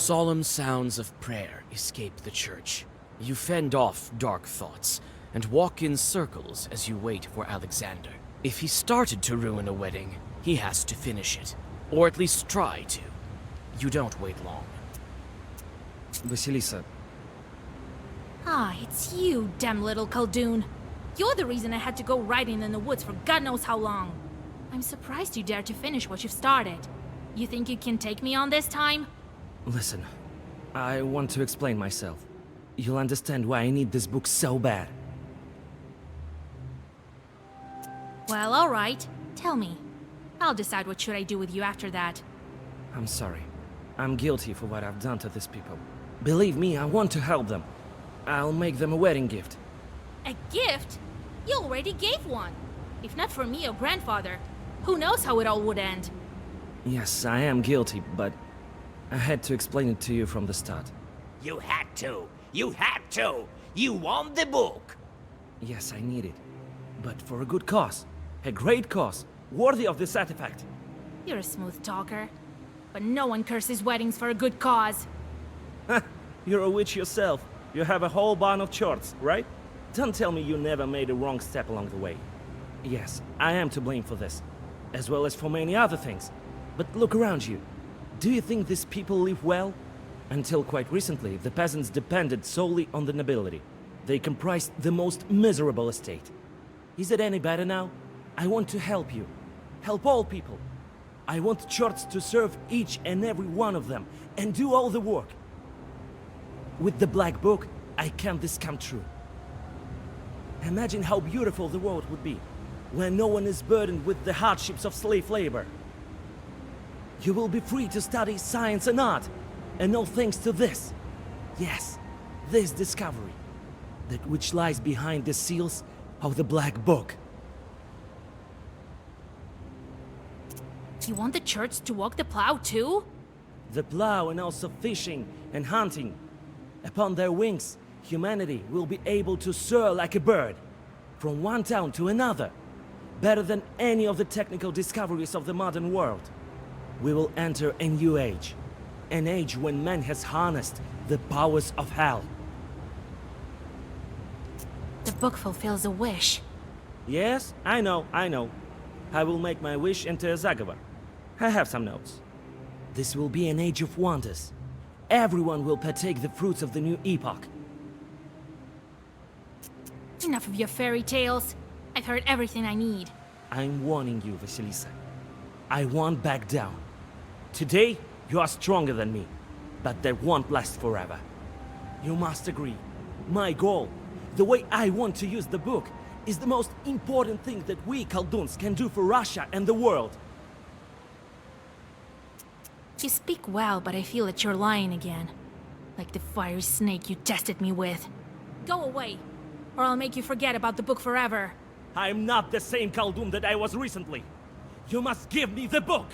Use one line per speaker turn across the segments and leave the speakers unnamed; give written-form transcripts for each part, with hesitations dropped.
Solemn sounds of prayer escape the church. You fend off dark thoughts and walk in circles as you wait for Alexander. If he started to ruin a wedding, he has to finish it. Or at least try to. You don't wait long.
Vasilisa,
Ah, it's you, damn little Khaldun. You're the reason I had to go riding in the woods for God knows how long. I'm surprised you dare to finish what you've started. You think you can take me on this time?
listen. I want to explain myself. You'll understand why I need this book so bad.
Well, alright. Tell me. I'll decide what should I do with you after that.
I'm sorry. I'm guilty for what I've done to these people. Believe me, I want to help them. I'll make them a wedding gift.
A gift? You already gave one. If not for me or grandfather, who knows how it all would end?
Yes, I am guilty, but I had to explain it to you from the start.
You had to! You had to! You want the book!
Yes, I need it. But for a good cause. A great cause. Worthy of this artifact.
You're a smooth talker. But no one curses weddings for a good cause.
You're a witch yourself. You have a whole band of charts, right? Don't tell me you never made a wrong step along the way. Yes, I am to blame for this. As well as for many other things. But look around you. Do you think these people live well? Until quite recently, the peasants depended solely on the nobility. They comprised the most miserable estate. Is it any better now? I want to help you. Help all people. I want churches to serve each and every one of them and do all the work. With the Black Book, I can this come true. Imagine how beautiful the world would be when no one is burdened with the hardships of slave labor. You will be free to study science and art, and all thanks to this. Yes, this discovery, that which lies behind the seals of the Black Book.
You want the church to walk the plow too?
The plow and also fishing and hunting. Upon their wings, humanity will be able to soar like a bird, from one town to another, better than any of the technical discoveries of the modern world. We will enter a new age, an age when man has harnessed the powers of hell.
The book fulfills a wish.
Yes, I know. I will make my wish into a Zagavar. I have some notes. This will be an age of wonders. Everyone will partake the fruits of the new epoch.
Enough of your fairy tales. I've heard everything I need.
I'm warning you, Vasilisa. I won't back down. Today, you are stronger than me, but that won't last forever. You must agree. My goal, the way I want to use the book, is the most important thing that we Khalduns can do for Russia and the world.
You speak well, but I feel that you're lying again. Like the fiery snake you tested me with. Go away, or I'll make you forget about the book forever.
I'm not the same Khaldun that I was recently. You must give me the book!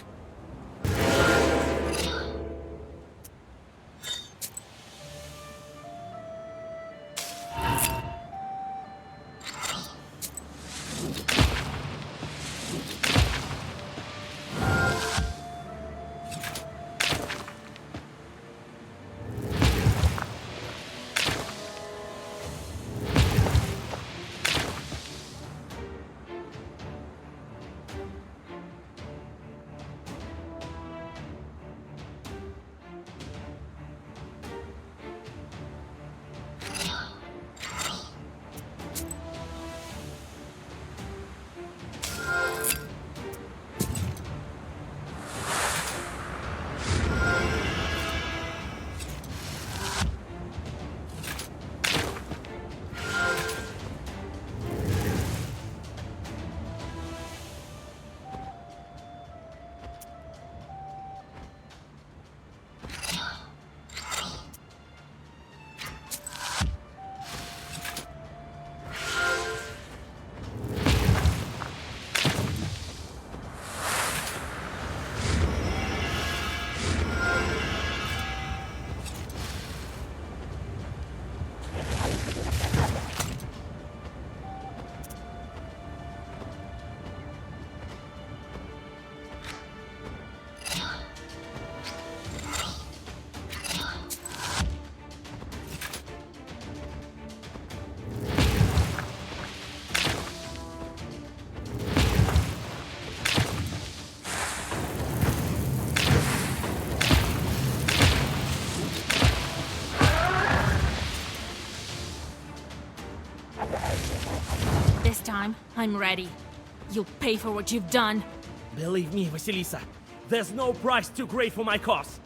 time, I'm ready. You'll pay for what you've done.
Believe me, Vasilisa, there's no price too great for my cause.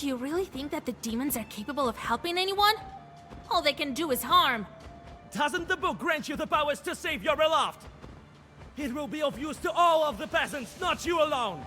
Do you really think that the demons are capable of helping anyone? All they can do is harm.
Doesn't the book grant you the powers to save your beloved? It will be of use to all of the peasants, not you alone!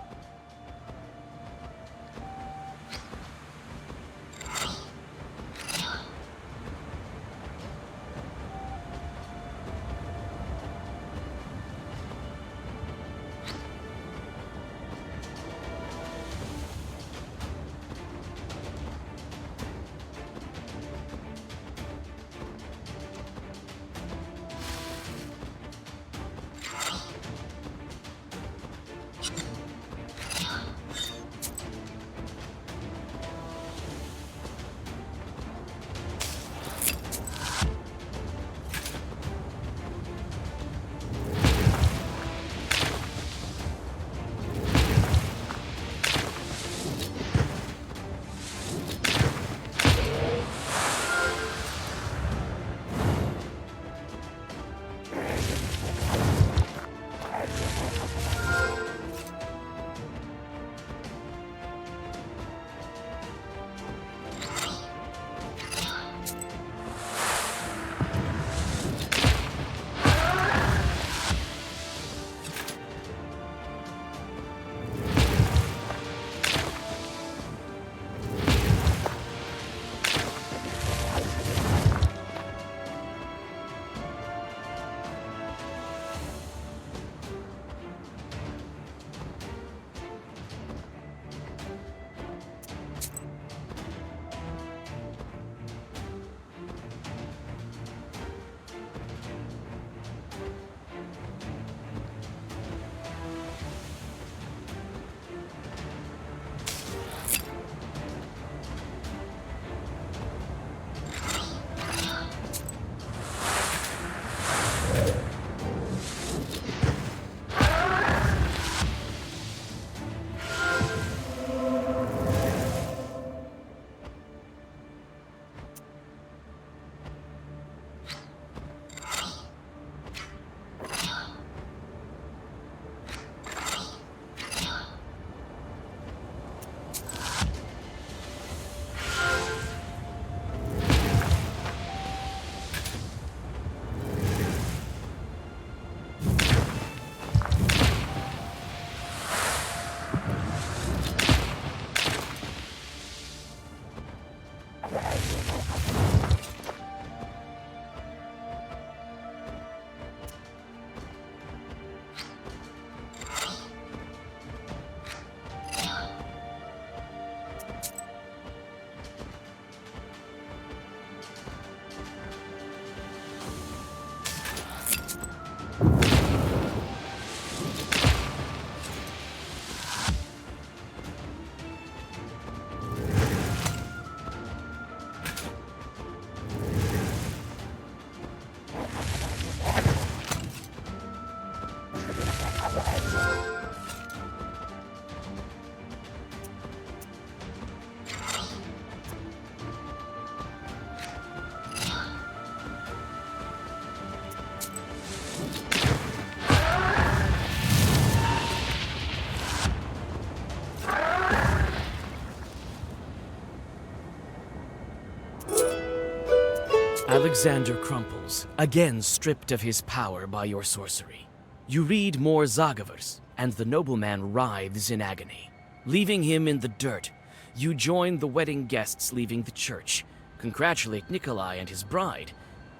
Alexander crumples, again stripped of his power by your sorcery. You read more Zagavers, and the nobleman writhes in agony. Leaving him in the dirt, you join the wedding guests leaving the church, congratulate Nikolai and his bride,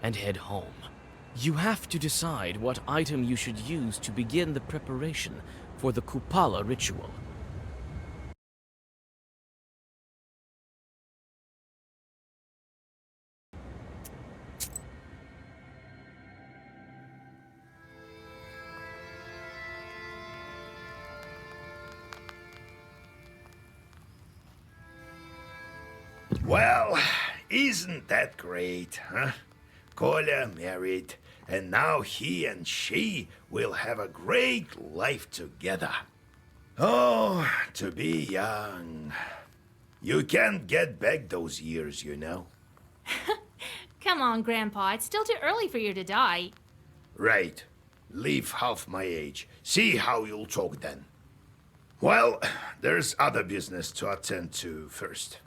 and head home. You have to decide what item you should use to begin the preparation for the Kupala ritual.
Well, isn't that great, huh? Kolya married, and now he and she will have a great life together. Oh, to be young. You can't get back those years, you know.
Come on, Grandpa, it's still too early for you to die.
Right. Leave half my age. See how you'll talk then. Well, there's other business to attend to first.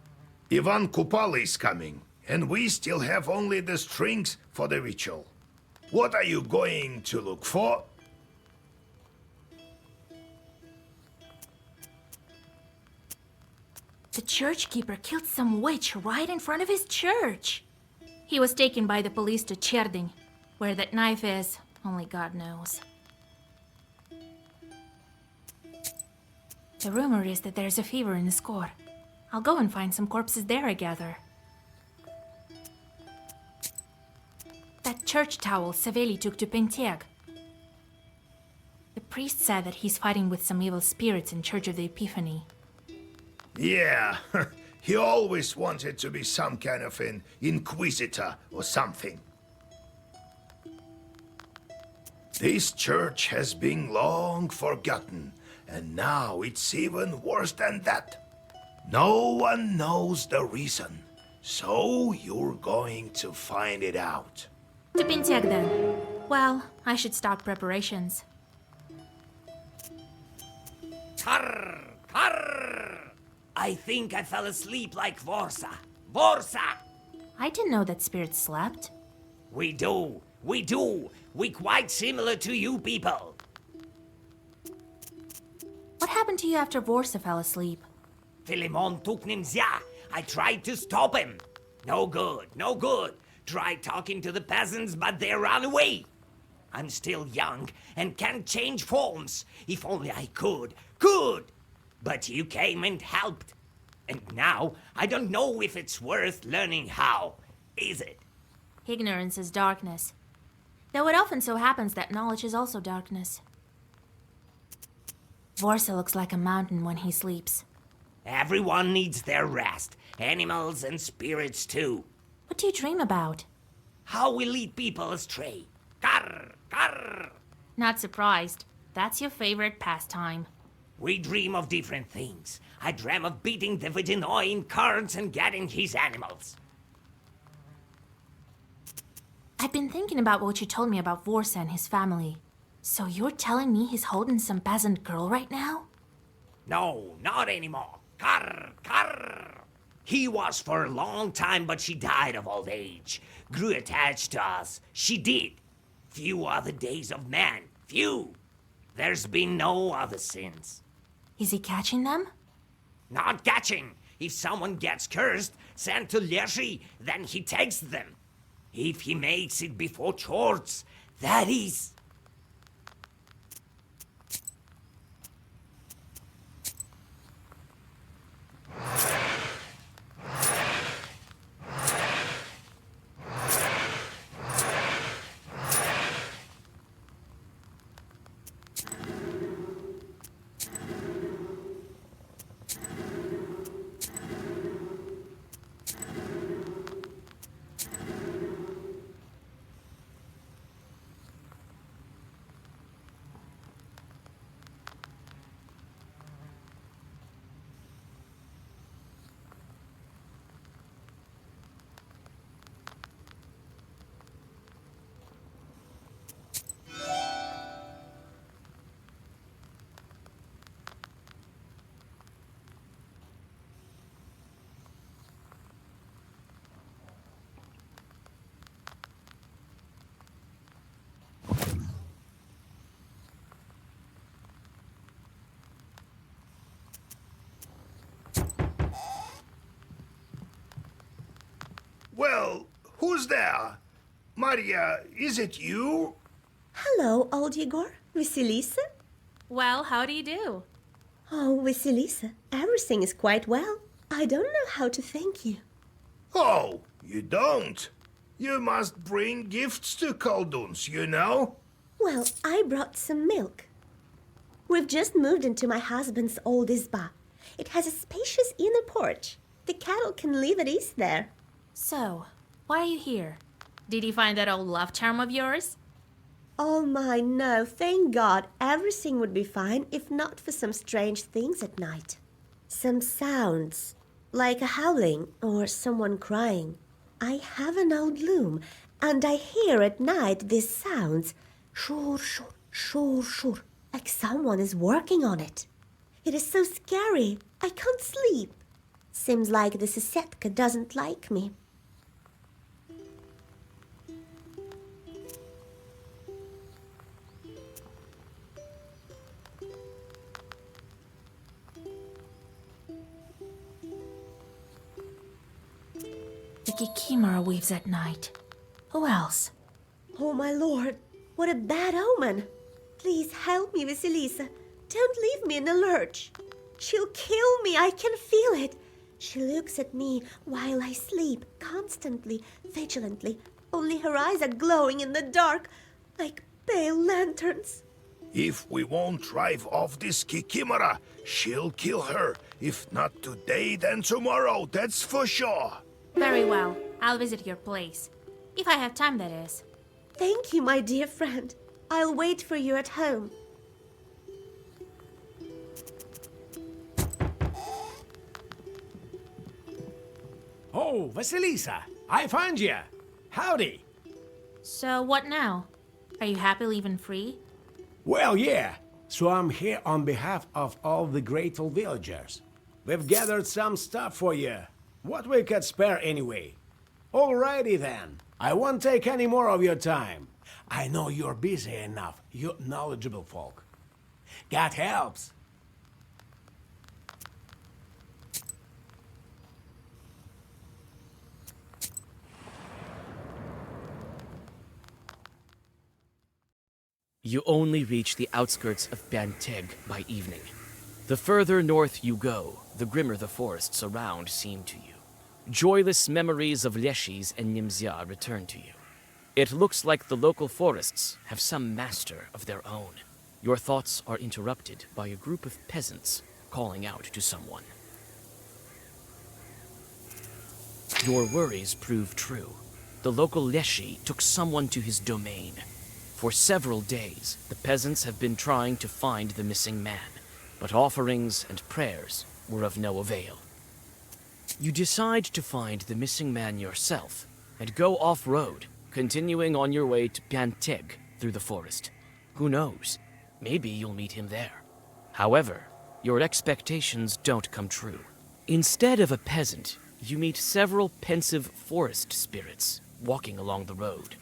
Ivan Kupala is coming, and we still have only the strings for the ritual. What are you going to look for?
The church keeper killed some witch right in front of his church. He was taken by the police to Cherding. Where that knife is, only God knows. The rumor is that there's a fever in the score. I'll go and find some corpses there, I gather. That church towel Saveli took to Pentiag. The priest said that he's fighting with some evil spirits in Church of the Epiphany.
Yeah, he always wanted to be some kind of an inquisitor or something. This church has been long forgotten, and now it's even worse than that. No one knows the reason, so you're going to find it out.
To Pentiag then. Well, I should start preparations.
Karr! Karr! I think I fell asleep like Vorsa. Vorsa!
I didn't know that spirits slept.
We do. We do. We quite similar to you people.
What happened to you after Vorsa fell asleep?
Philemon took Nimzia. I tried to stop him. No good, no good. Tried talking to the peasants, but they ran away. I'm still young and can't change forms. If only I could. Could! But you came and helped. And now, I don't know if it's worth learning how. Is it?
Ignorance is darkness. Though it often so happens that knowledge is also darkness. Vorsa looks like a mountain when he sleeps.
Everyone needs their rest. Animals and spirits too.
What do you dream about?
How we lead people astray. Karr! Karr!
Not surprised. That's your favorite pastime.
We dream of different things. I dream of beating the Vidinoi in cards and getting his animals.
I've been thinking about what you told me about Vorsa and his family. So you're telling me he's holding some peasant girl right now?
No, not anymore. Karr! Karr! He was for a long time, but she died of old age. Grew attached to us. She did. Few are the days of man. Few. There's been no other since.
Is he catching them?
Not catching. If someone gets cursed, sent to Leshy, then he takes them. If he makes it before Chorts, that is.
Who's there? Maria, is it you?
Hello, old Igor. Vasilisa?
Well, how do you do?
Oh, Vasilisa, everything is quite well. I don't know how to thank you.
Oh, you don't? You must bring gifts to Kolduns, you know?
Well, I brought some milk. We've just moved into my husband's old izba. It has a spacious inner porch. The cattle can live at ease there.
So, why are you here? Did you find that old love charm of yours?
Oh my, no, thank God. Everything would be fine if not for some strange things at night. Some sounds, like a howling or someone crying. I have an old loom, and I hear at night these sounds. Shur, shur, shur, shur, like someone is working on it. It is so scary. I can't sleep. Seems like the Sisetka doesn't like me.
The Kikimora weaves at night. Who else?
Oh, my lord, what a bad omen. Please help me, Vasilisa. Don't leave me in a lurch. She'll kill me, I can feel it. She looks at me while I sleep, constantly, vigilantly. Only her eyes are glowing in the dark, like pale lanterns.
If we won't drive off this Kikimora, she'll kill her. If not today, then tomorrow, that's for sure.
Very well. I'll visit your place. If I have time, that is.
Thank you, my dear friend. I'll wait for you at home.
Oh, Vasilisa, I found you. Howdy.
So, what now? Are you happy leaving free?
Well, yeah. So I'm here on behalf of all the grateful villagers. We've gathered some stuff for you. What we could spare anyway. Alrighty then. I won't take any more of your time. I know you're busy enough, you knowledgeable folk. God helps.
You only reach the outskirts of Banteg by evening. The further north you go, the grimmer the forests around seem to you. Joyless memories of Leshis and Nimzia return to you. It looks like the local forests have some master of their own. Your thoughts are interrupted by a group of peasants calling out to someone. Your worries prove true. The local Leshi took someone to his domain. For several days, the peasants have been trying to find the missing man, but offerings and prayers were of no avail. You decide to find the missing man yourself and go off-road, continuing on your way to Banteg through the forest. Who knows? Maybe you'll meet him there. However, your expectations don't come true. Instead of a peasant, you meet several pensive forest spirits walking along the road.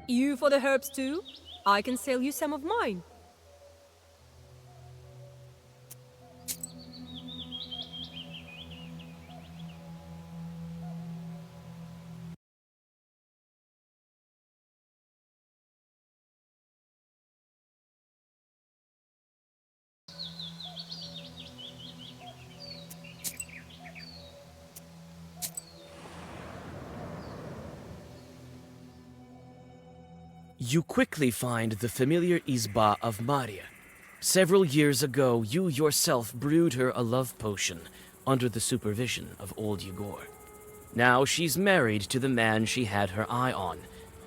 You for the herbs too? I can sell you some of mine.
You quickly find the familiar Izba of Maria. Several years ago, you yourself brewed her a love potion under the supervision of old Yegor. Now she's married to the man she had her eye on,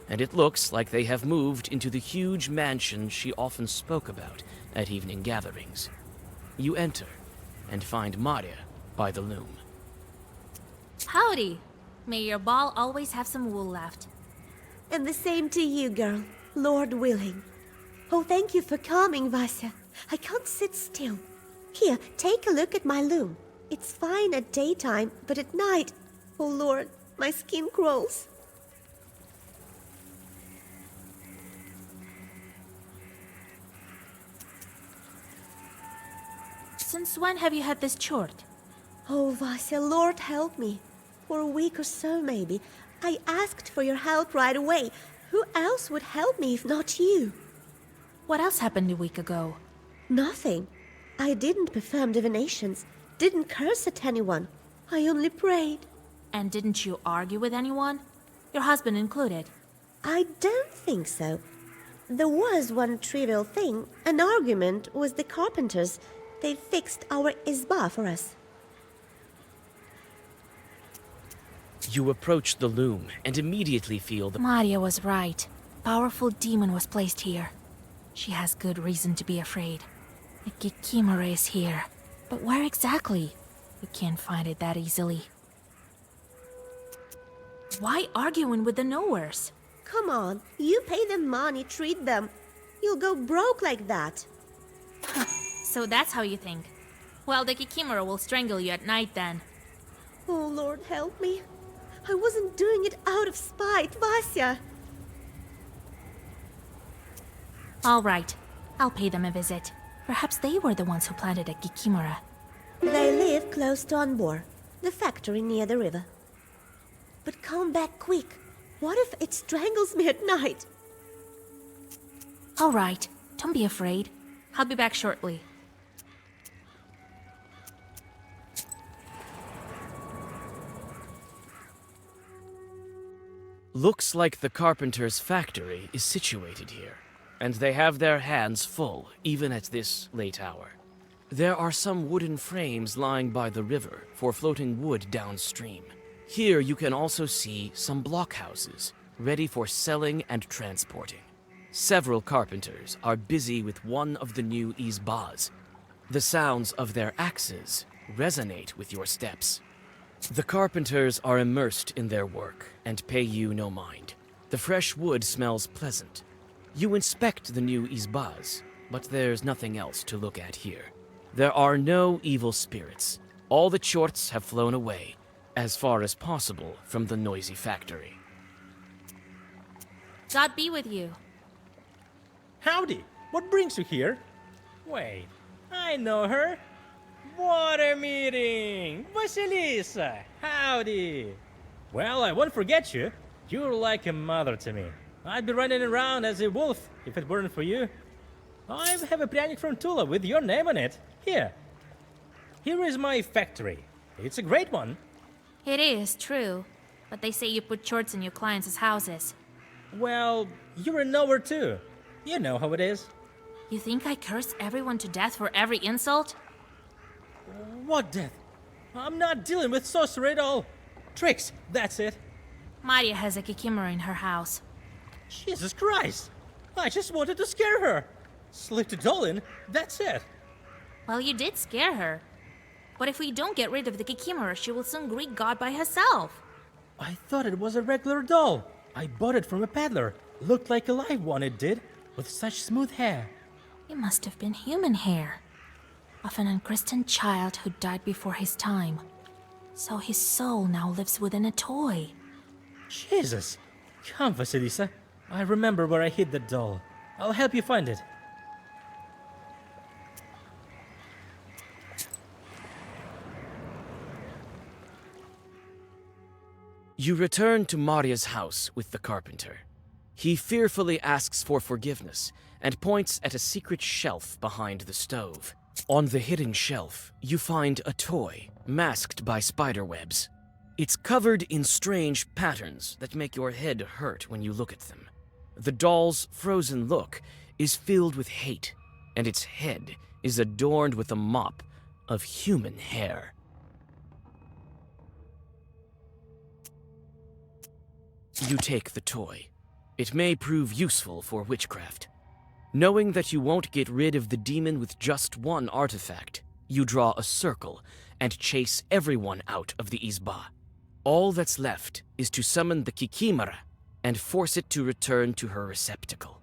and it looks like they have moved into the huge mansion she often spoke about at evening gatherings. You enter and find Maria by the loom.
Howdy. May your ball always have some wool left.
And the same to you, girl, Lord willing. Oh, thank you for coming, Vasya. I can't sit still. Here, take a look at my loom. It's fine at daytime, but at night, oh Lord, my skin crawls.
Since when have you had this chort?
Oh, Vasya, Lord help me. For a week or so, maybe. I asked for your help right away. Who else would help me if not you?
What else happened a week ago?
Nothing. I didn't perform divinations, didn't curse at anyone. I only prayed.
And didn't you argue with anyone? Your husband included.
I don't think so. There was one trivial thing, an argument with the carpenters. They fixed our izba for us.
You approach the loom and immediately feel the...
Maria was right. Powerful demon was placed here. She has good reason to be afraid. The Kikimora is here. But where exactly? You can't find it that easily. Why arguing with the knowers?
Come on, you pay them money, treat them. You'll go broke like that.
So that's how you think. Well, the Kikimora will strangle you at night then.
Oh, Lord, help me. I wasn't doing it out of spite, Vasya.
All right, I'll pay them a visit. Perhaps they were the ones who planted a Kikimora.
They live close to Anbor, the factory near the river. But come back quick. What if it strangles me at night?
All right, don't be afraid. I'll be back shortly.
Looks like the carpenter's factory is situated here, and they have their hands full, even at this late hour. There are some wooden frames lying by the river for floating wood downstream. Here you can also see some blockhouses, ready for selling and transporting. Several carpenters are busy with one of the new izbas. The sounds of their axes resonate with your steps. The carpenters are immersed in their work and pay you no mind. The fresh wood smells pleasant. You inspect the new izbas, but there's nothing else to look at here. There are no evil spirits. All the chorts have flown away, as far as possible from the noisy factory.
God be with you.
Howdy! What brings you here? Wait, I know her. Water meeting! Vasilisa! Howdy! Well, I won't forget you. You're like a mother to me. I'd be running around as a wolf if it weren't for you. I have a pryanik from Tula with your name on it. Here. Here is my factory. It's a great one.
It is true, but they say you put chorts in your clients' houses.
Well, you're a knower too. You know how it is.
You think I curse everyone to death for every insult?
What death? I'm not dealing with sorcery at all. Tricks, that's it.
Maria has a Kikimora in her house.
Jesus Christ! I just wanted to scare her. Slipped it all in, that's it.
Well, you did scare her. But if we don't get rid of the Kikimora, she will soon greet God by herself.
I thought it was a regular doll. I bought it from a peddler. Looked like a live one, it did, with such smooth hair.
It must have been human hair. Of an unchristened child who died before his time. So his soul now lives within a toy.
Jesus! Come, Vasilisa. I remember where I hid that doll. I'll help you find it.
You return to Maria's house with the carpenter. He fearfully asks for forgiveness and points at a secret shelf behind the stove. On the hidden shelf, you find a toy masked by spider webs. It's covered in strange patterns that make your head hurt when you look at them. The doll's frozen look is filled with hate, and its head is adorned with a mop of human hair. You take the toy. It may prove useful for witchcraft. Knowing that you won't get rid of the demon with just one artifact, you draw a circle and chase everyone out of the Izba. All that's left is to summon the Kikimara and force it to return to her receptacle.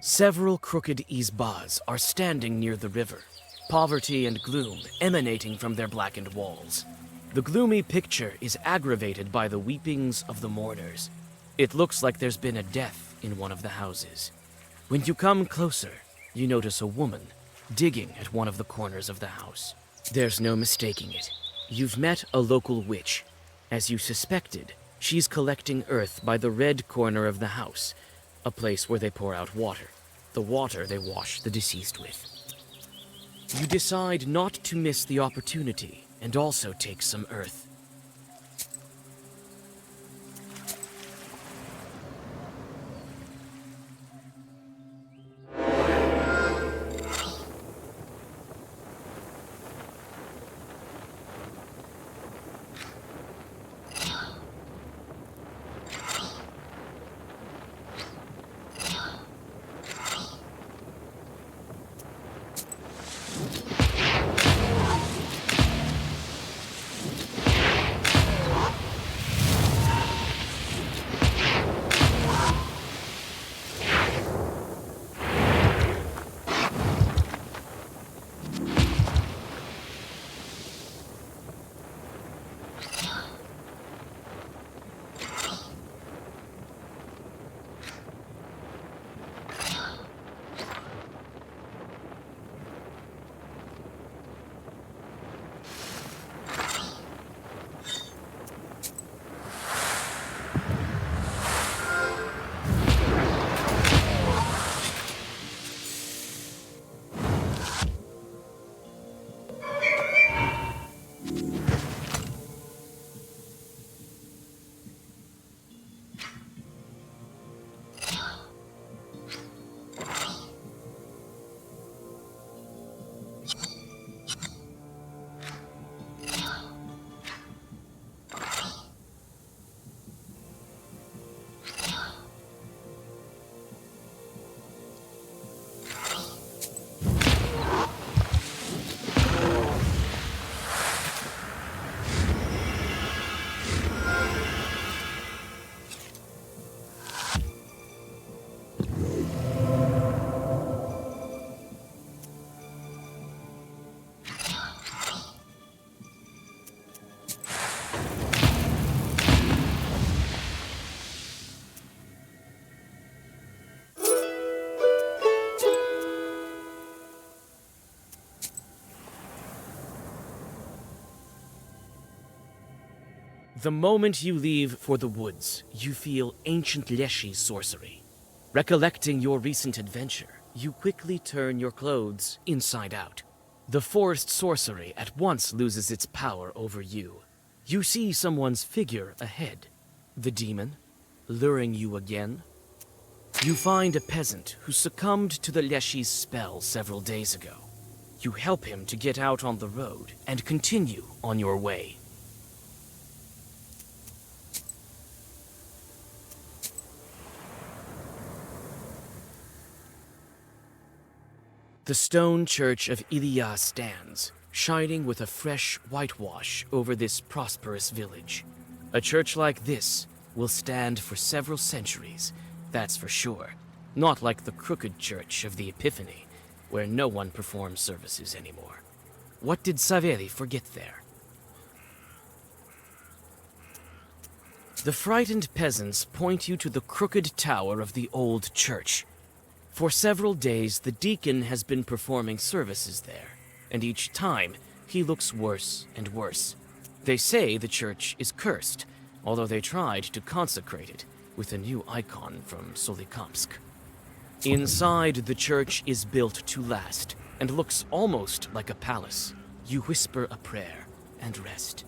Several crooked izbas are standing near the river, poverty and gloom emanating from their blackened walls. The gloomy picture is aggravated by the weepings of the mourners. It looks like there's been a death in one of the houses. When you come closer, you notice a woman digging at one of the corners of the house. There's no mistaking it. You've met a local witch. As you suspected, she's collecting earth by the red corner of the house, a place where they pour out water, the water they wash the deceased with. You decide not to miss the opportunity and also take some earth. The moment you leave for the woods, you feel ancient Leshy's sorcery. Recollecting your recent adventure, you quickly turn your clothes inside out. The forest sorcery at once loses its power over you. You see someone's figure ahead. The demon, luring you again. You find a peasant who succumbed to the Leshy's spell several days ago. You help him to get out on the road and continue on your way. The stone church of Ilya stands, shining with a fresh whitewash over this prosperous village. A church like this will stand for several centuries, that's for sure. Not like the crooked church of the Epiphany, where no one performs services anymore. What did Saveli forget there? The frightened peasants point you to the crooked tower of the old church. For several days, the deacon has been performing services there, and each time, he looks worse and worse. They say the church is cursed, although they tried to consecrate it with a new icon from Solikamsk. Inside, the church is built to last, and looks almost like a palace. You whisper a prayer and rest.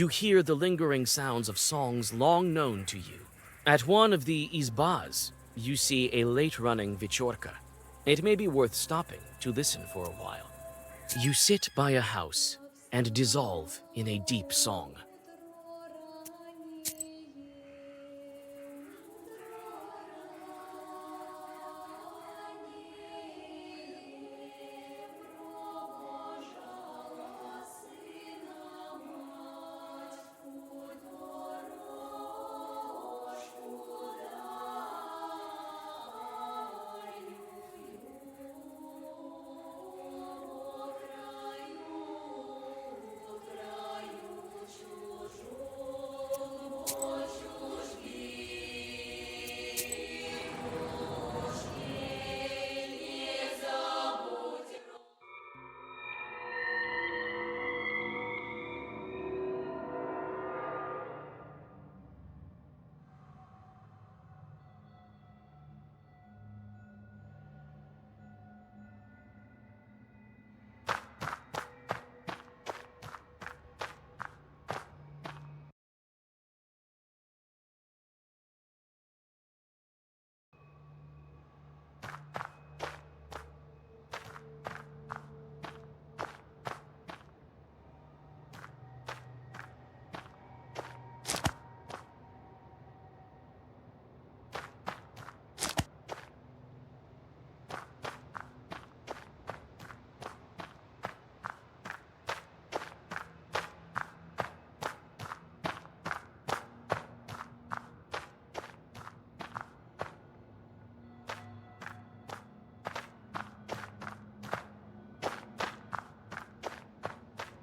You hear the lingering sounds of songs long known to you. At one of the izbas, you see a late-running vichorka. It may be worth stopping to listen for a while. You sit by a house and dissolve in a deep song.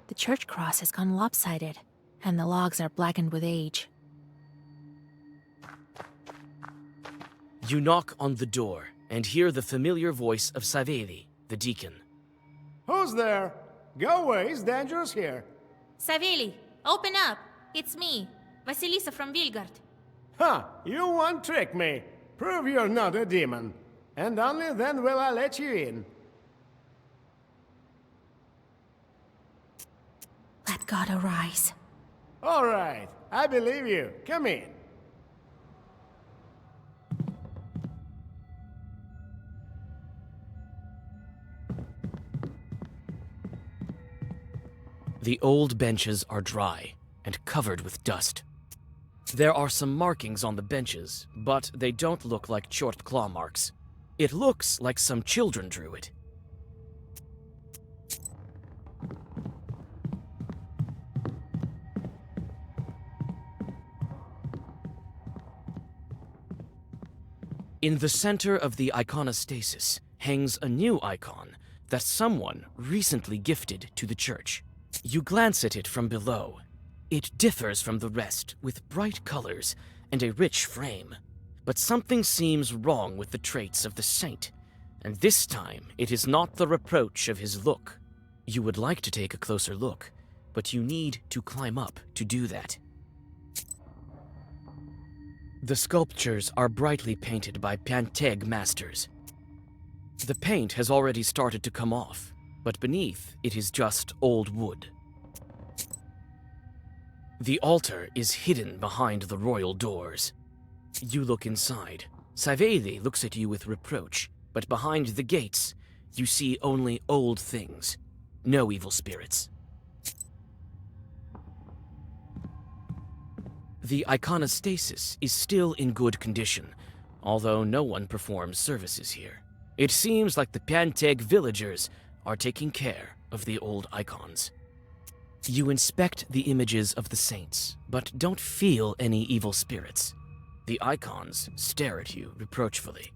The church cross has gone lopsided, and the logs are blackened with age.
You knock on the door and hear the familiar voice of Saveli, the deacon.
Who's there? Go away, it's dangerous here.
Saveli, open up! It's me, Vasilisa from Vilgard.
Huh, you won't trick me. Prove you're not a demon. And only then will I let you in.
Let God arise.
All right, I believe you. Come in.
The old benches are dry and covered with dust. There are some markings on the benches, but they don't look like short claw marks. It looks like some children drew it. In the center of the iconostasis hangs a new icon that someone recently gifted to the church. You glance at it from below. It differs from the rest with bright colors and a rich frame. But something seems wrong with the traits of the saint, and this time it is not the reproach of his look. You would like to take a closer look, but you need to climb up to do that. The sculptures are brightly painted by Panteg masters. The paint has already started to come off, but beneath it is just old wood. The altar is hidden behind the royal doors. You look inside. Saveli looks at you with reproach, but behind the gates, you see only old things. No evil spirits. The iconostasis is still in good condition, although no one performs services here. It seems like the Panteg villagers are taking care of the old icons. You inspect the images of the saints, but don't feel any evil spirits. The icons stare at you reproachfully.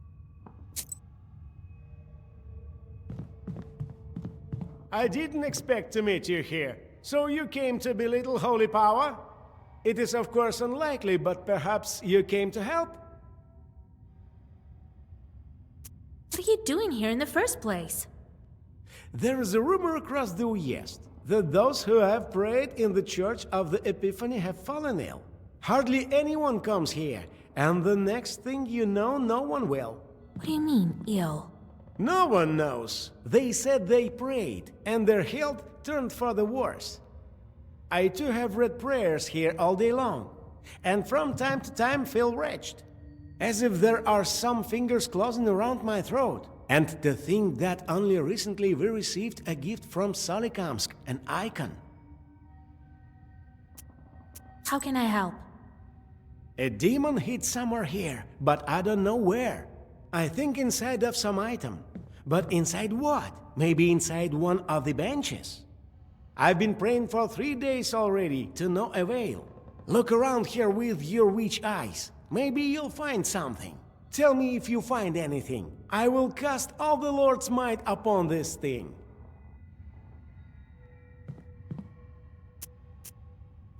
I didn't expect to meet you here. So you came to belittle holy power? It is of course unlikely, but perhaps you came to help?
What are you doing here in the first place?
There is a rumor across the West that those who have prayed in the Church of the Epiphany have fallen ill. Hardly anyone comes here, and the next thing you know, no one will.
What do you mean, ill?
No one knows. They said they prayed, and their health turned for the worse. I too have read prayers here all day long, and from time to time feel wretched, as if there are some fingers closing around my throat. And to think that only recently we received a gift from Solikamsk, an icon.
How can I help?
A demon hid somewhere here, but I don't know where. I think inside of some item. But inside what? Maybe inside one of the benches? I've been praying for 3 days already, to no avail. Look around here with your witch eyes. Maybe you'll find something. Tell me if you find anything. I will cast all the Lord's might upon this thing.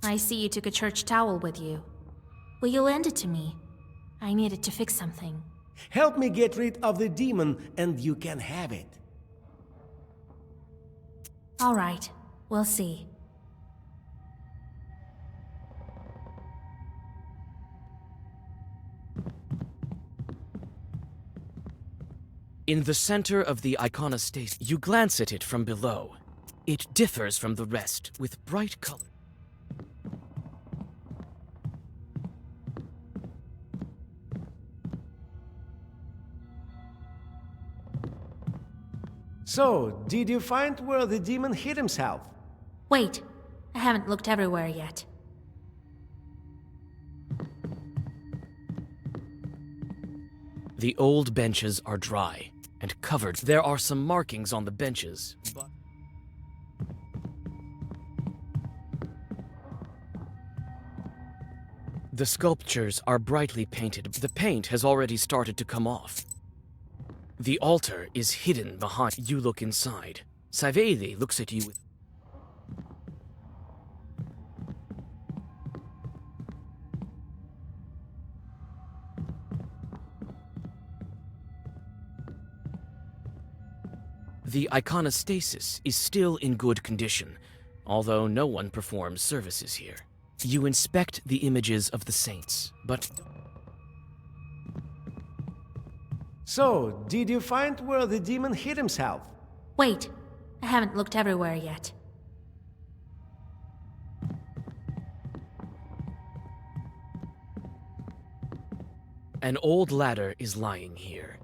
I see you took a church towel with you. Will you lend it to me? I need it to fix something.
Help me get rid of the demon, and you can have it.
All right, we'll see.
In the center of the iconostasis, you glance at it from below. It differs from the rest with bright color.
So, did you find where the demon hid himself?
Wait, I haven't looked everywhere yet.
The old benches are dry and covered. There are some markings on the benches, but the sculptures are brightly painted. The paint has already started to come off. The altar is hidden behind. You look inside. Saveli looks at you with... The iconostasis is still in good condition, although no one performs services here. You inspect the images of the saints, but...
So, did you find where the demon hid himself?
Wait, I haven't looked everywhere yet.
An old ladder is lying here.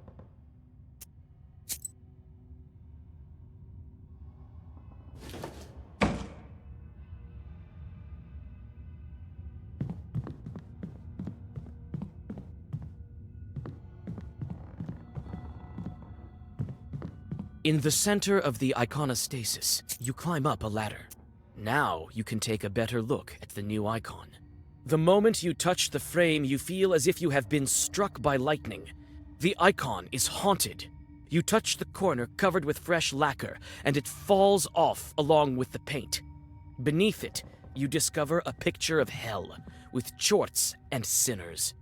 In the center of the iconostasis, you climb up a ladder. Now you can take a better look at the new icon. The moment you touch the frame, you feel as if you have been struck by lightning. The icon is haunted. You touch the corner covered with fresh lacquer, and it falls off along with the paint. Beneath it, you discover a picture of hell, with chorts and sinners.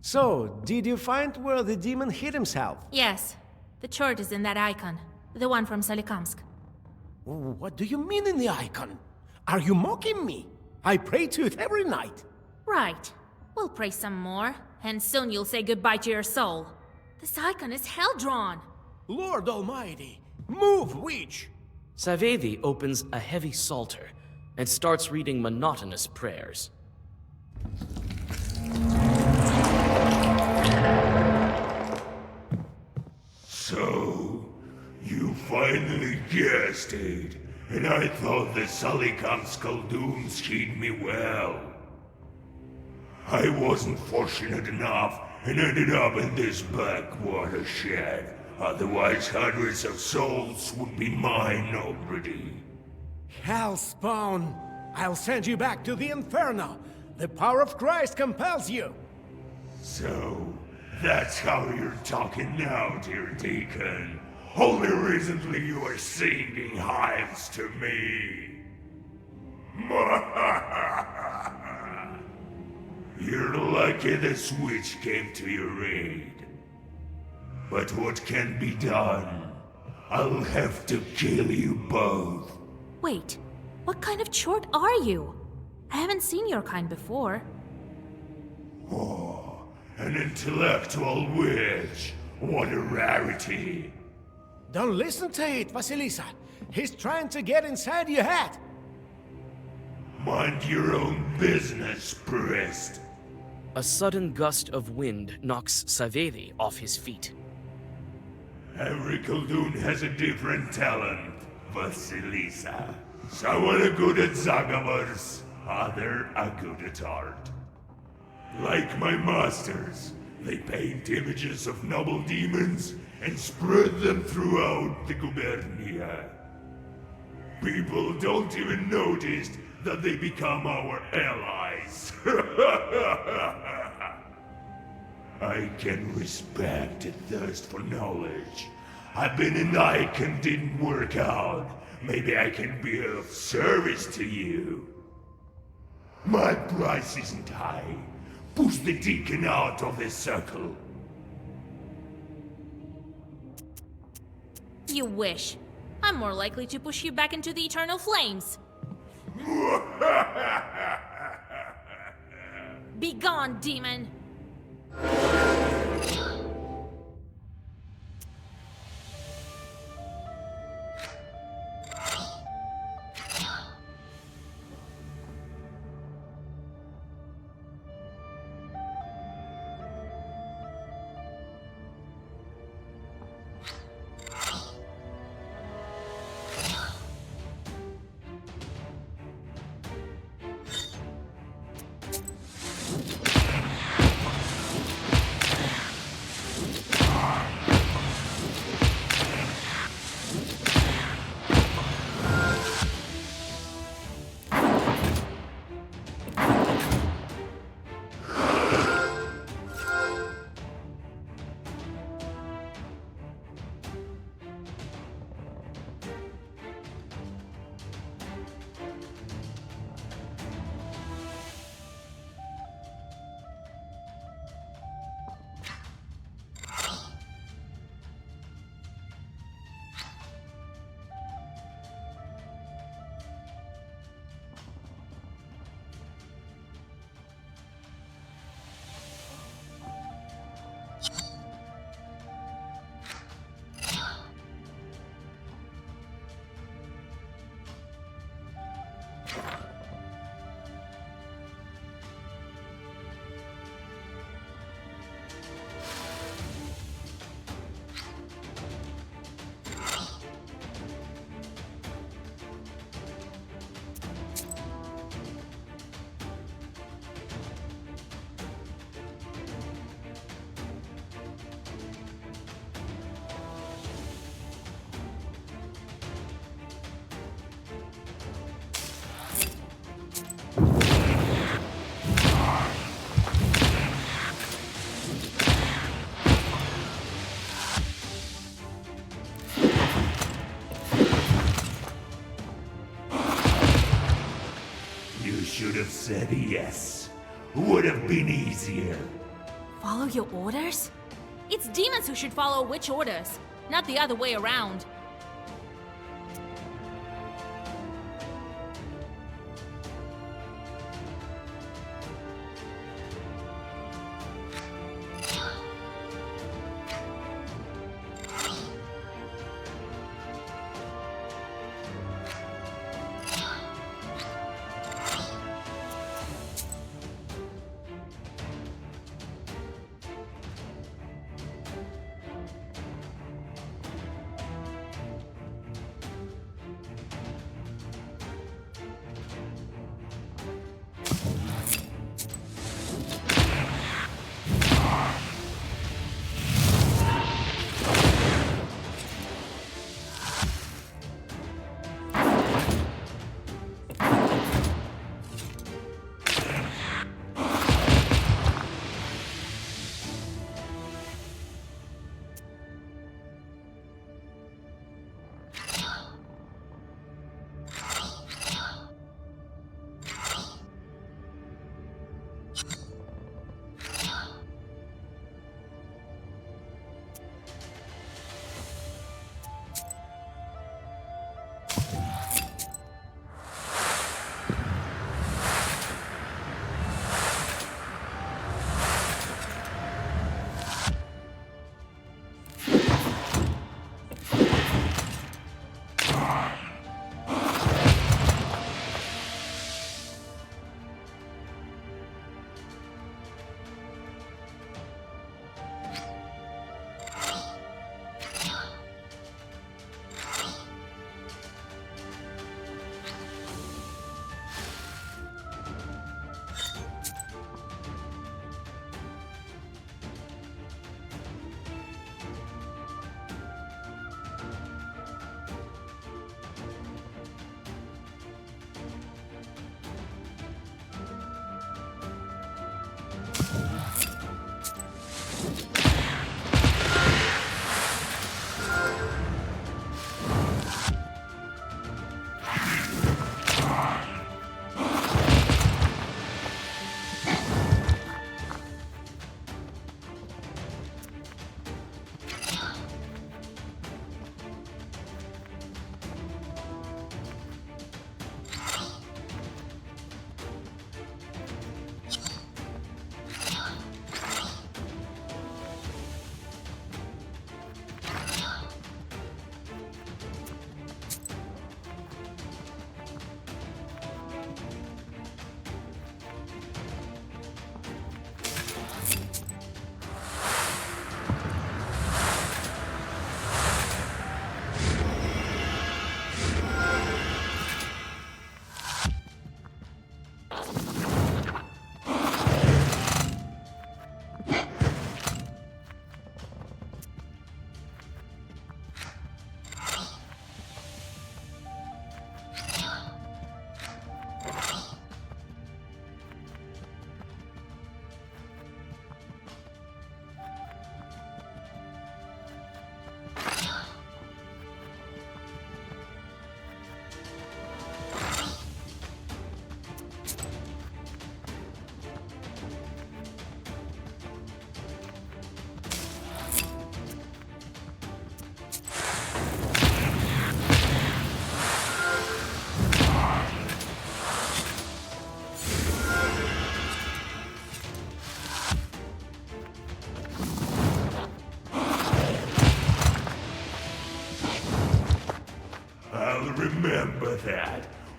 So, did you find where the demon hid himself?
Yes, the chart is in that icon. The one from Solikamsk.
What do you mean in the icon? Are you mocking me? I pray to it every night.
Right. We'll pray some more, and soon you'll say goodbye to your soul. This icon is hell-drawn.
Lord Almighty, move, witch!
Saveli opens a heavy psalter and starts reading monotonous prayers.
So, you finally guessed it, and I thought the Solikamsk dooms treat me well. I wasn't fortunate enough and ended up in this backwater shed. Otherwise, hundreds of souls would be mine already.
Hellspawn! I'll send you back to the Inferno! The power of Christ compels you!
So, that's how you're talking now, dear Deacon. Only recently you were singing hymns to me. You're lucky this witch came to your aid. But what can be done? I'll have to kill you both.
Wait, what kind of chort are you? I haven't seen your kind before.
An intellectual witch, What a rarity.
Don't listen to it, Vasilisa. He's trying to get inside your head.
Mind your own business, priest.
A sudden gust of wind knocks Saveli off his feet.
Every Khaldun has a different talent, Vasilisa. Some are good at Zagavars, other are good at art. Like my masters, they paint images of noble demons and spread them throughout the gubernia. People don't even notice that they become our allies. I can respect a thirst for knowledge. I've been an icon, didn't work out. Maybe I can be of service to you. My price isn't high. Push the deacon out of this circle.
You wish. I'm more likely to push you back into the eternal flames. Be gone, demon!
Should have said yes. Would have been easier.
Follow your orders? It's demons who should follow witch orders, not the other way around.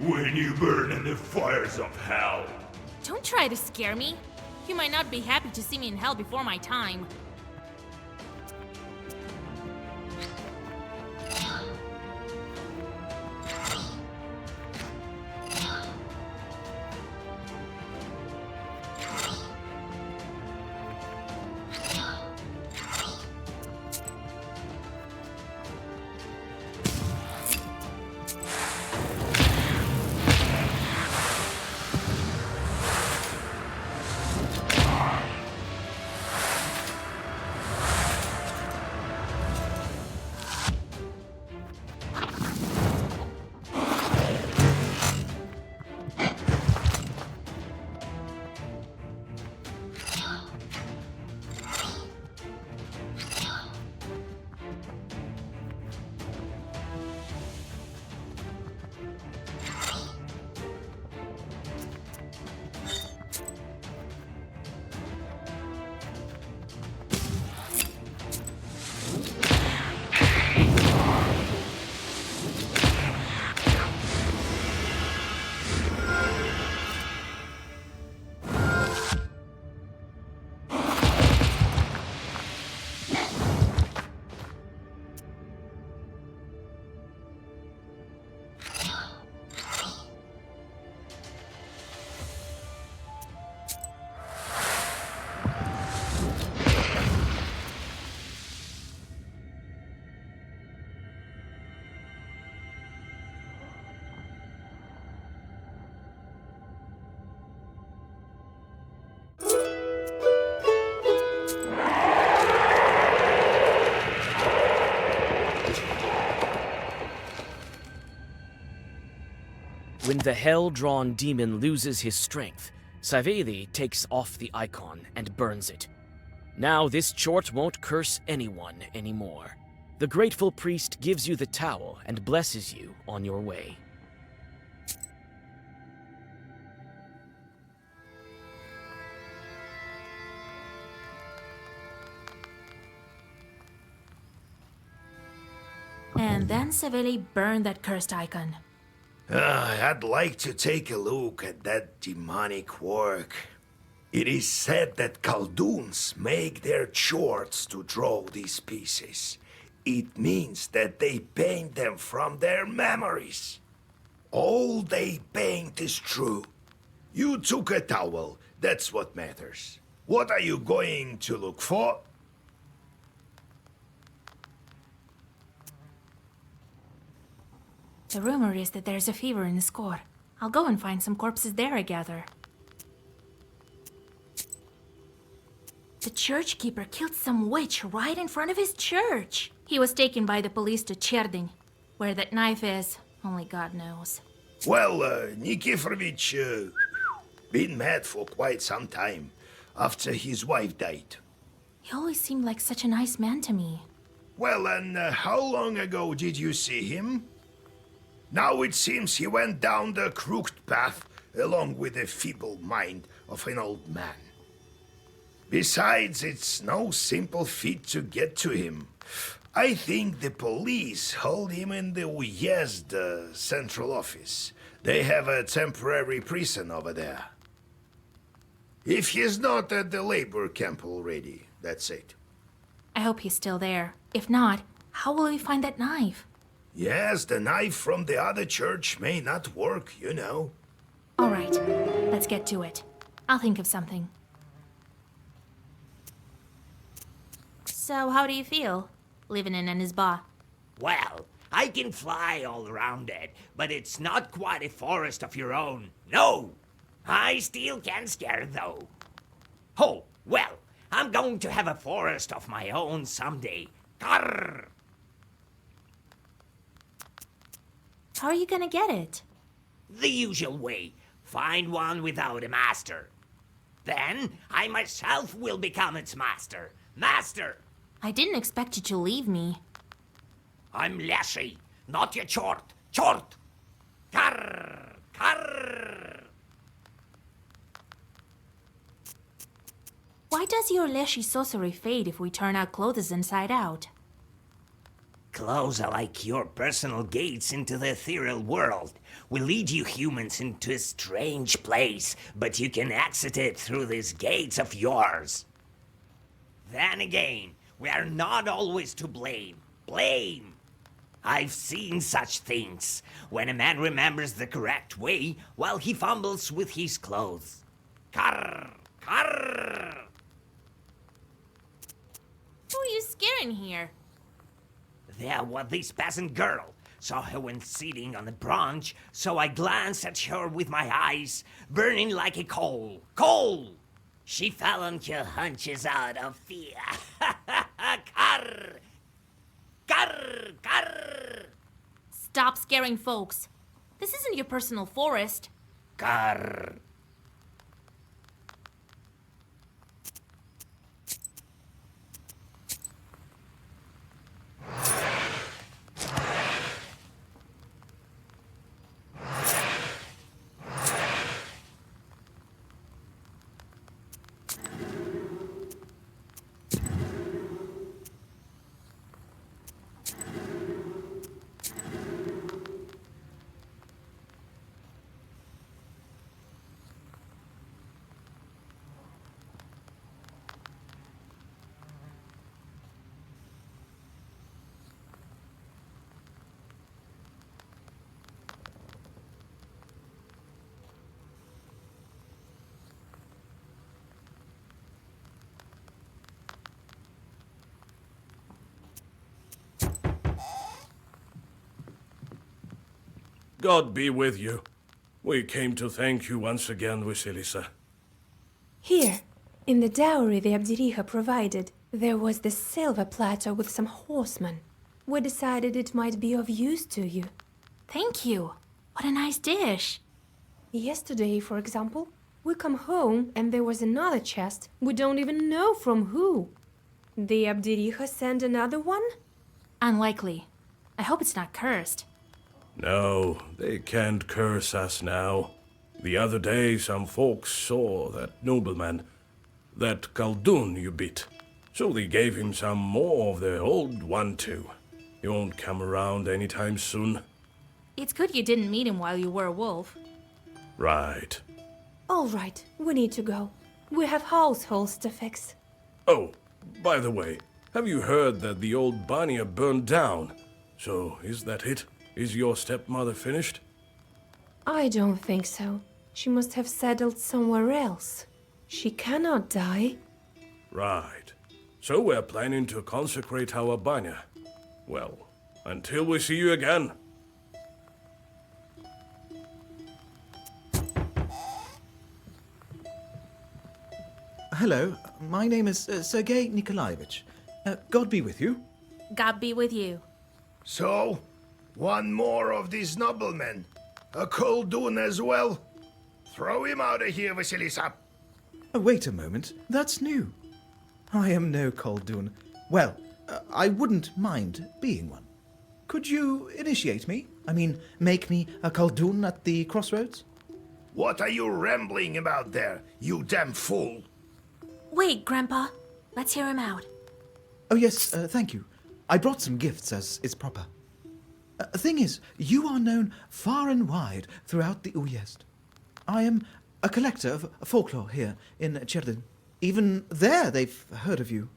when you burn in the fires of hell.
Don't try to scare me. You might not be happy to see me in hell before my time.
When the hell-drawn demon loses his strength, Saveli takes off the icon and burns it. Now this chort won't curse anyone anymore. The grateful priest gives you the towel and blesses you on your way.
And then Saveli burned that cursed icon.
I'd like to take a look at that demonic work. It is said that Khaldoons make their chorts to draw these pieces. It means that they paint them from their memories. All they paint is true. You took a towel, that's what matters. What are you going to look for?
The rumor is that there's a fever in the score. I'll go and find some corpses there, I gather. The church keeper killed some witch right in front of his church. He was taken by the police to Cherding. Where that knife is, only God knows.
Well, Nikiforovich, been mad for quite some time, after his wife died.
He always seemed like such a nice man to me.
Well, and how long ago did you see him? Now it seems he went down the crooked path, along with the feeble mind of an old man. Besides, it's no simple feat to get to him. I think the police hold him in the Uyezd central office. They have a temporary prison over there. If he's not at the labor camp already, that's it.
I hope he's still there. If not, how will we find that knife?
Yes, the knife from the other church may not work, you know.
All right, let's get to it. I'll think of something. So, how do you feel, living in an izba?
Well, I can fly all around it, but it's not quite a forest of your own. No! I still can scare, though. Oh, well, I'm going to have a forest of my own someday. Grrr!
How are you gonna get it?
The usual way. Find one without a master. Then I myself will become its master. Master!
I didn't expect you to leave me.
I'm Leshy, not your chort. Chort! Karr! Karr!
Why does your Leshy sorcery fade if we turn our clothes inside out?
clothes are like your personal gates into the ethereal world. We lead you humans into a strange place, but you can exit it through these gates of yours. Then again, we are not always to blame. Blame! I've seen such things, when a man remembers the correct way while he fumbles with his clothes. Carr! Carr!
Who are you scaring here?
There was this peasant girl. Saw her when sitting on a branch, so I glanced at her with my eyes, burning like a coal. Coal! She fell on her haunches out of fear. Carr! Carr! Carr!
Stop scaring folks. This isn't your personal forest.
Carr!
God be with you. We came to thank you once again, Vasilisa.
Here, in the dowry the Abdiriha provided, there was this silver platter with some horsemen. We decided it might be of use to you.
Thank you. What a nice dish.
Yesterday, for example, we come home and there was another chest. We don't even know from who. The Abdiriha sent another one?
Unlikely. I hope it's not cursed.
No, they can't curse us now. The other day some folks saw that nobleman, that Khaldun you beat. So they gave him some more of the old one too. He won't come around anytime soon.
It's good you didn't meet him while you were a wolf.
Right.
All right, we need to go. We have households to fix.
Oh, by the way, have you heard that the old Banya burned down? So, is that it? Is your stepmother finished?
I don't think so. She must have settled somewhere else. She cannot die.
Right. So we're planning to consecrate our Banya. Well, until we see you again.
Hello, my name is Sergei Nikolaevich. God be with you.
God be with you.
So, one more of these noblemen. A Khaldun as well. Throw him out of here, Vasilisa.
Wait a moment, that's new. I am no Khaldun. Well, I wouldn't mind being one. Could you initiate me? I mean, make me a Khaldun at the crossroads?
What are you rambling about there, you damn fool?
Wait, Grandpa. Let's hear him out.
Oh yes, thank you. I brought some gifts as is proper. Thing is, you are known far and wide throughout the Uyezd. I am a collector of folklore here in Cherdin. Even there they've heard of you.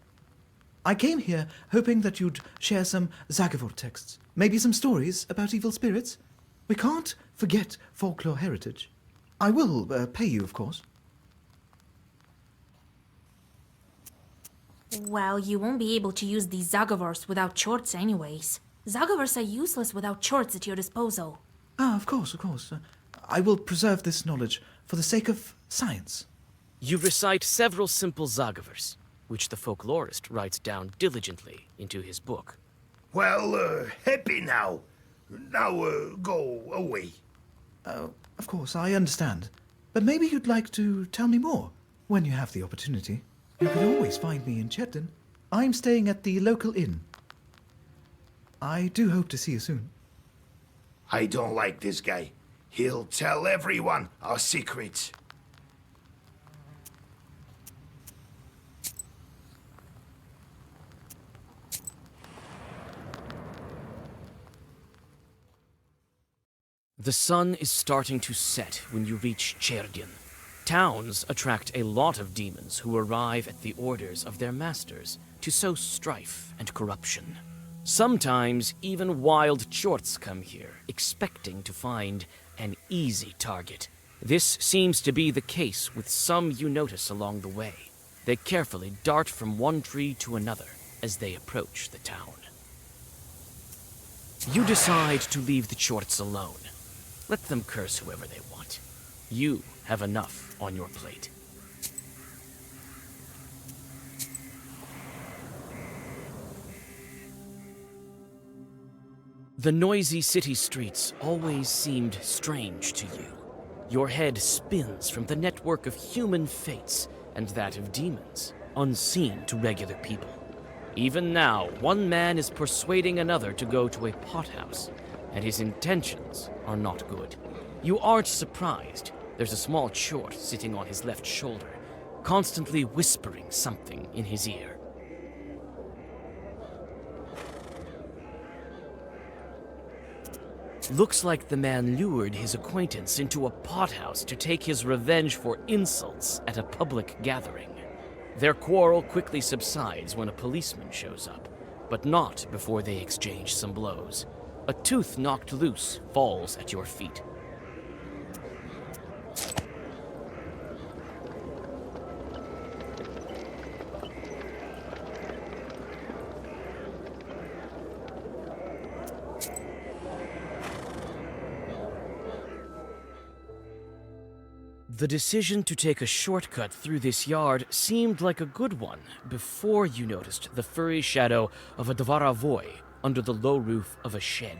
I came here hoping that you'd share some Zagavor texts, maybe some stories about evil spirits. We can't forget folklore heritage. I will pay you, of course.
Well, you won't be able to use these Zagavors without shorts anyways. Zagavors are useless without shorts at your disposal.
Ah, of course, of course. I will preserve this knowledge for the sake of science.
You recite several simple Zagavors, which the folklorist writes down diligently into his book.
Well, happy now. Now, go away.
Of course, I understand. But maybe you'd like to tell me more when you have the opportunity. You can always find me in Cherdin. I'm staying at the local inn. I do hope to see you soon.
I don't like this guy. He'll tell everyone our secrets.
The sun is starting to set when you reach Cherdyn. Towns attract a lot of demons who arrive at the orders of their masters to sow strife and corruption. Sometimes even wild chorts come here, expecting to find an easy target. This seems to be the case with some you notice along the way. They carefully dart from one tree to another as they approach the town. You decide to leave the chorts alone. Let them curse whoever they want. You have enough on your plate. The noisy city streets always seemed strange to you. Your head spins from the network of human fates and that of demons, unseen to regular people. Even now, one man is persuading another to go to a pothouse, and his intentions are not good. You aren't surprised. There's a small chort sitting on his left shoulder, constantly whispering something in his ear. Looks like the man lured his acquaintance into a pothouse to take his revenge for insults at a public gathering. Their quarrel quickly subsides when a policeman shows up, but not before they exchange some blows. A tooth knocked loose falls at your feet. The decision to take a shortcut through this yard seemed like a good one before you noticed the furry shadow of a Dvaravoy under the low roof of a shed.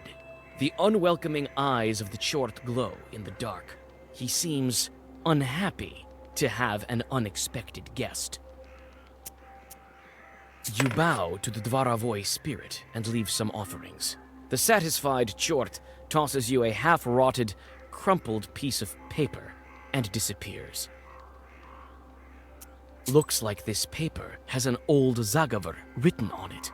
The unwelcoming eyes of the chort glow in the dark. He seems unhappy to have an unexpected guest. You bow to the Dvaravoy spirit and leave some offerings. The satisfied chort tosses you a half-rotted, crumpled piece of paper and disappears. Looks like this paper has an old Zagavur written on it.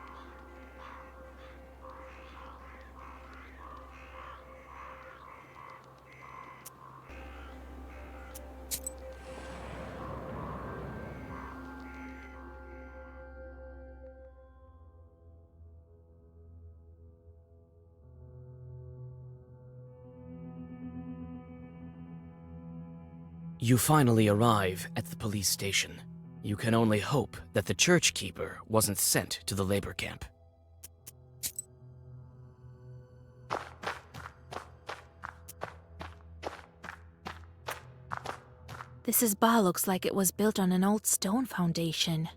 You finally arrive at the police station. You can only hope that the church keeper wasn't sent to the labor camp.
This bar looks like it was built on an old stone foundation.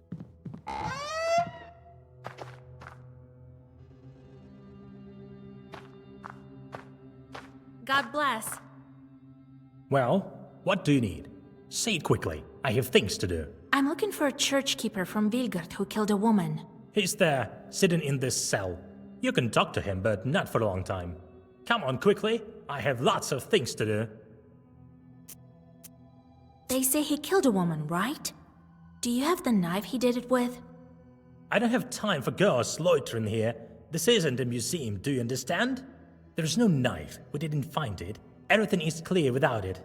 God bless.
Well, what do you need? Say it quickly. I have things to do.
I'm looking for a church keeper from Vilgard who killed a woman.
He's there, sitting in this cell. You can talk to him, but not for a long time. Come on quickly. I have lots of things to do.
They say he killed a woman, right? Do you have the knife he did it with?
I don't have time for girls loitering here. This isn't a museum, do you understand? There's no knife. We didn't find it. Everything is clear without it.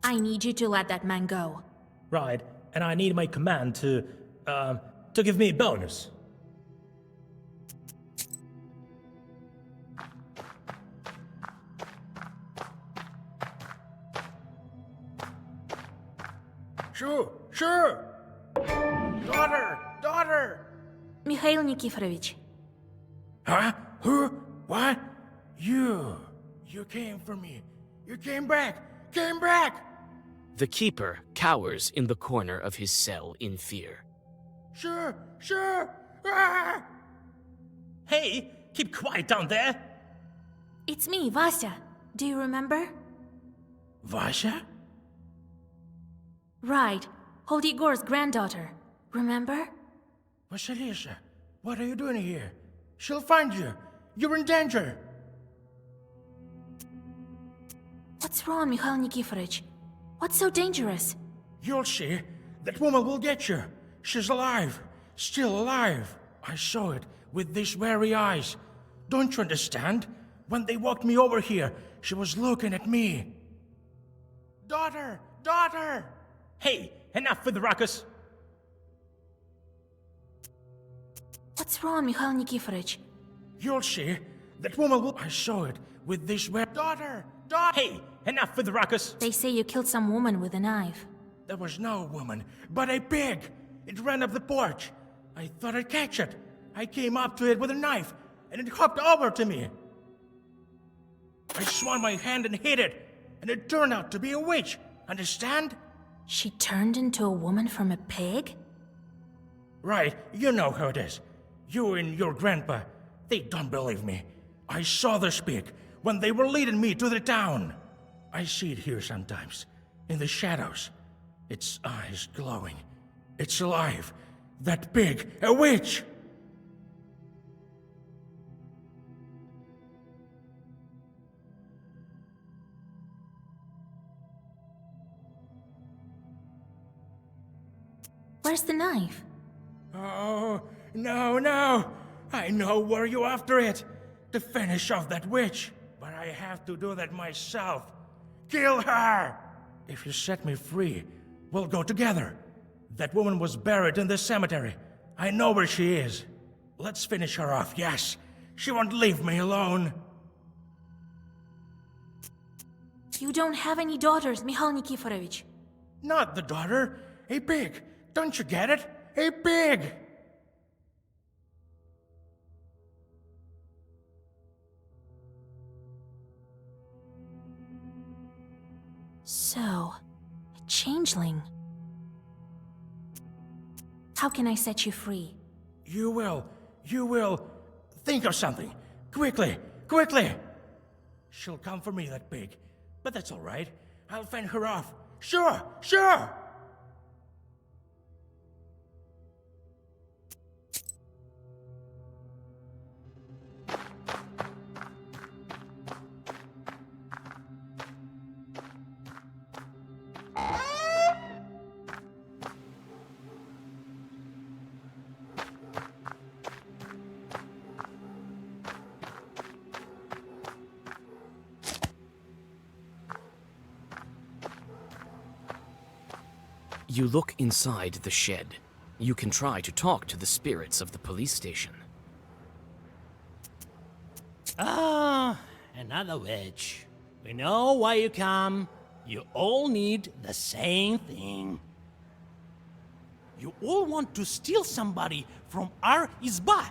I need you to let that man go.
Right, and I need my command to give me a bonus.
Sure. Daughter.
Mikhail Nikiforovich.
Huh? Who? What? You came for me. You came back.
The keeper cowers in the corner of his cell in fear.
Sure. Ah!
Hey, keep quiet down there.
It's me, Vasya. Do you remember?
Vasya?
Right. Old Igor's granddaughter. Remember?
Vasilisa, what are you doing here? She'll find you. You're in danger.
What's wrong, Mikhail Nikiforovich? What's so dangerous?
You'll see. That woman will get you. She's alive. Still alive. I saw it with these very eyes. Don't you understand?
When they walked me over here, she was looking at me. Daughter! Daughter! Hey, enough with the ruckus!
What's wrong, Mikhail Nikiforovich?
You'll see. That woman will... I saw it with this Daughter! Daughter! Hey, enough with the ruckus!
They say you killed some woman with a knife.
There was no woman, but a pig! It ran up the porch. I thought I'd catch it. I came up to it with a knife, and it hopped over to me. I swung my hand and hit it, and it turned out to be a witch. Understand?
She turned into a woman from a pig?
Right, you know how it is. You and your grandpa, they don't believe me. I saw this pig when they were leading me to the town. I see it here sometimes, in the shadows. Its eyes glowing. It's alive. That pig, a witch!
Where's the knife?
Oh, no. I know where you're after it. To finish off that witch. But I have to do that myself. Kill her! If you set me free, we'll go together. That woman was buried in the cemetery. I know where she is. Let's finish her off, yes. She won't leave me alone.
You don't have any daughters, Mikhail Nikiforovich.
Not the daughter. A pig. Don't you get it? A pig!
So, a changeling. How can I set you free?
You will. Think of something. Quickly! She'll come for me, that pig. But that's all right. I'll fend her off. Sure!
You look inside the shed. You can try to talk to the spirits of the police station.
Ah, another witch. We know why you come. You all need the same thing. You all want to steal somebody from our izba.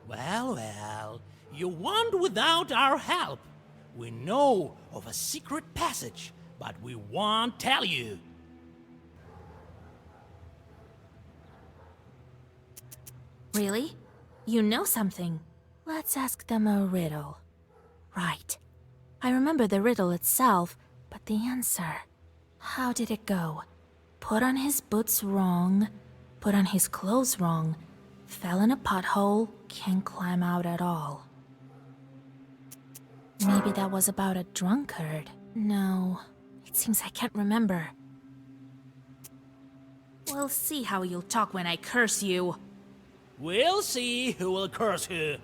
Well, you want without our help. We know of a secret passage, but we won't tell you.
Really? You know something? Let's ask them a riddle. Right. I remember the riddle itself, but the answer... How did it go? Put on his boots wrong, put on his clothes wrong, fell in a pothole, can't climb out at all. Maybe that was about a drunkard. No, it seems I can't remember. We'll see how you'll talk when I curse you.
We'll see who will curse who.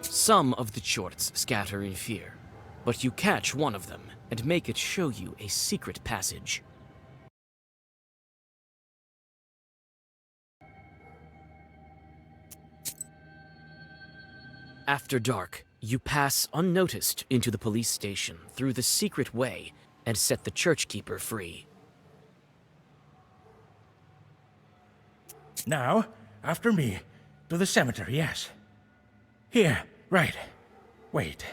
Some of the chorts scatter in fear, but you catch one of them and make it show you a secret passage. After dark, you pass unnoticed into the police station through the secret way and set the church keeper free.
Now, after me, to the cemetery, yes. Here, right. Wait.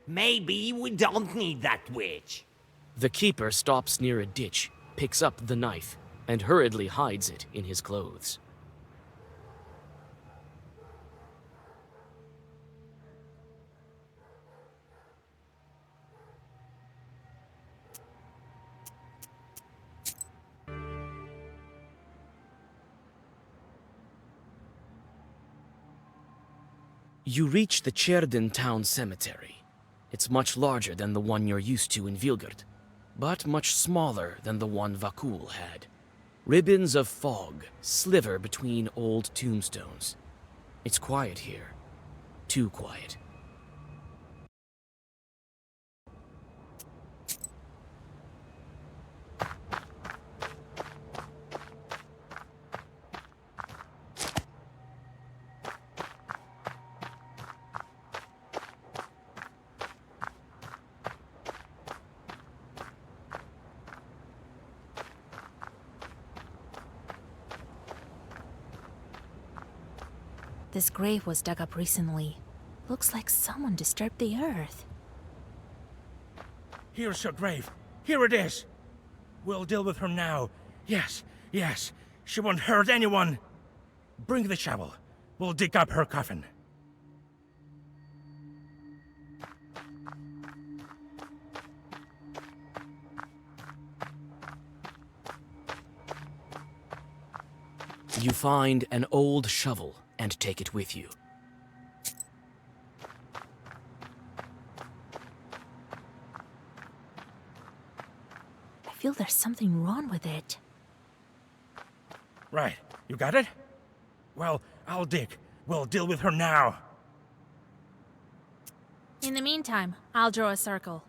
Maybe we don't need that witch.
The keeper stops near a ditch, picks up the knife, and hurriedly hides it in his clothes. You reach the Cherden town cemetery. It's much larger than the one you're used to in Vilgard, but much smaller than the one Vakul had. Ribbons of fog sliver between old tombstones. It's quiet here. Too quiet.
This grave was dug up recently. Looks like someone disturbed the earth.
Here's her grave. Here it is. We'll deal with her now. Yes, yes. She won't hurt anyone. Bring the shovel. We'll dig up her coffin.
You find an old shovel and take it with you.
I feel there's something wrong with it.
Right. You got it? Well, I'll dig. We'll deal with her now.
In the meantime, I'll draw a circle.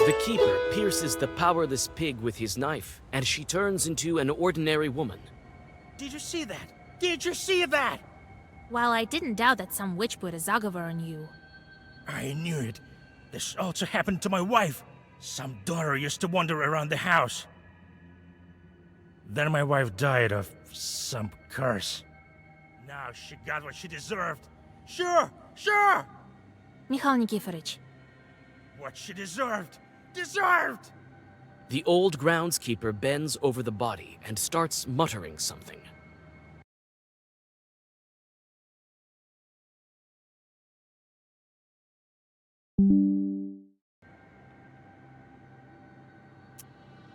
The keeper pierces the powerless pig with his knife, and she turns into an ordinary woman.
Did you see that? Did you see that?
While I didn't doubt that some witch put a Zagavar on you.
I knew it. This also happened to my wife. Some daughter used to wander around the house. Then my wife died of some curse. Now she got what she deserved. Sure, sure!
Mikhail Nikiforovich,
What she deserved. Deserved!
The old groundskeeper bends over the body and starts muttering something.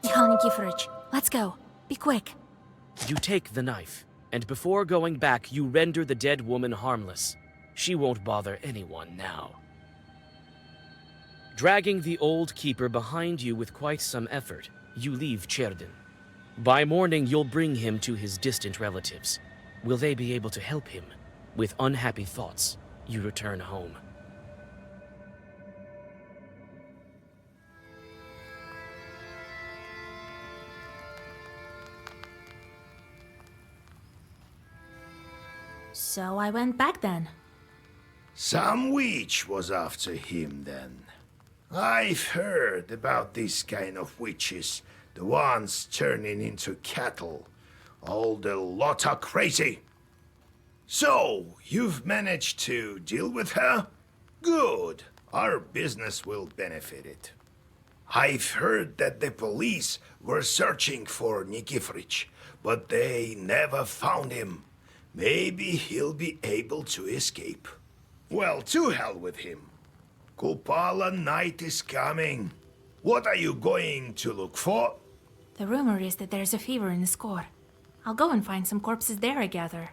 Mikhail Nikiforovich, let's go. Be quick.
You take the knife, and before going back, you render the dead woman harmless. She won't bother anyone now. Dragging the old keeper behind you with quite some effort, you leave Cherdin. By morning, you'll bring him to his distant relatives. Will they be able to help him? With unhappy thoughts, you return home.
So I went back then.
Some witch was after him then. I've heard about this kind of witches, the ones turning into cattle. All the lot are crazy. So, you've managed to deal with her? Good. Our business will benefit it. I've heard that the police were searching for Nikiforovich, but they never found him. Maybe he'll be able to escape. Well, to hell with him. Kupala night is coming. What are you going to look for?
The rumor is that there's a fever in the score. I'll go and find some corpses there, I gather.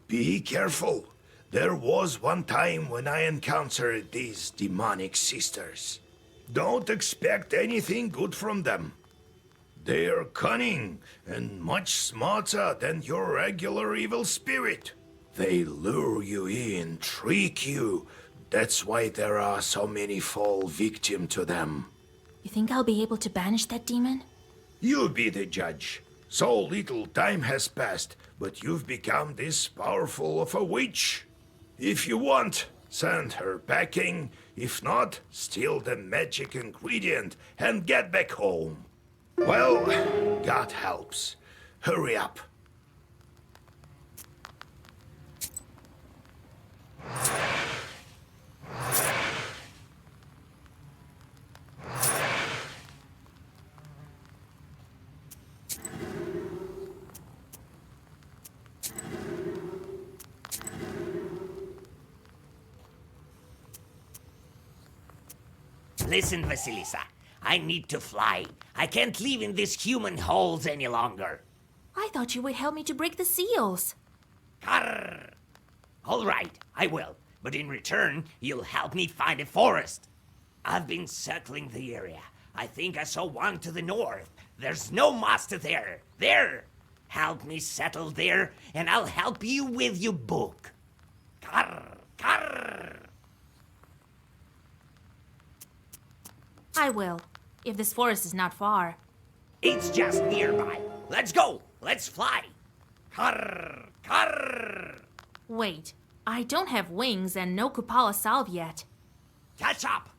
Be careful. There was one time when I encountered these demonic sisters. Don't expect anything good from them. They're cunning and much smarter than your regular evil spirit. They lure you in, trick you. That's why there are so many fall victim to them.
You think I'll be able to banish that demon?
You be the judge. So little time has passed, but you've become this powerful of a witch. If you want, send her packing. If not, steal the magic ingredient and get back home. Well, God helps. Hurry up.
Listen, Vasilisa. I need to fly. I can't live in these human holes any longer.
I thought you would help me to break the seals.
Carr. All right, I will. But in return, you'll help me find a forest. I've been circling the area. I think I saw one to the north. There's no master there. There! Help me settle there, and I'll help you with your book. Carr. Carr.
I will, if this forest is not far.
It's just nearby. Let's go. Let's fly. Carr. Carr.
Wait, I don't have wings and no Kupala salve yet.
Catch up.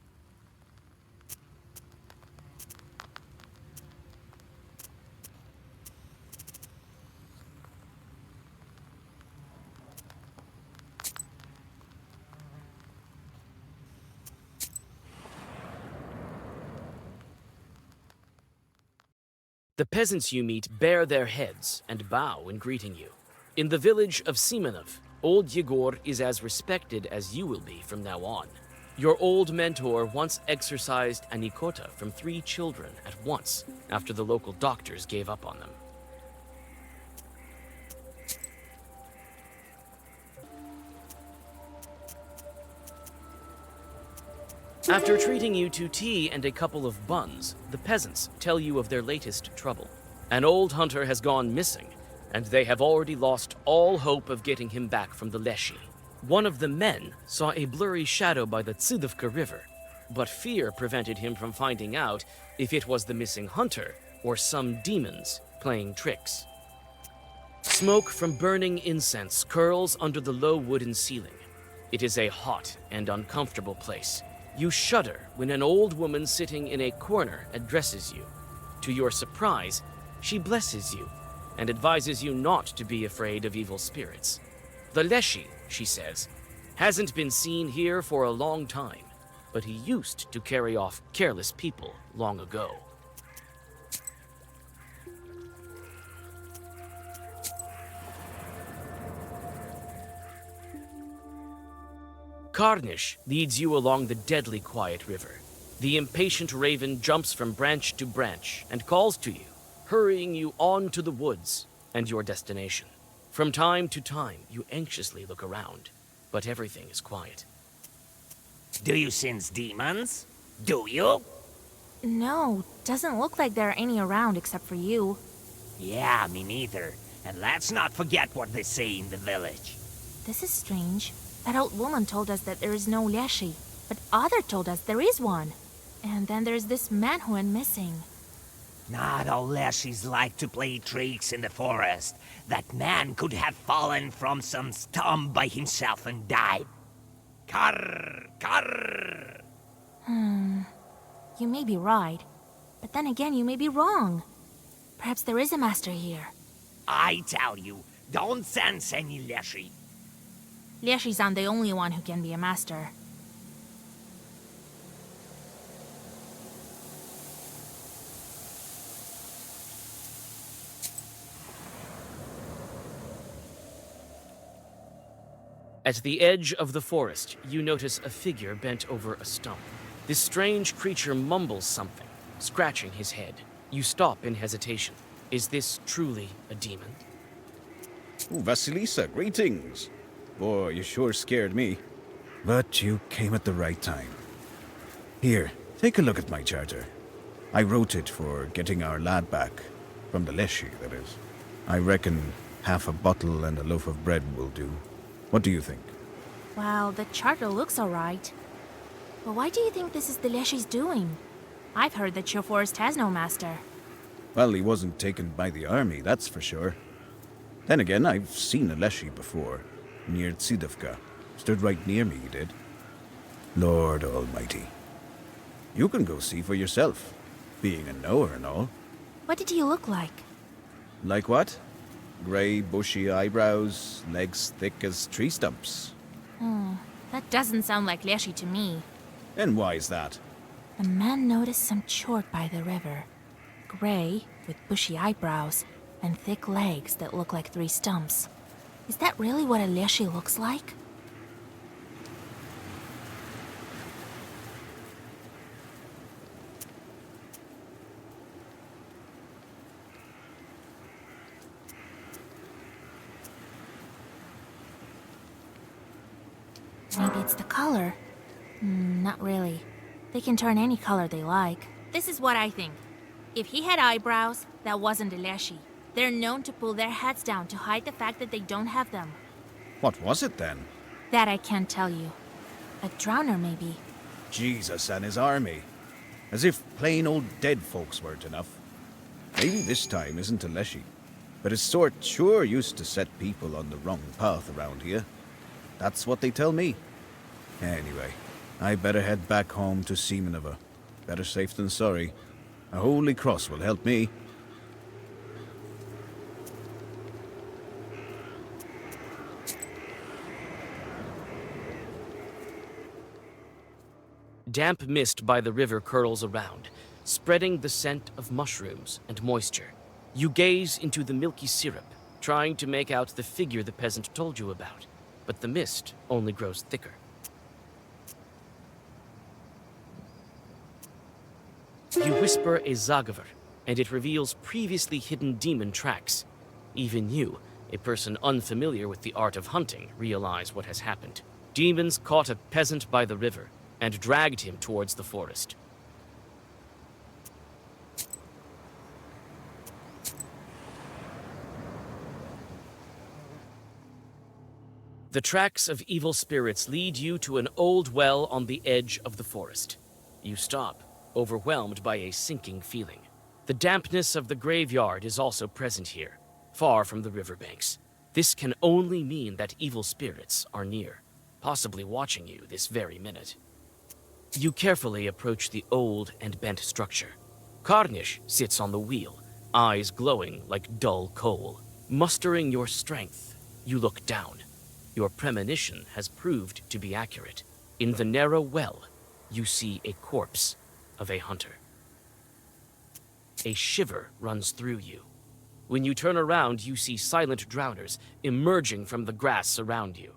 The peasants you meet bare their heads and bow in greeting you. In the village of Simonov, old Yegor is as respected as you will be from now on. Your old mentor once exorcised a Nikota from 3 children at once after the local doctors gave up on them. After treating you to tea and a couple of buns, the peasants tell you of their latest trouble. An old hunter has gone missing, and they have already lost all hope of getting him back from the Leshy. One of the men saw a blurry shadow by the Tsidovka River. but fear prevented him from finding out if it was the missing hunter or some demons playing tricks. Smoke from burning incense curls under the low wooden ceiling. It is a hot and uncomfortable place. You shudder when an old woman sitting in a corner addresses you. To your surprise, she blesses you and advises you not to be afraid of evil spirits. The Leshy, she says, hasn't been seen here for a long time, but he used to carry off careless people long ago. Carnish leads you along the deadly quiet river. The impatient raven jumps from branch to branch and calls to you, hurrying you on to the woods and your destination. From time to time, you anxiously look around, but everything is quiet.
Do you sense demons? Do you?
No, doesn't look like there are any around except for you.
Yeah, me neither. And let's not forget what they say in the village.
This is strange. That old woman told us that there is no Leshy, but Other told us there is one. And then there's this man who went missing.
Not all Leshies like to play tricks in the forest. That man could have fallen from some stump by himself and died. Karr! Karr!
You may be right, but then again you may be wrong. Perhaps there is a master here.
I tell you, don't sense any Leshy.
Leshy's aren't the only one who can be a master.
At the edge of the forest, you notice a figure bent over a stump. This strange creature mumbles something, scratching his head. You stop in hesitation. Is this truly a demon?
Ooh, Vasilisa, greetings. Boy, you sure scared me. But you came at the right time. Here, take a look at my charter. I wrote it for getting our lad back. From the Leshy, that is. I reckon half a bottle and a loaf of bread will do. What do you think?
Well, the charter looks alright. But why do you think this is the Leshy's doing? I've heard that your forest has no master.
Well, he wasn't taken by the army, that's for sure. Then again, I've seen a Leshy before. Near Tsidovka. Stood right near me, he did. Lord Almighty. You can go see for yourself, being a knower and all.
What did he look like?
Like what? Grey, bushy eyebrows, legs thick as tree stumps.
That doesn't sound like Leshy to me.
And why is that?
A man noticed some chort by the river. Grey, with bushy eyebrows, and thick legs that look like three stumps. Is that really what a Leshy looks like? Maybe it's the color. Not really. They can turn any color they like. This is what I think. If he had eyebrows, that wasn't a Leshy. They're known to pull their heads down to hide the fact that they don't have them.
What was it then?
That I can't tell you. A drowner, maybe.
Jesus and his army. As if plain old dead folks weren't enough. Maybe this time isn't a Leshy. But his sort sure used to set people on the wrong path around here. That's what they tell me. Anyway, I better head back home to Semenova. Better safe than sorry. A holy cross will help me.
Damp mist by the river curls around, spreading the scent of mushrooms and moisture. You gaze into the milky syrup, trying to make out the figure the peasant told you about, but the mist only grows thicker. You whisper a Zagavar, and it reveals previously hidden demon tracks. Even you, a person unfamiliar with the art of hunting, realize what has happened. Demons caught a peasant by the river and dragged him towards the forest. The tracks of evil spirits lead you to an old well on the edge of the forest. You stop, overwhelmed by a sinking feeling. The dampness of the graveyard is also present here, far from the riverbanks. This can only mean that evil spirits are near, possibly watching you this very minute. You carefully approach the old and bent structure. Karnish sits on the wheel, eyes glowing like dull coal. Mustering your strength, you look down. Your premonition has proved to be accurate. In the narrow well, you see a corpse of a hunter. A shiver runs through you. When you turn around, you see silent drowners emerging from the grass around you.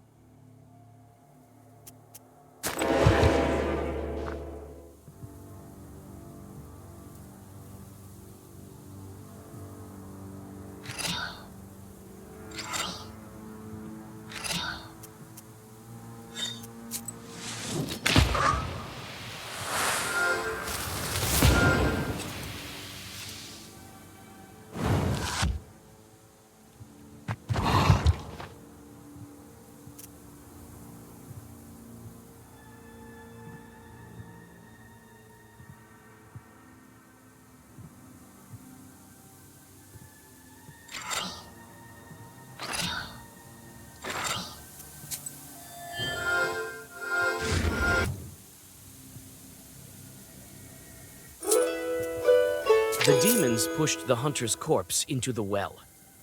The demons pushed the hunter's corpse into the well.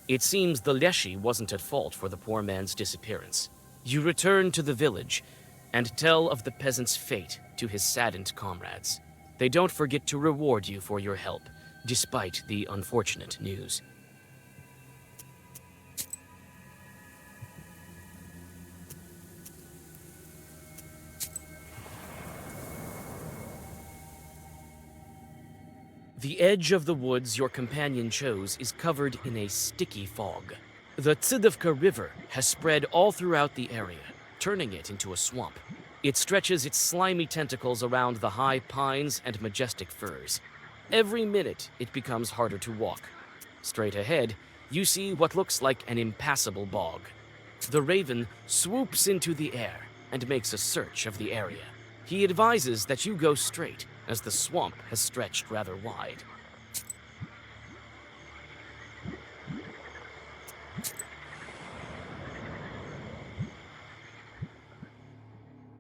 It seems the Leshy wasn't at fault for the poor man's disappearance. You return to the village and tell of the peasant's fate to his saddened comrades. They don't forget to reward you for your help, despite the unfortunate news. The edge of the woods your companion chose is covered in a sticky fog. The Tsidivka River has spread all throughout the area, turning it into a swamp. It stretches its slimy tentacles around the high pines and majestic firs. Every minute, it becomes harder to walk. Straight ahead, you see what looks like an impassable bog. The raven swoops into the air and makes a search of the area. He advises that you go straight, as the swamp has stretched rather wide.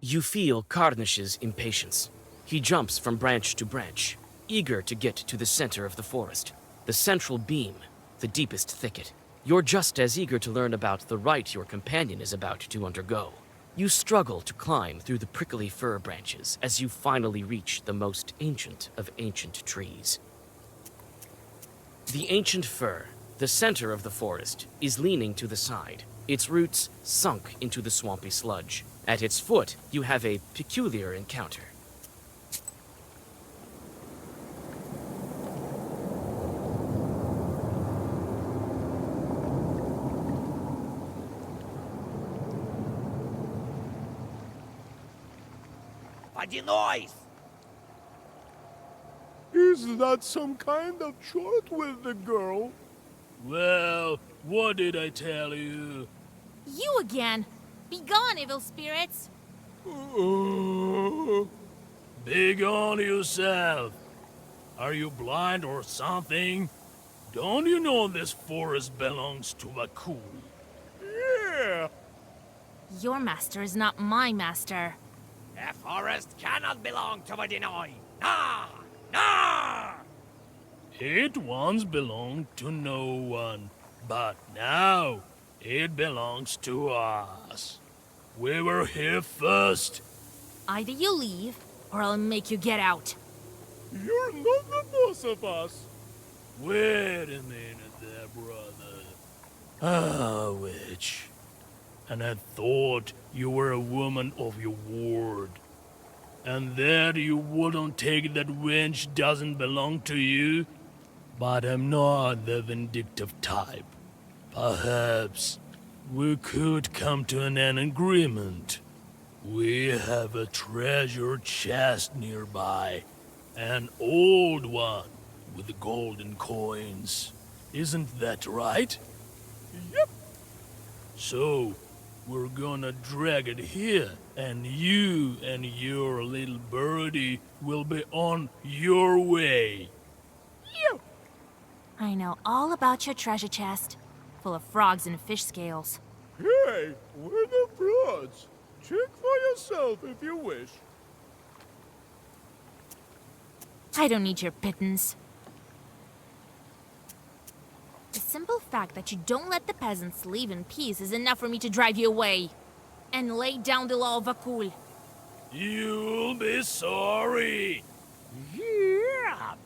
You feel Karnish's impatience. He jumps from branch to branch, eager to get to the center of the forest, the central beam, the deepest thicket. You're just as eager to learn about the rite your companion is about to undergo. You struggle to climb through the prickly fir branches as you finally reach the most ancient of ancient trees. The ancient fir, the center of the forest, is leaning to the side, its roots sunk into the swampy sludge. At its foot, you have a peculiar encounter.
What the noise?
Is that some kind of short with the girl? Well, what did I tell you?
You again! Be gone, evil spirits!
Be gone yourself. Are you blind or something? Don't you know this forest belongs to Vakul? Yeah.
Your master is not my master.
A forest cannot belong to a Denoy. Nah! Nah!
It once belonged to no one, but now it belongs to us. We were here first.
Either you leave, or I'll make you get out.
You're not the boss of us. Wait a minute there, brother. Ah, witch. And I thought you were a woman of your word. And that you wouldn't take that wench doesn't belong to you. But I'm not the vindictive type. Perhaps we could come to an agreement. We have a treasure chest nearby. An old one with golden coins. Isn't that right? Yep. So,
we're gonna drag it here, and you and your little birdie will be on your way.
I know all about your treasure chest, full of frogs and fish scales.
Hey, we're the frauds. Check for yourself if you wish.
I don't need your pittance. The simple fact that you don't let the peasants leave in peace is enough for me to drive you away. And lay down the law of Vakul.
You'll be sorry.
Yep.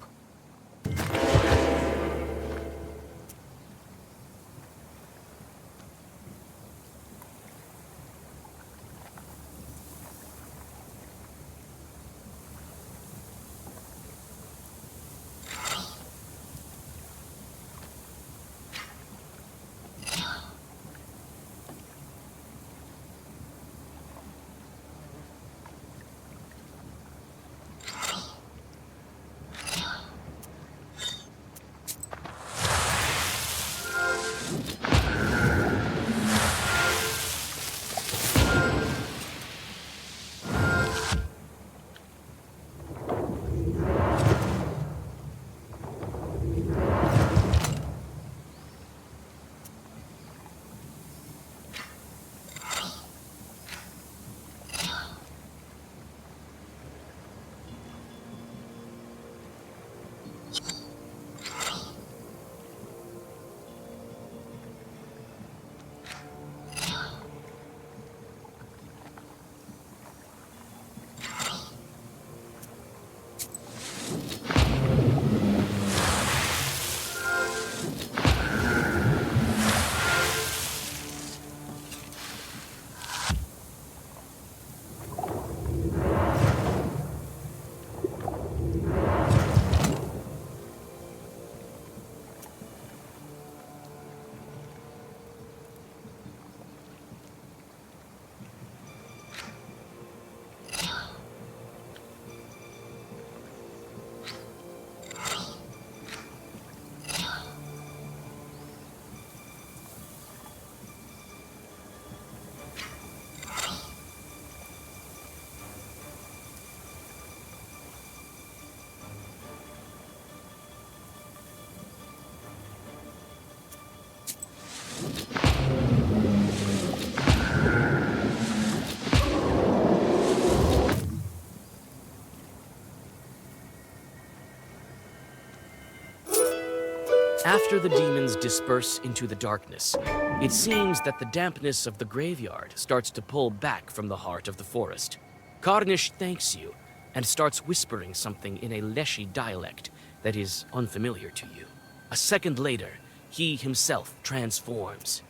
After the demons disperse into the darkness, it seems that the dampness of the graveyard starts to pull back from the heart of the forest. Karnish thanks you and starts whispering something in a Leshy dialect that is unfamiliar to you. A second later, he himself transforms.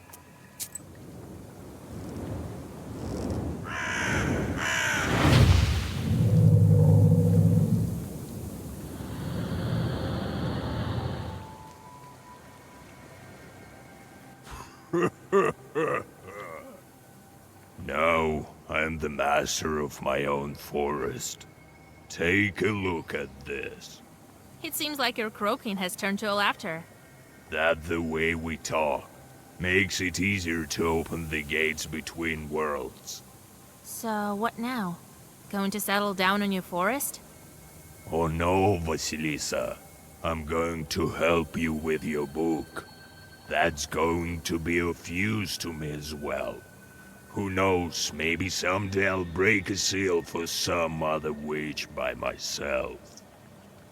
Now I am the master of my own forest. Take a look at this.
It seems like your croaking has turned to a laughter.
That the way we talk makes it easier to open the gates between worlds.
So, what now? Going to settle down in your forest?
Oh no, Vasilisa. I'm going to help you with your book. That's going to be of use to me as well. Who knows, maybe someday I'll break a seal for some other witch by myself.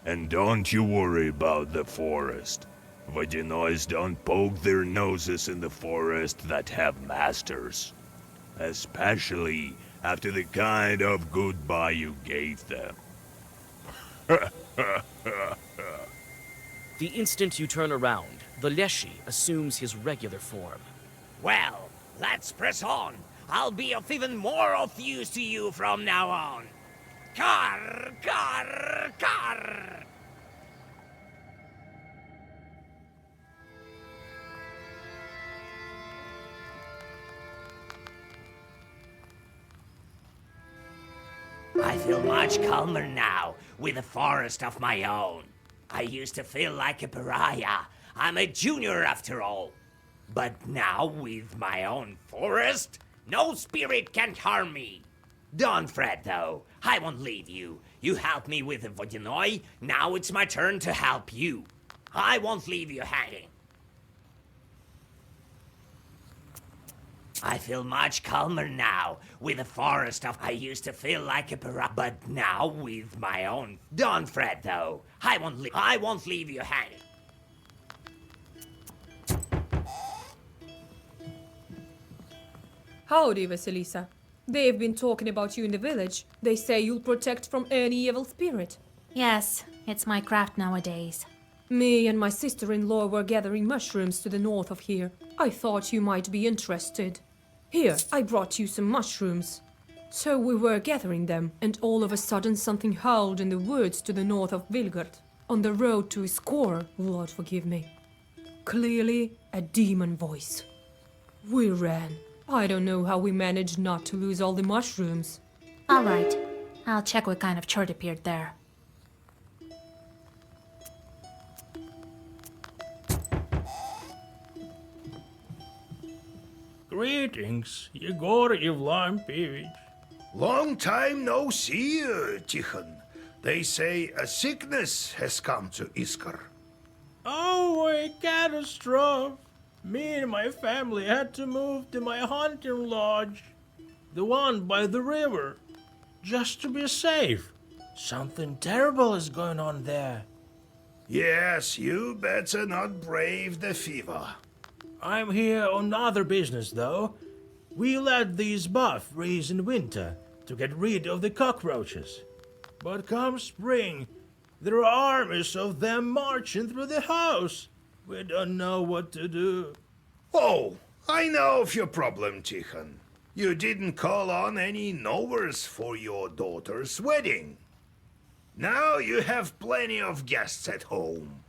And don't you worry about the forest. Vodinois don't poke their noses in the forest that have masters. Especially after the kind of goodbye you gave them.
The instant you turn around, the Leshy assumes his regular form.
Well, let's press on. I'll be of even more of use to you from now on. Car, car, car! I feel much calmer now, with a forest of my own. I used to feel like a pariah. I'm a junior after all. But now, with my own forest, No spirit can harm me. Don't fret, though. I won't leave you. You helped me with the Vodyanoi. Now it's my turn to help you. I won't leave you hanging. I feel much calmer now. With the forest of I used to feel like a but now with my own. Don't fret, though. I won't leave you hanging.
Howdy, Vasilisa. They've been talking about you in the village. They say you'll protect from any evil spirit.
Yes, it's my craft nowadays.
Me and my sister-in-law were gathering mushrooms to the north of here. I thought you might be interested. Here, I brought you some mushrooms. So we were gathering them, and all of a sudden something howled in the woods to the north of Vilgard, on the road to Iskor, Lord forgive me. Clearly, a demon voice. We ran. I don't know how we managed not to lose all the mushrooms.
All right, I'll check what kind of chart appeared there.
Greetings, Yegor Evlampevich.
Long time no see, Tikhon. They say a sickness has come to Iskar.
Oh, a catastrophe. Me and my family had to move to my hunting lodge, the one by the river, just to be safe. Something terrible is going on there.
Yes, you better not brave the fever.
I'm here on other business, though. We let these buff freeze in winter to get rid of the cockroaches. But come spring, there are armies of them marching through the house. We don't know what to do.
Oh, I know of your problem, Tikhon. You didn't call on any knowers for your daughter's wedding. Now you have plenty of guests at home.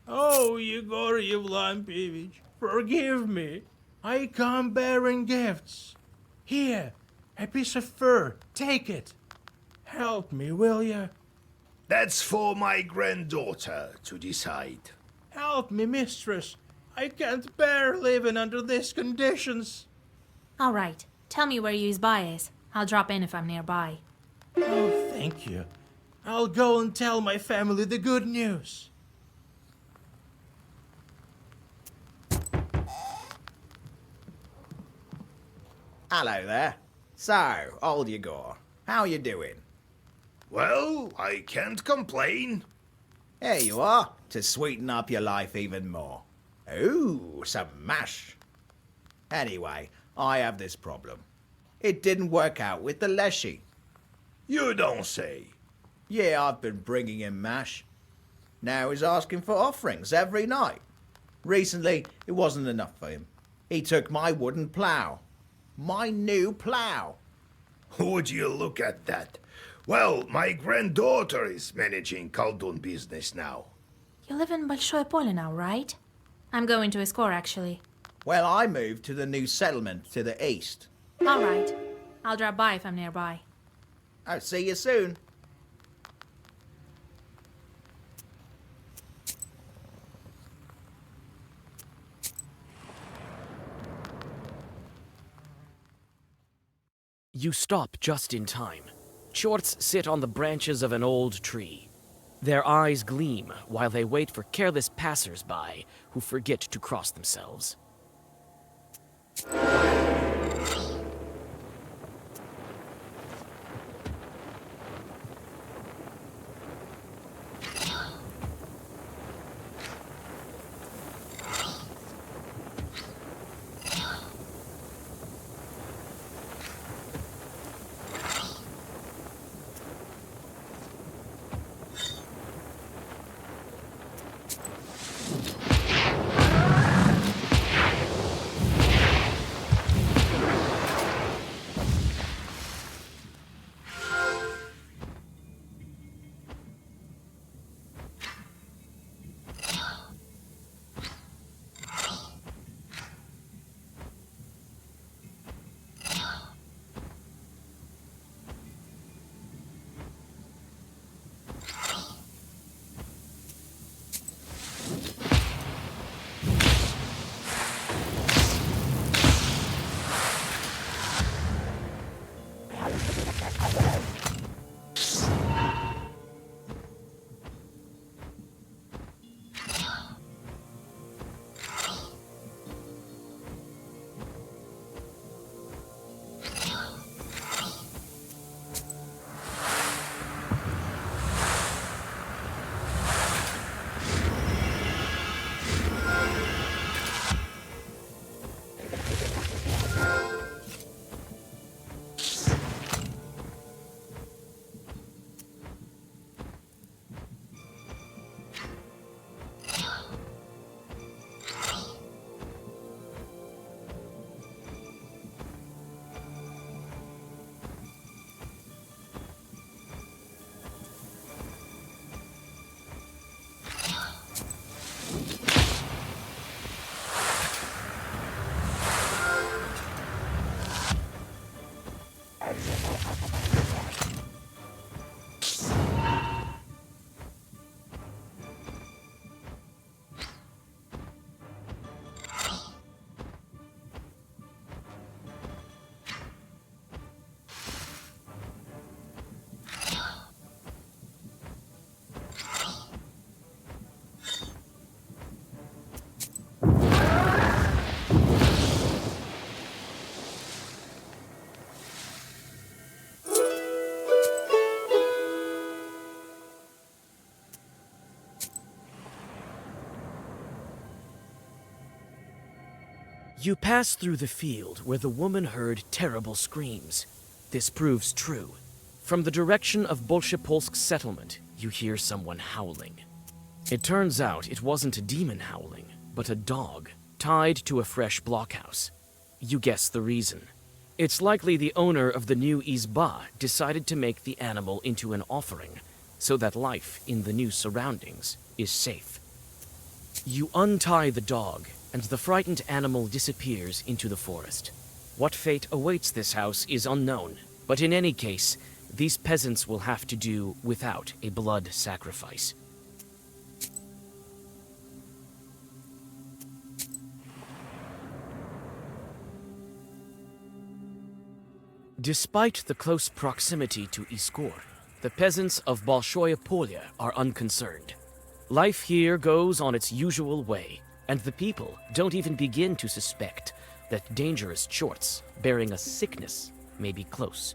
Oh, Yegor Evlampevich, forgive me. I come bearing gifts. Here, a piece of fur. Take it. Help me, will you?
That's for my granddaughter to decide.
Help me, mistress. I can't bear living under these conditions.
All right, tell me where Yuzbai is. I'll drop in if I'm nearby.
Oh, thank you. I'll go and tell my family the good news.
Hello there. So, old Yegor, how you doing?
Well, I can't complain.
Here you are, to sweeten up your life even more. Ooh, some mash. Anyway, I have this problem. It didn't work out with the Leshy.
You don't say.
Yeah, I've been bringing him mash. Now he's asking for offerings every night. Recently, it wasn't enough for him. He took my wooden plough. My new plough.
Would you look at that? Well, my granddaughter is managing Khaldun business now.
You live in Большое Поле now, right? I'm going to Iskor, actually.
Well, I moved to the new settlement to the east.
All right. I'll drop by if I'm nearby.
I'll see you soon.
You stop just in time. Chorts sit on the branches of an old tree. Their eyes gleam while they wait for careless passers-by who forget to cross themselves. You pass through the field where the woman heard terrible screams. This proves true. From the direction of Bolshepolsk settlement, you hear someone howling. It turns out it wasn't a demon howling, but a dog, tied to a fresh blockhouse. You guess the reason. It's likely the owner of the new izba decided to make the animal into an offering, so that life in the new surroundings is safe. You untie the dog, and the frightened animal disappears into the forest. What fate awaits this house is unknown, but in any case, these peasants will have to do without a blood sacrifice. Despite the close proximity to Iskor, the peasants of Bolshoye Polya are unconcerned. Life here goes on its usual way, and the people don't even begin to suspect that dangerous chorts bearing a sickness may be close.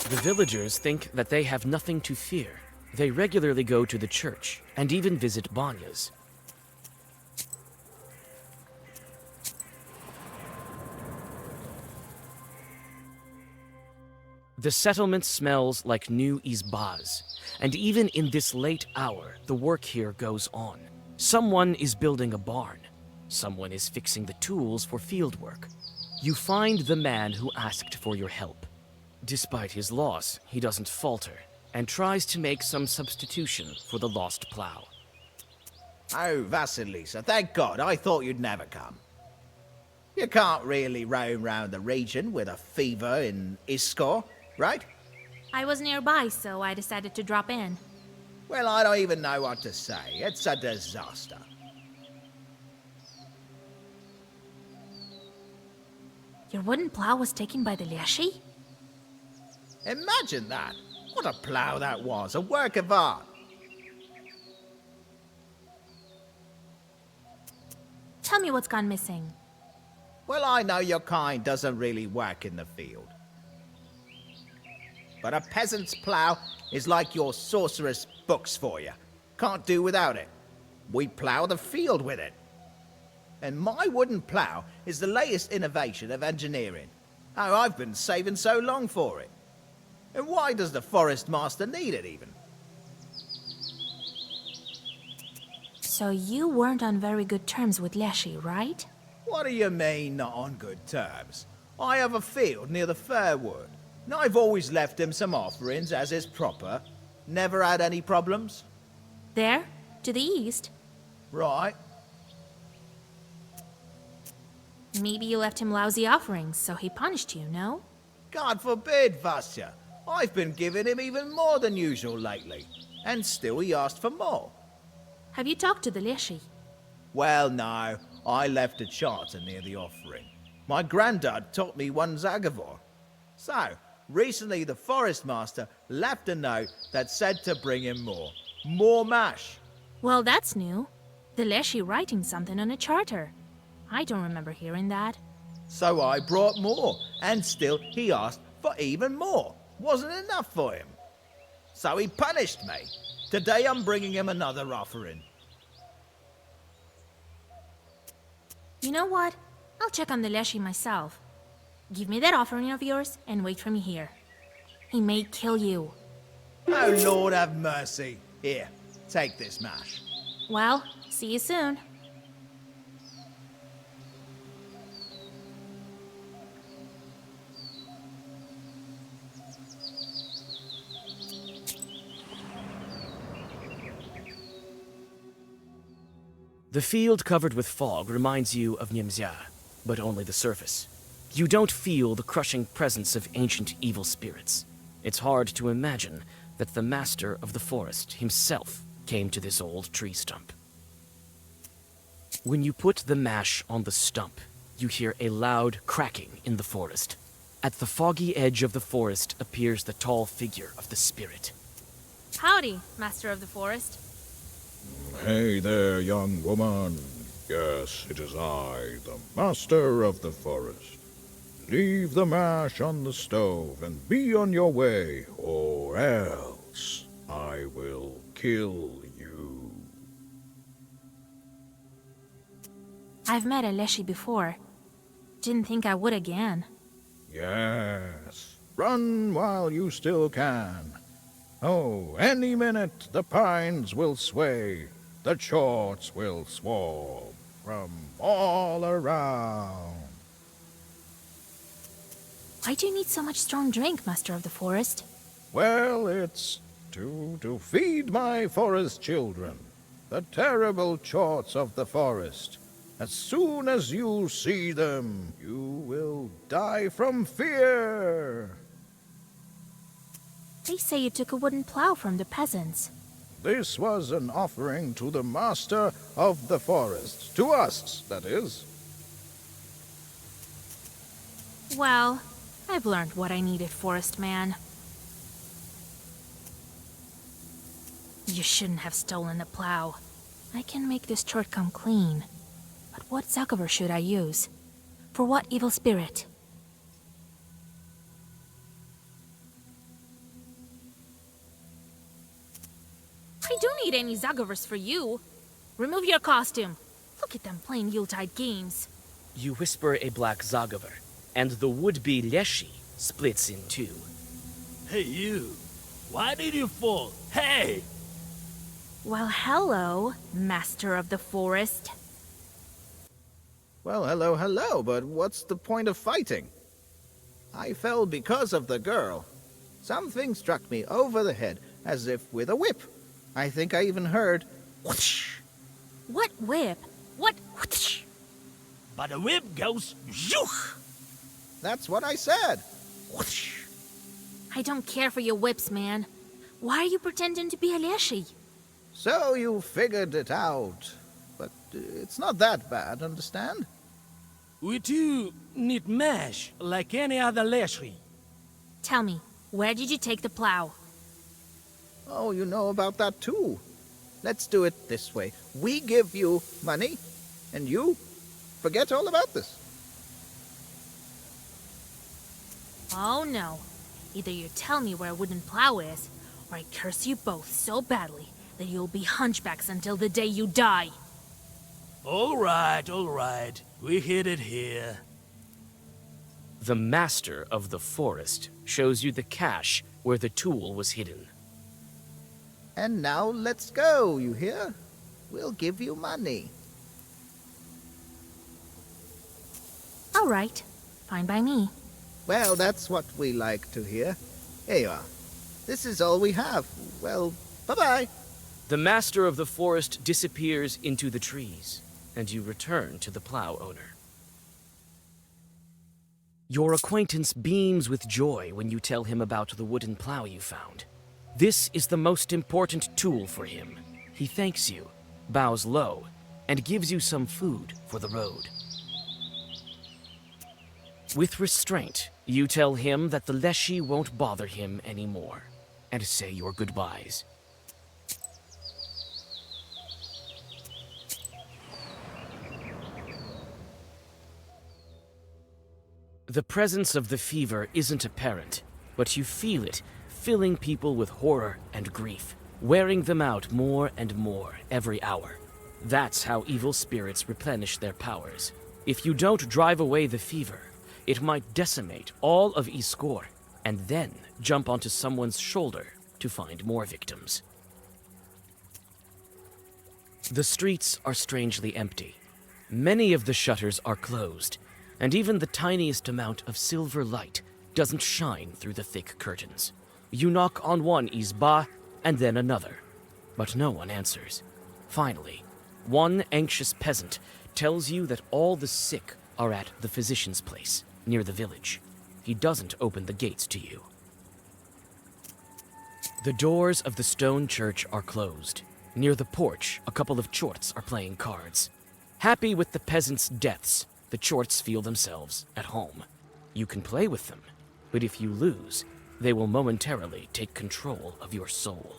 The villagers think that they have nothing to fear. They regularly go to the church and even visit banyas. The settlement smells like new izbas, and even in this late hour, the work here goes on. Someone is building a barn. Someone is fixing the tools for field work. You find the man who asked for your help. Despite his loss, he doesn't falter, and tries to make some substitution for the lost plow.
Oh, Vasilisa, thank God, I thought you'd never come. You can't really roam round the region with a fever in Iskor, right?
I was nearby, so I decided to drop in.
Well, I don't even know what to say. It's a disaster.
Your wooden plow was taken by the Leshy?
Imagine that. What a plough that was, a work of art.
Tell me what's gone missing.
Well, I know your kind doesn't really work in the field. But a peasant's plough is like your sorceress books for you. Can't do without it. We plough the field with it. And my wooden plough is the latest innovation of engineering. Oh, I've been saving so long for it. And why does the forest master need it even?
So you weren't on very good terms with Leshy, right?
What do you mean, not on good terms? I have a field near the Fairwood, and I've always left him some offerings as is proper. Never had any problems.
There? To the east?
Right.
Maybe you left him lousy offerings, so he punished you, no?
God forbid, Vasya. I've been giving him even more than usual lately, and still he asked for more.
Have you talked to the Leshy?
Well, no. I left a charter near the offering. My granddad taught me one Zagavor. So, recently the forest master left a note that said to bring him more. More mash.
Well, that's new. The Leshy writing something on a charter. I don't remember hearing that.
So I brought more, and still he asked for even more. Wasn't enough for him. So he punished me. Today I'm bringing him another offering.
You know what? I'll check on the Leshy myself. Give me that offering of yours and wait for me here. He may kill you.
Oh, Lord have mercy. Here, take this mash.
Well, see you soon.
The field covered with fog reminds you of Nimzya, but only the surface. You don't feel the crushing presence of ancient evil spirits. It's hard to imagine that the master of the forest himself came to this old tree stump. When you put the mash on the stump, you hear a loud cracking in the forest. At the foggy edge of the forest appears the tall figure of the spirit.
Howdy, Master of the Forest.
Hey there, young woman. Yes, it is I, the master of the forest. Leave the mash on the stove and be on your way, or else I will kill you.
I've met a Leshy before. Didn't think I would again.
Yes, run while you still can. Oh, any minute the pines will sway, the chorts will swarm from all around.
Why do you need so much strong drink, Master of the Forest?
Well, it's to feed my forest children, the terrible chorts of the forest. As soon as you see them, you will die from fear.
They say you took a wooden plow from the peasants.
This was an offering to the master of the forest. To us, that is.
Well, I've learned what I needed, Forest Man. You shouldn't have stolen the plow. I can make this chort come clean. But what Zagover should I use? For what evil spirit? I don't need any Zagovers for you. Remove your costume. Look at them playing Yuletide games.
You whisper a black Zagover, and the would-be Leshy splits in two.
Hey, you! Why did you fall? Hey!
Well, hello, Master of the Forest.
Well, hello, but what's the point of fighting? I fell because of the girl. Something struck me over the head, as if with a whip. I think I even heard whoosh.
What whip? What whoosh?
But the whip goes zhoosh!
That's what I said. Whoosh.
I don't care for your whips, man. Why are you pretending to be a Leshy?
So you figured it out. But it's not that bad, understand?
We too need mash like any other Leshy.
Tell me, where did you take the plow?
Oh, you know about that too. Let's do it this way. We give you money, and you forget all about this.
Oh no. Either you tell me where a wooden plow is, or I curse you both so badly that you'll be hunchbacks until the day you die.
All right. We hid it here.
The Master of the Forest shows you the cache where the tool was hidden.
And now let's go, you hear? We'll give you money.
All right. Fine by me.
Well, that's what we like to hear. Here you are. This is all we have. Well, bye-bye.
The Master of the Forest disappears into the trees, and you return to the plow owner. Your acquaintance beams with joy when you tell him about the wooden plow you found. This is the most important tool for him. He thanks you, bows low, and gives you some food for the road. With restraint, you tell him that the Leshy won't bother him anymore, and say your goodbyes. The presence of the fever isn't apparent, but you feel it filling people with horror and grief, wearing them out more and more every hour. That's how evil spirits replenish their powers. If you don't drive away the fever, it might decimate all of Iskor, and then jump onto someone's shoulder to find more victims. The streets are strangely empty. Many of the shutters are closed, and even the tiniest amount of silver light doesn't shine through the thick curtains. You knock on one izba and then another, but no one answers. Finally, one anxious peasant tells you that all the sick are at the physician's place, near the village. He doesn't open the gates to you. The doors of the stone church are closed. Near the porch, a couple of chorts are playing cards. Happy with the peasants' deaths, the chorts feel themselves at home. You can play with them, but if you lose, they will momentarily take control of your soul.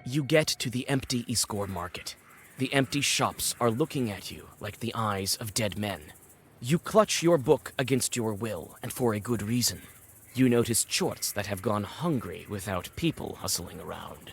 You get to the empty Iskor market. The empty shops are looking at you like the eyes of dead men. You clutch your book against your will, and for a good reason. You notice chorts that have gone hungry without people hustling around.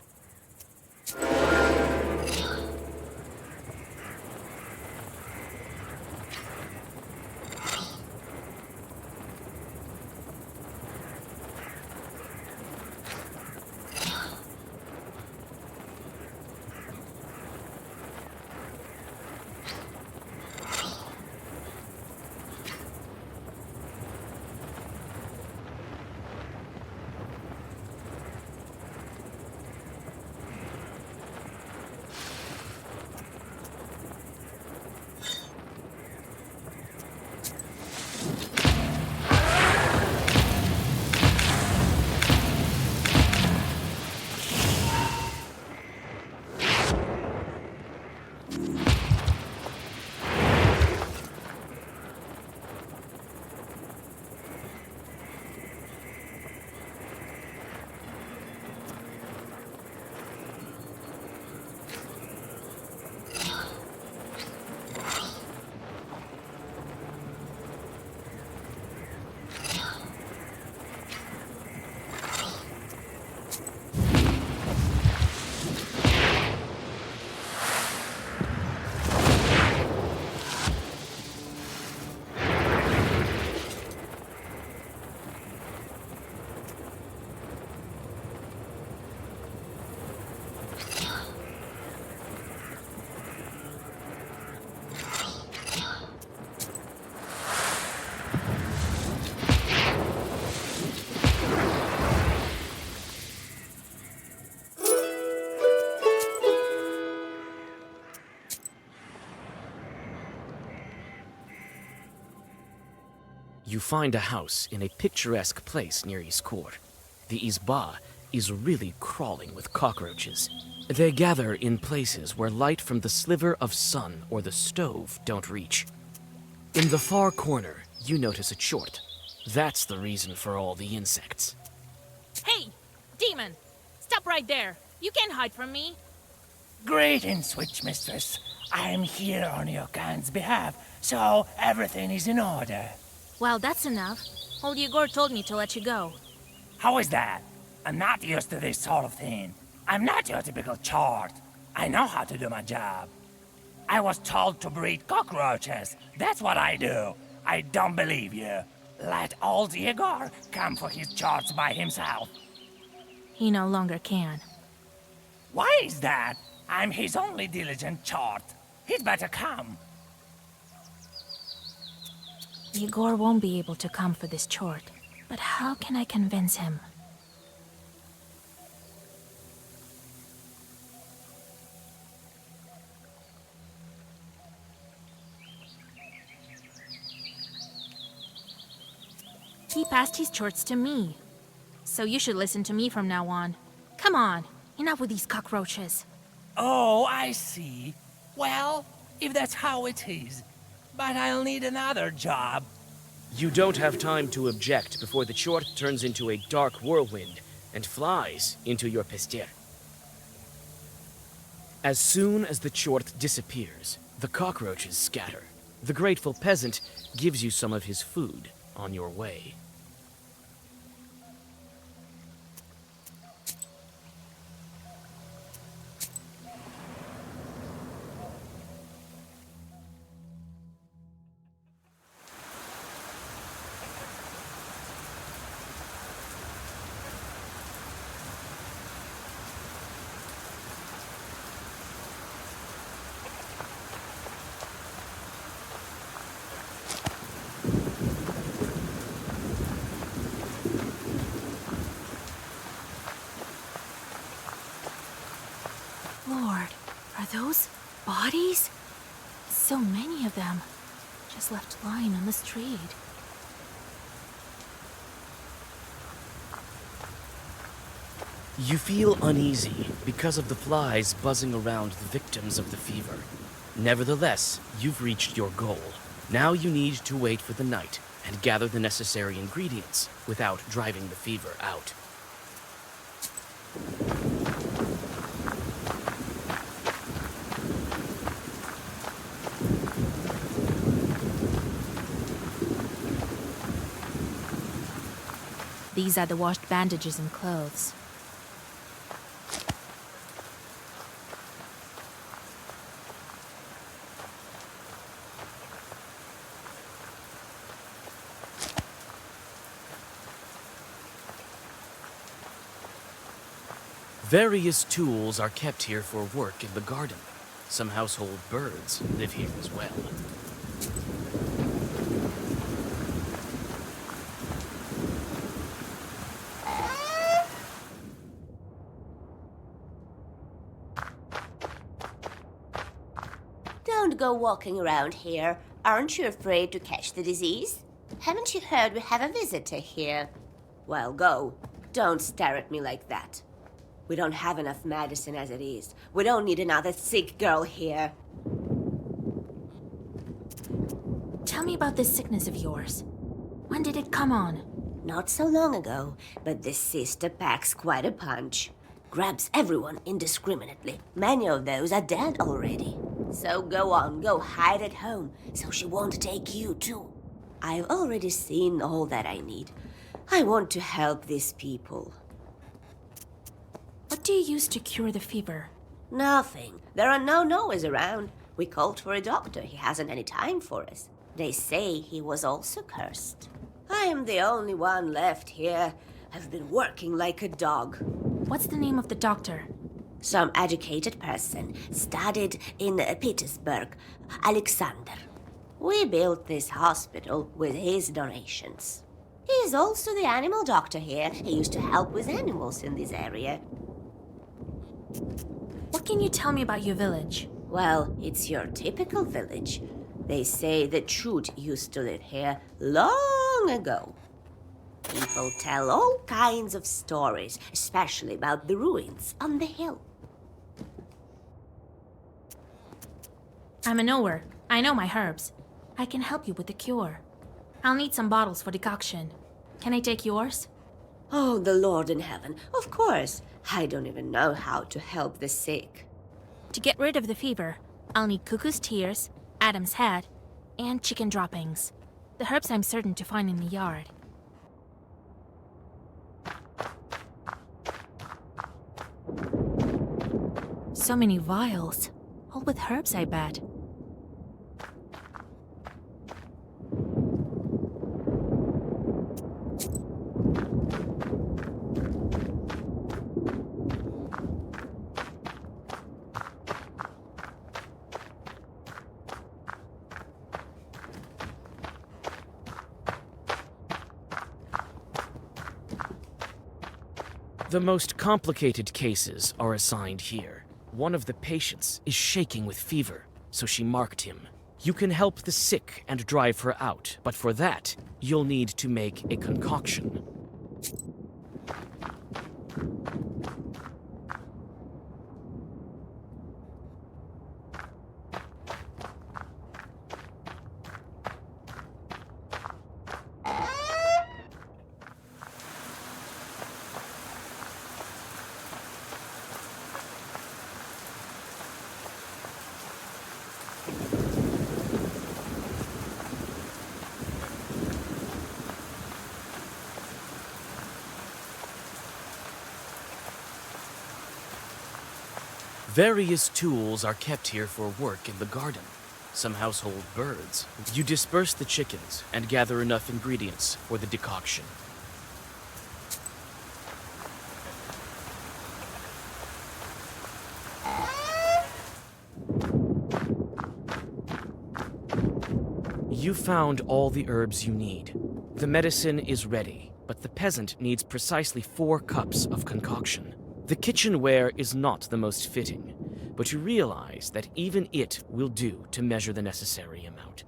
You find a house in a picturesque place near Iskor. The Izba is really crawling with cockroaches. They gather in places where light from the sliver of sun or the stove don't reach. In the far corner, you notice a chort. That's the reason for all the insects.
Hey, demon! Stop right there. You can't hide from me.
Greetings, witch mistress. I am here on your kind's behalf, so everything is in order.
Well, that's enough. Old Igor told me to let you go.
How is that? I'm not used to this sort of thing. I'm not your typical chart. I know how to do my job. I was told to breed cockroaches. That's what I do. I don't believe you. Let old Igor come for his charts by himself.
He no longer can.
Why is that? I'm his only diligent chart. He'd better come.
Igor won't be able to come for this chort. But how can I convince him? He passed his chorts to me. So you should listen to me from now on. Come on, enough with these cockroaches.
Oh, I see. Well, if that's how it is. But I'll need another job.
You don't have time to object before the chort turns into a dark whirlwind and flies into your pestir. As soon as the chort disappears, the cockroaches scatter. The grateful peasant gives you some of his food on your way.
Lord, are those bodies? So many of them, just left lying on the street.
You feel uneasy because of the flies buzzing around the victims of the fever. Nevertheless, you've reached your goal. Now you need to wait for the night and gather the necessary ingredients without driving the fever out.
These are the washed bandages and clothes.
Various tools are kept here for work in the garden. Some household birds live here as well.
Don't go walking around here. Aren't you afraid to catch the disease? Haven't you heard we have a visitor here? Well, go. Don't stare at me like that. We don't have enough medicine as it is. We don't need another sick girl here.
Tell me about this sickness of yours. When did it come on?
Not so long ago, but this sister packs quite a punch. Grabs everyone indiscriminately. Many of those are dead already. So go on, go hide at home, so she won't take you too. I've already seen all that I need. I want to help these people.
What do you use to cure the fever?
Nothing. There are no Noahs around. We called for a doctor. He hasn't any time for us. They say he was also cursed. I am the only one left here. I've been working like a dog.
What's the name of the doctor?
Some educated person, studied in Petersburg, Alexander. We built this hospital with his donations. He's also the animal doctor here. He used to help with animals in this area.
What can you tell me about your village?
Well, it's your typical village. They say that Trud used to live here long ago. People tell all kinds of stories, especially about the ruins on the hill.
I'm a knower. I know my herbs. I can help you with the cure. I'll need some bottles for decoction. Can I take yours?
Oh, the Lord in heaven, of course. I don't even know how to help the sick.
To get rid of the fever, I'll need cuckoo's tears, Adam's head, and chicken droppings. The herbs I'm certain to find in the yard. So many vials. All with herbs, I bet.
The most complicated cases are assigned here. One of the patients is shaking with fever, so she marked him. You can help the sick and drive her out, but for that, you'll need to make a concoction. Various tools are kept here for work in the garden. Some household birds. You disperse the chickens and gather enough ingredients for the decoction. You found all the herbs you need. The medicine is ready, but the peasant needs precisely 4 cups of concoction. The kitchenware is not the most fitting, but you realize that even it will do to measure the necessary amount.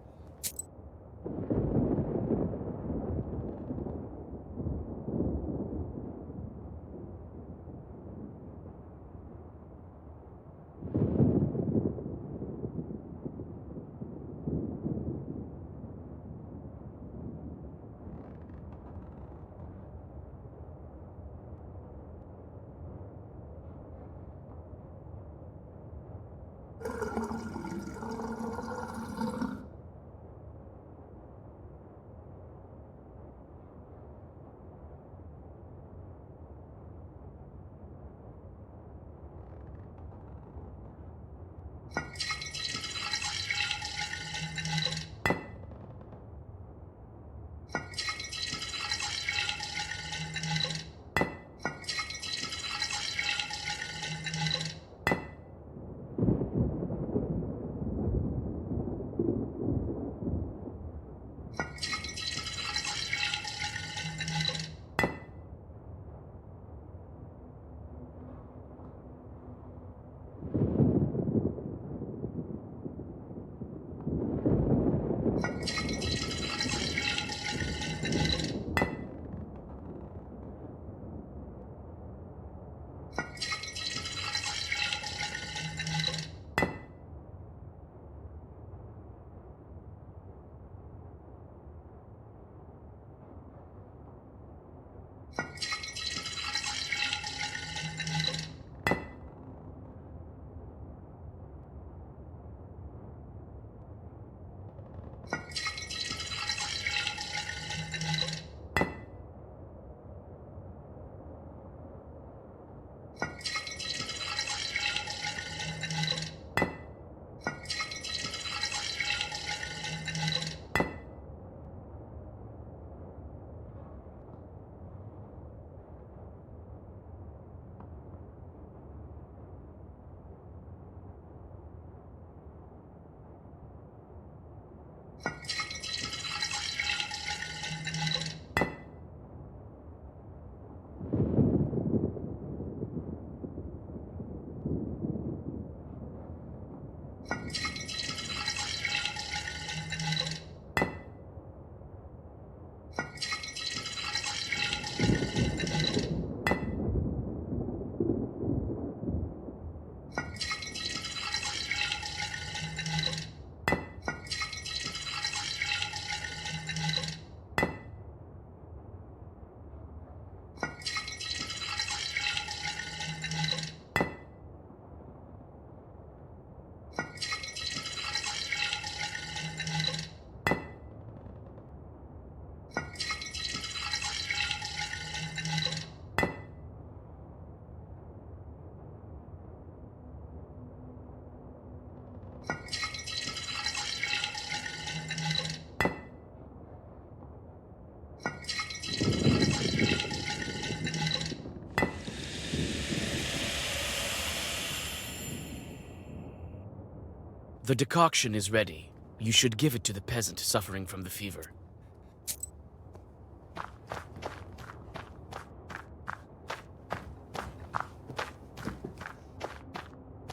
The decoction is ready. You should give it to the peasant suffering from the fever.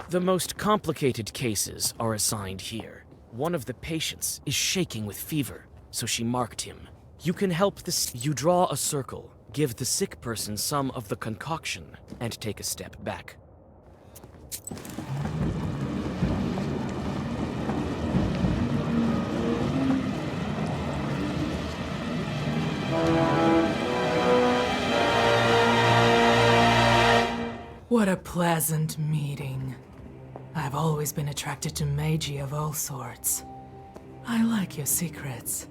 The most complicated cases are assigned here. One of the patients is shaking with fever, so she marked him. You can help this. You draw a circle, give the sick person some of the concoction, and take a step back.
What a pleasant meeting. I've always been attracted to magie of all sorts. I like your secrets.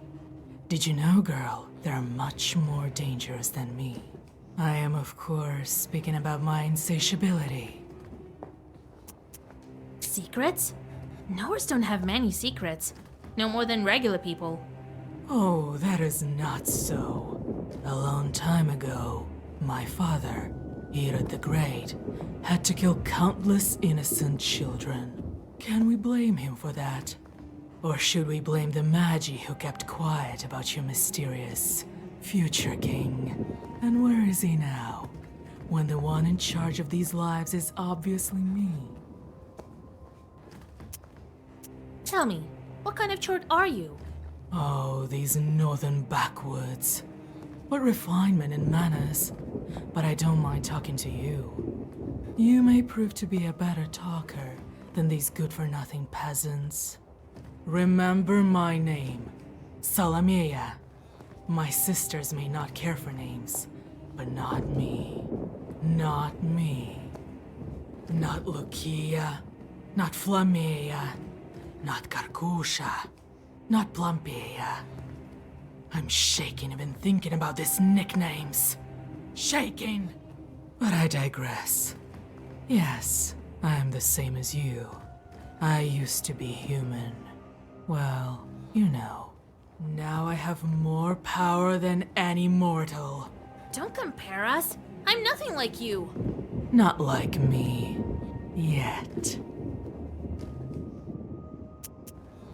Did you know, girl, they're much more dangerous than me. I am, of course, speaking about my insatiability.
Secrets? Knowers don't have many secrets. No more than regular people.
Oh, that is not so. A long time ago, my father, Herod the Great, had to kill countless innocent children. Can we blame him for that? Or should we blame the Magi who kept quiet about your mysterious future king? And where is he now, when the one in charge of these lives is obviously me?
Tell me, what kind of chort are you?
Oh, these northern backwoods. What refinement and manners. But I don't mind talking to you. You may prove to be a better talker than these good-for-nothing peasants. Remember my name, Salamea. My sisters may not care for names, but not me. Not me. Not Lucia, not Flamea, not Karkusha, not Plumpea. I'm shaking even thinking about these nicknames. Shaking! But I digress. Yes, I am the same as you. I used to be human. Well, you know. Now I have more power than any mortal.
Don't compare us. I'm nothing like you.
Not like me. Yet.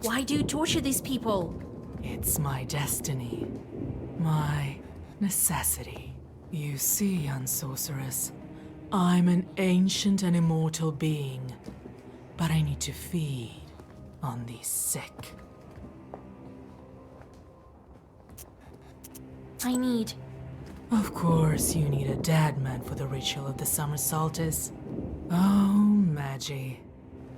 Why do you torture these people?
It's my destiny. My necessity. You see, young sorceress, I'm an ancient and immortal being, but I need to feed on these sick.
I need...
Of course, you need a dead man for the ritual of the summer solstice. Oh, Magi.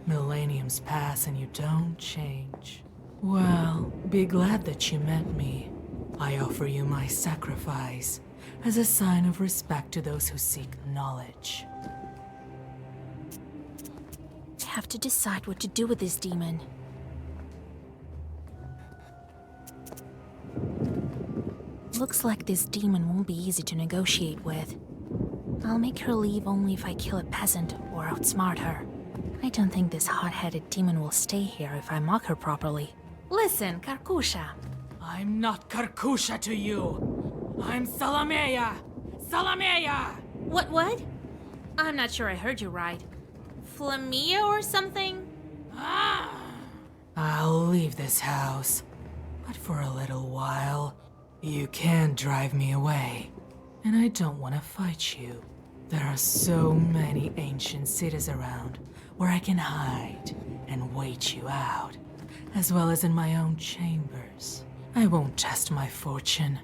Millenniums pass and you don't change. Well, be glad that you met me. I offer you my sacrifice as a sign of respect to those who seek knowledge.
I have to decide what to do with this demon. Looks like this demon won't be easy to negotiate with. I'll make her leave only if I kill a peasant or outsmart her. I don't think this hot-headed demon will stay here if I mock her properly. Listen, Karkusha.
I'm not Karkusha to you. I'm Salamea! Salamea!
What? I'm not sure I heard you right. Flamia or something?
I'll leave this house, but for a little while. You can't drive me away, and I don't want to fight you. There are so many ancient cities around where I can hide and wait you out, as well as in my own chambers. I won't test my fortune.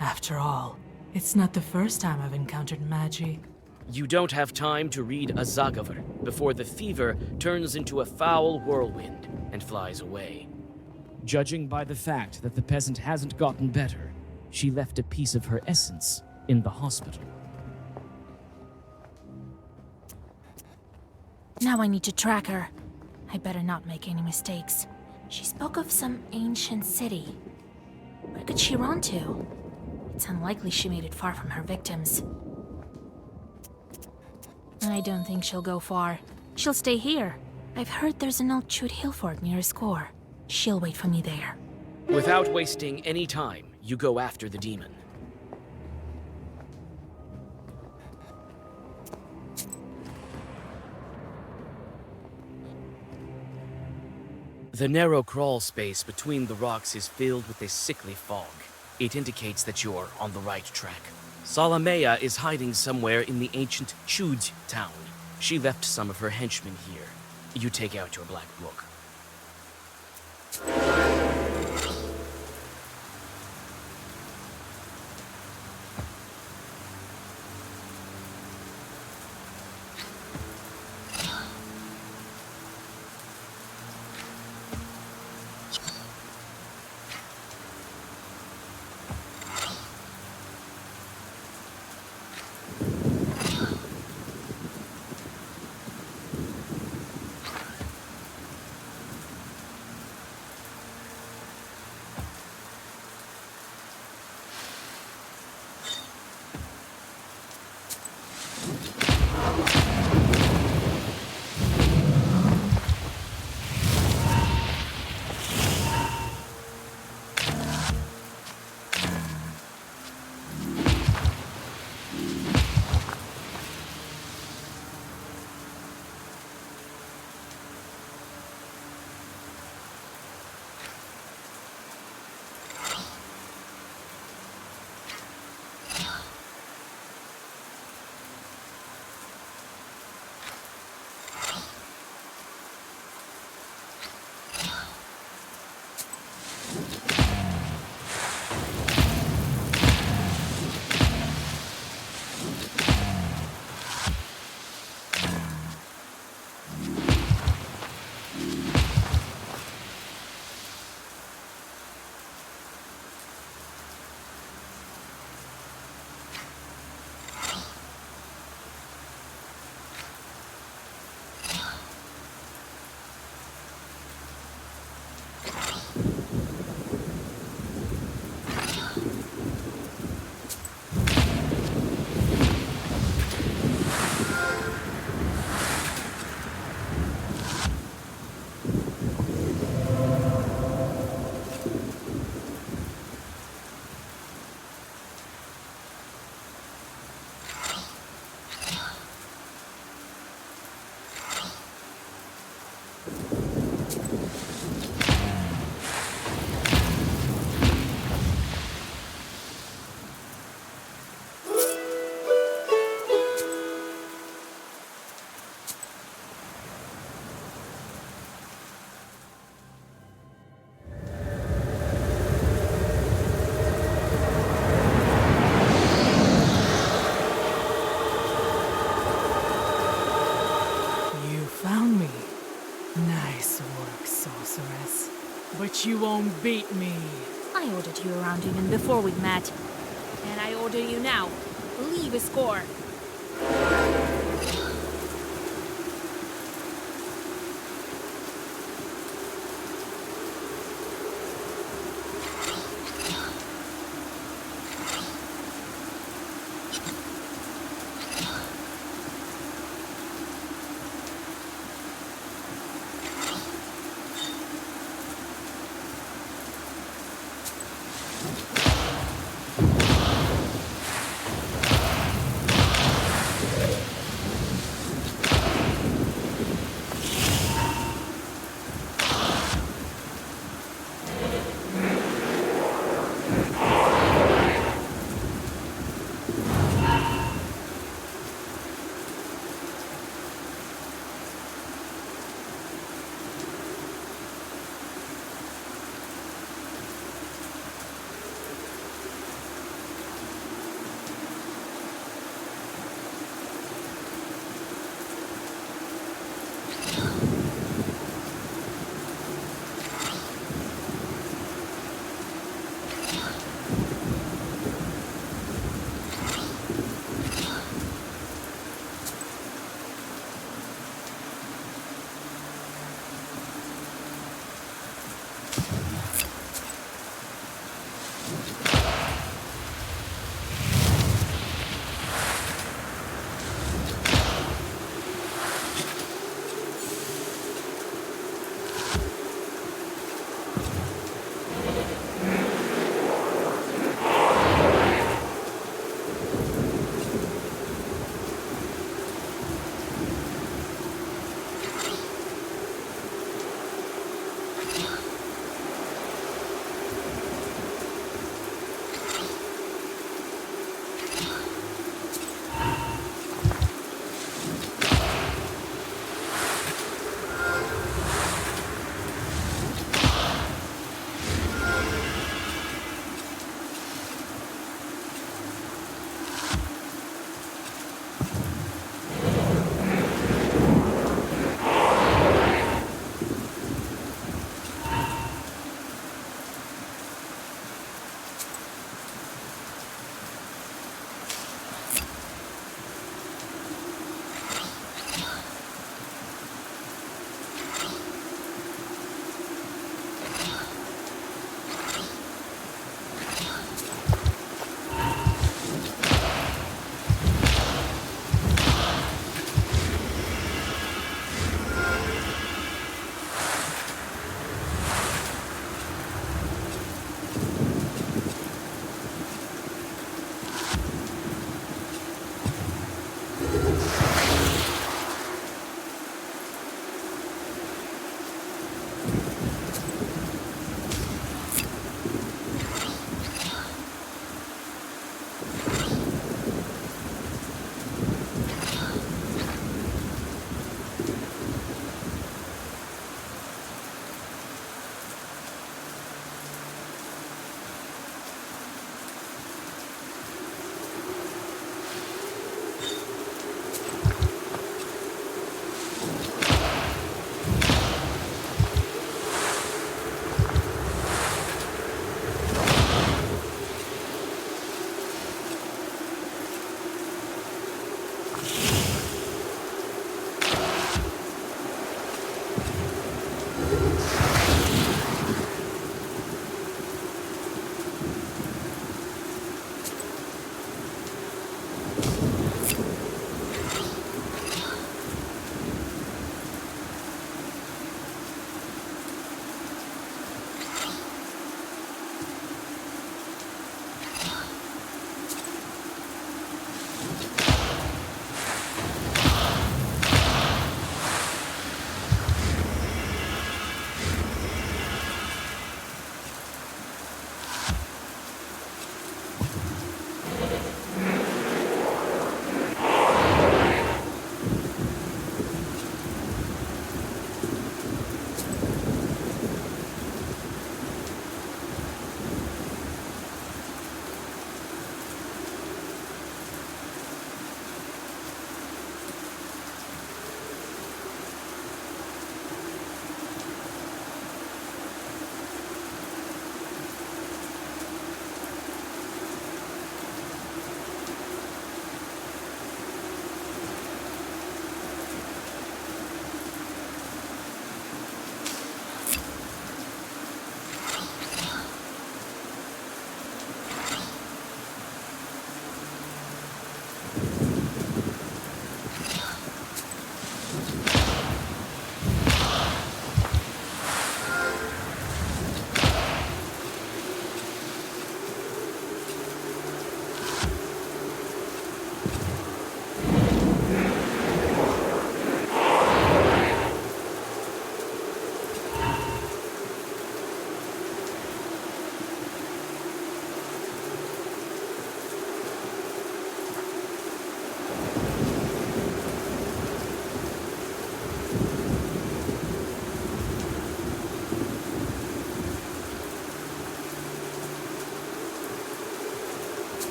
After all, it's not the first time I've encountered Magi.
You don't have time to read a Zagavr before the fever turns into a foul whirlwind and flies away.
Judging by the fact that the peasant hasn't gotten better, she left a piece of her essence in the hospital.
Now I need to track her. I better not make any mistakes. She spoke of some ancient city. Where could she run to? It's unlikely she made it far from her victims. I don't think she'll go far. She'll stay here. I've heard there's an old chewed hill fort near a score. She'll wait for me there.
Without wasting any time, you go after the demon. The narrow crawl space between the rocks is filled with a sickly fog. It indicates that you're on the right track. Salamea is hiding somewhere in the ancient Chud town. She left some of her henchmen here. You take out your black book.
Sorceress. But you won't beat me.
I ordered you around even before we met. And I order you now. Leave a score.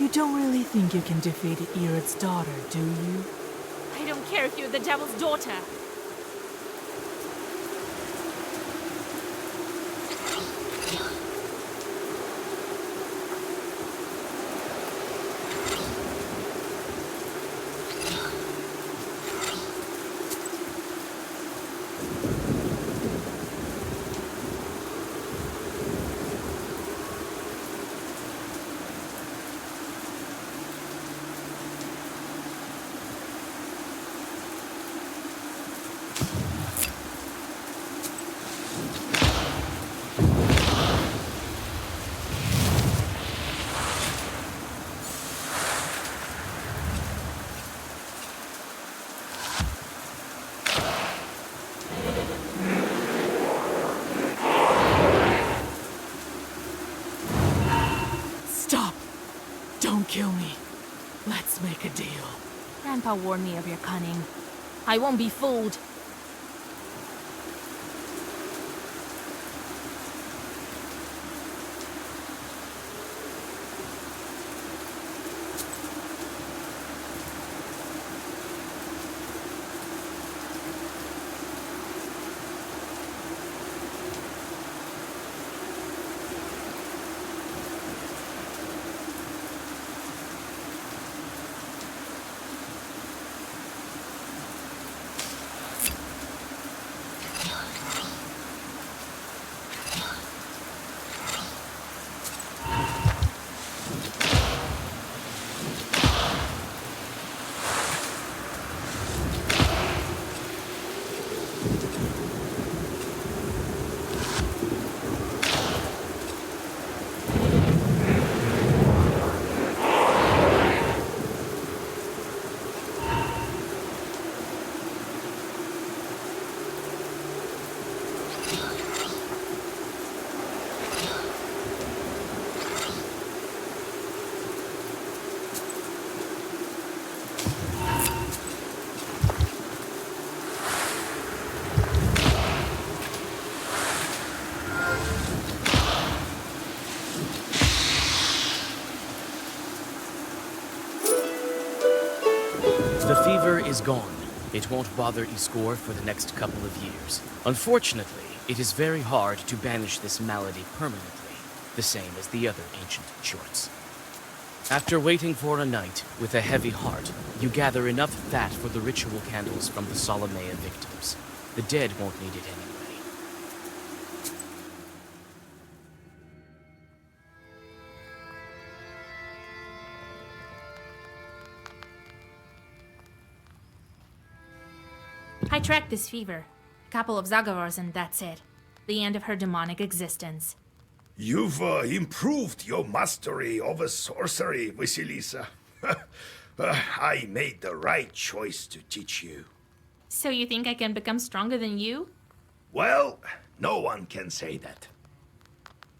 You don't really think you can defeat Irod's daughter, do you?
I don't care if you're the devil's daughter.
Stop! Don't kill me. Let's make a deal.
Grandpa warned me of your cunning. I won't be fooled.
The fever is gone. It won't bother Iskor for the next couple of years. Unfortunately, it is very hard to banish this malady permanently, the same as the other ancient chorts. After waiting for a night with a heavy heart, you gather enough fat for the ritual candles from the Solomea victims. The dead won't need it anyway.
I tracked this fever. A couple of Zagavars and that's it. The end of her demonic existence.
You've improved your mastery over sorcery, Vasilisa. I made the right choice to teach you.
So you think I can become stronger than you?
Well, no one can say that.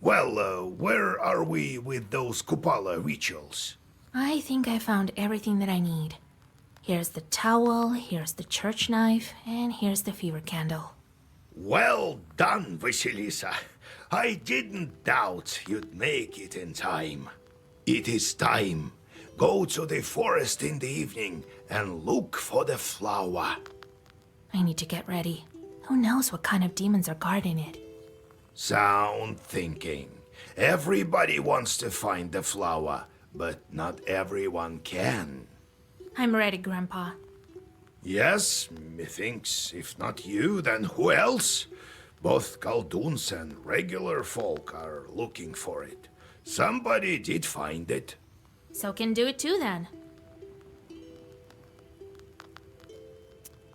Well, where are we with those Kupala rituals?
I think I found everything that I need. Here's the towel, here's the church knife, and here's the fever candle.
Well done, Vasilisa. I didn't doubt you'd make it in time. It is time. Go to the forest in the evening and look for the flower.
I need to get ready. Who knows what kind of demons are guarding it?
Sound thinking. Everybody wants to find the flower, but not everyone can.
I'm ready, Grandpa.
Yes, methinks, if not you, then who else? Both Kalduns and regular folk are looking for it. Somebody did find it.
So can do it too, then.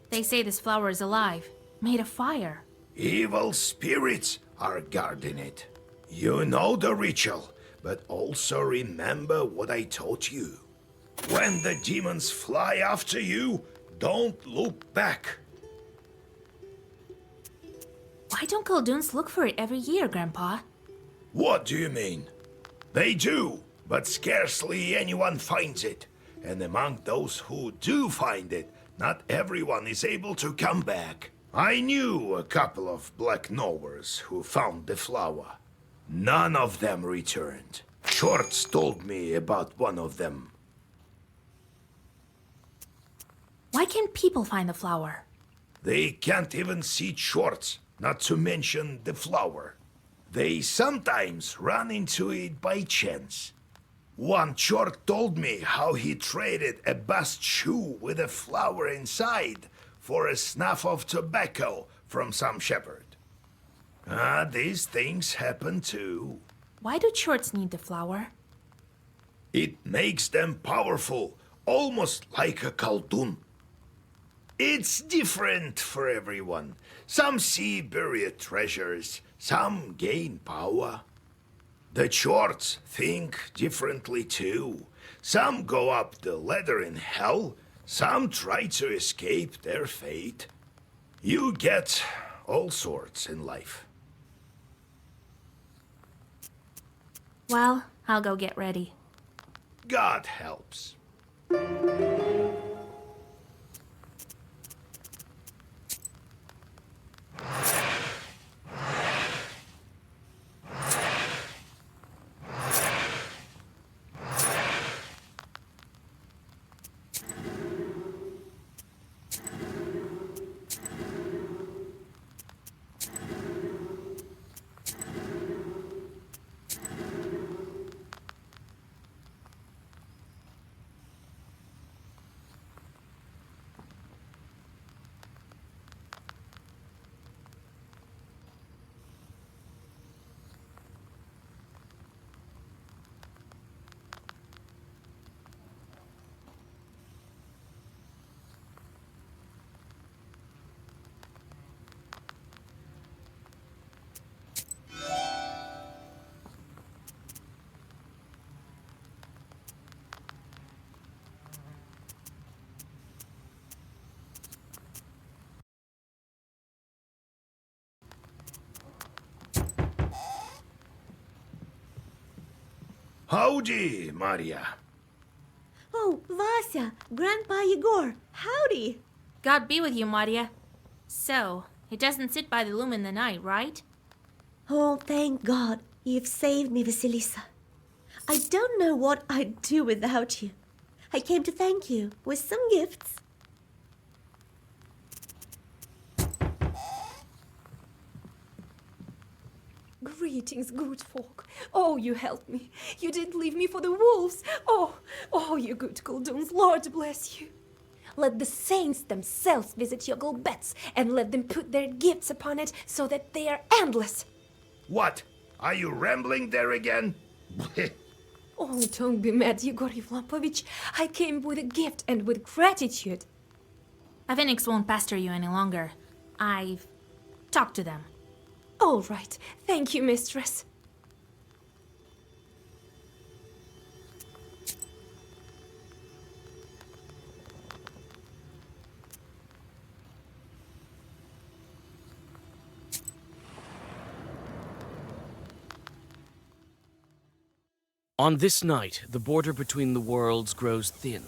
They say this flower is alive, made of fire.
Evil spirits are guarding it. You know the ritual, but also remember what I taught you. When the demons fly after you, don't look back.
Why don't Kalduns look for it every year, Grandpa?
What do you mean? They do, but scarcely anyone finds it. And among those who do find it, not everyone is able to come back. I knew a couple of Black Knowers who found the flower. None of them returned. Shorts told me about one of them.
Why can't people find the flower?
They can't even see Shorts, not to mention the flower. They sometimes run into it by chance. One Short told me how he traded a bast shoe with a flower inside for a snuff of tobacco from some shepherd. These things happen too.
Why do Shorts need the flower?
It makes them powerful, almost like a Khaldun. It's different for everyone. Some see buried treasures, some gain power. The Shorts think differently too. Some go up the ladder in hell, some try to escape their fate. You get all sorts in life.
Well, I'll go get ready.
God helps. Howdy, Maria.
Oh, Vasya, Grandpa Yegor, howdy.
God be with you, Maria. So, it doesn't sit by the loom in the night, right?
Oh, thank God. You've saved me, Vasilisa. I don't know what I'd do without you. I came to thank you with some gifts.
Greetings, good folk. Oh, you helped me. You didn't leave me for the wolves. Oh, you good Kalduns, Lord bless you. Let the saints themselves visit your beds and let them put their gifts upon it so that they are endless.
What? Are you rambling there again?
Oh, don't be mad, Yegor Yevlapovich. I came with a gift and with gratitude.
Avenix won't pester you any longer. I've talked to them.
All right. Thank you, mistress.
On this night, the border between the worlds grows thin.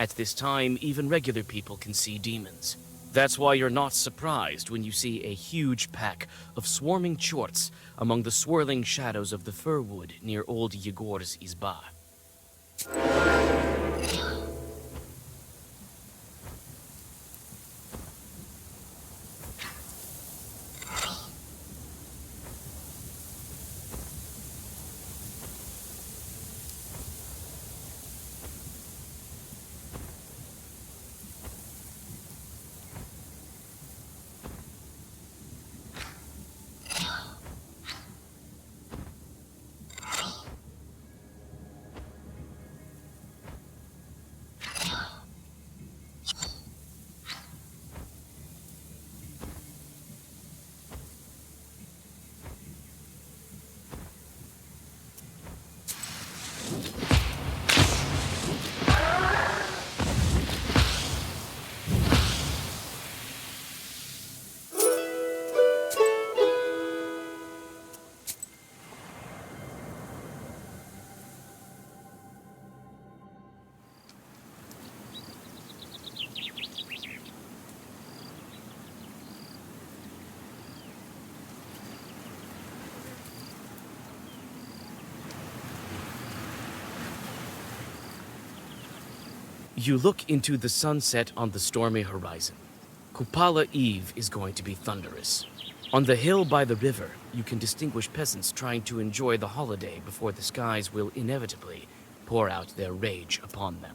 At this time, even regular people can see demons. That's why you're not surprised when you see a huge pack of swarming chorts among the swirling shadows of the fir wood near old Yegor's izba. You look into the sunset on the stormy horizon. Kupala Eve is going to be thunderous. On the hill by the river, you can distinguish peasants trying to enjoy the holiday before the skies will inevitably pour out their rage upon them.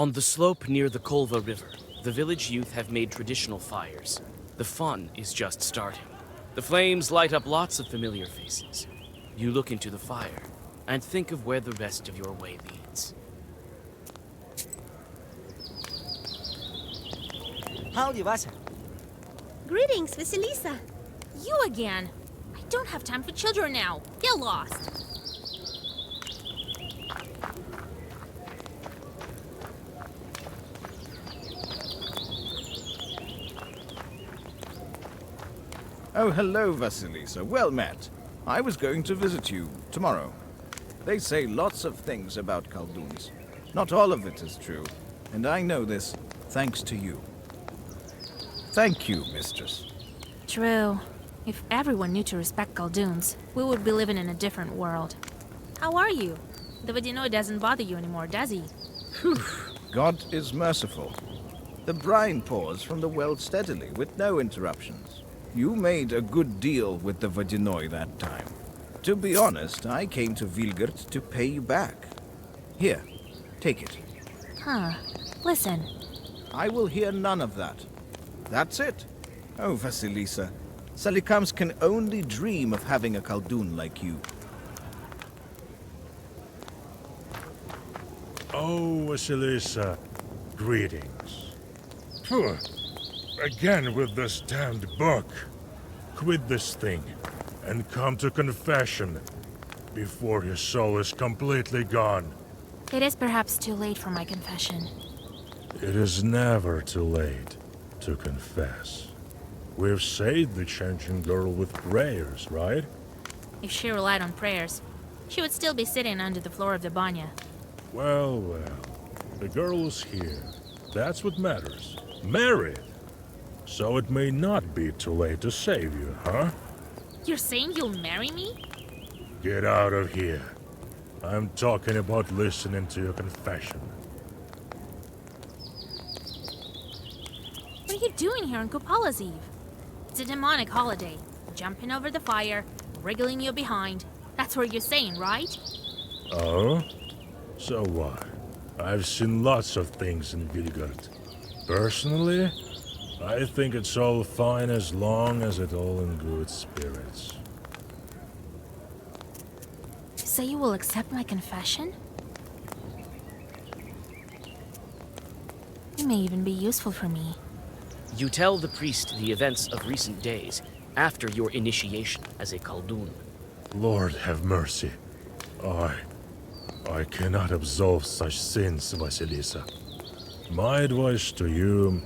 On the slope near the Kolva River, the village youth have made traditional fires. The fun is just starting. The flames light up lots of familiar faces. You look into the fire and think of where the rest of your way leads.
Howdy, Vasa.
Greetings, Vasilisa.
You again! I don't have time for children now. Get lost.
Oh, hello, Vasilisa. Well met. I was going to visit you tomorrow. They say lots of things about Khalduns. Not all of it is true, and I know this thanks to you. Thank you, mistress.
True. If everyone knew to respect Khalduns, we would be living in a different world. How are you? The Vodyanoi doesn't bother you anymore, does he?
Phew. God is merciful. The brine pours from the well steadily, with no interruptions. You made a good deal with the Vodyanoi that time. To be honest, I came to Vilgert to pay you back. Here, take it.
Huh. Listen.
I will hear none of that. That's it. Oh, Vasilisa, Salikams can only dream of having a Khaldun like you.
Oh, Vasilisa, greetings. Phew. Again with this damned book. Quit this thing and come to confession before his soul is completely gone.
It is perhaps too late for my confession.
It is never too late to confess. We've saved the changing girl with prayers, right?
If she relied on prayers, she would still be sitting under the floor of the banya.
Well, well. The girl is here. That's what matters. Married. So it may not be too late to save you, huh?
You're saying you'll marry me?
Get out of here. I'm talking about listening to your confession.
What are you doing here on Kupala's Eve? It's a demonic holiday. Jumping over the fire, wriggling your behind. That's what you're saying, right?
Oh? So what? I've seen lots of things in Vilgard. Personally, I think it's all fine as long as it's all in good spirits.
You say you will accept my confession? You may even be useful for me.
You tell the priest the events of recent days after your initiation as a Khaldun.
Lord have mercy. I cannot absolve such sins, Vasilisa. My advice to you,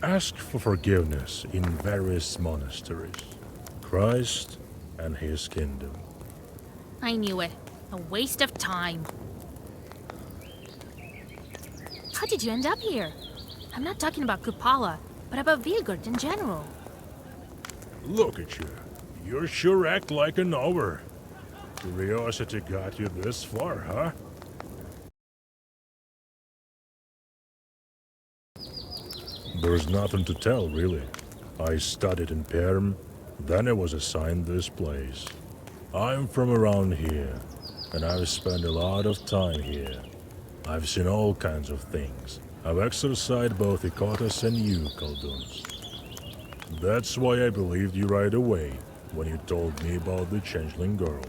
ask for forgiveness in various monasteries. Christ and his kingdom.
I knew it. A waste of time. How did you end up here? I'm not talking about Kupala, but about Vilgard in general.
Look at you. You sure act like a knower. Curiosity got you this far, huh? There's nothing to tell, really. I studied in Perm, then I was assigned this place. I'm from around here, and I've spent a lot of time here. I've seen all kinds of things. I've exercised both Ikotas and you, Khalduns. That's why I believed you right away when you told me about the changeling girl.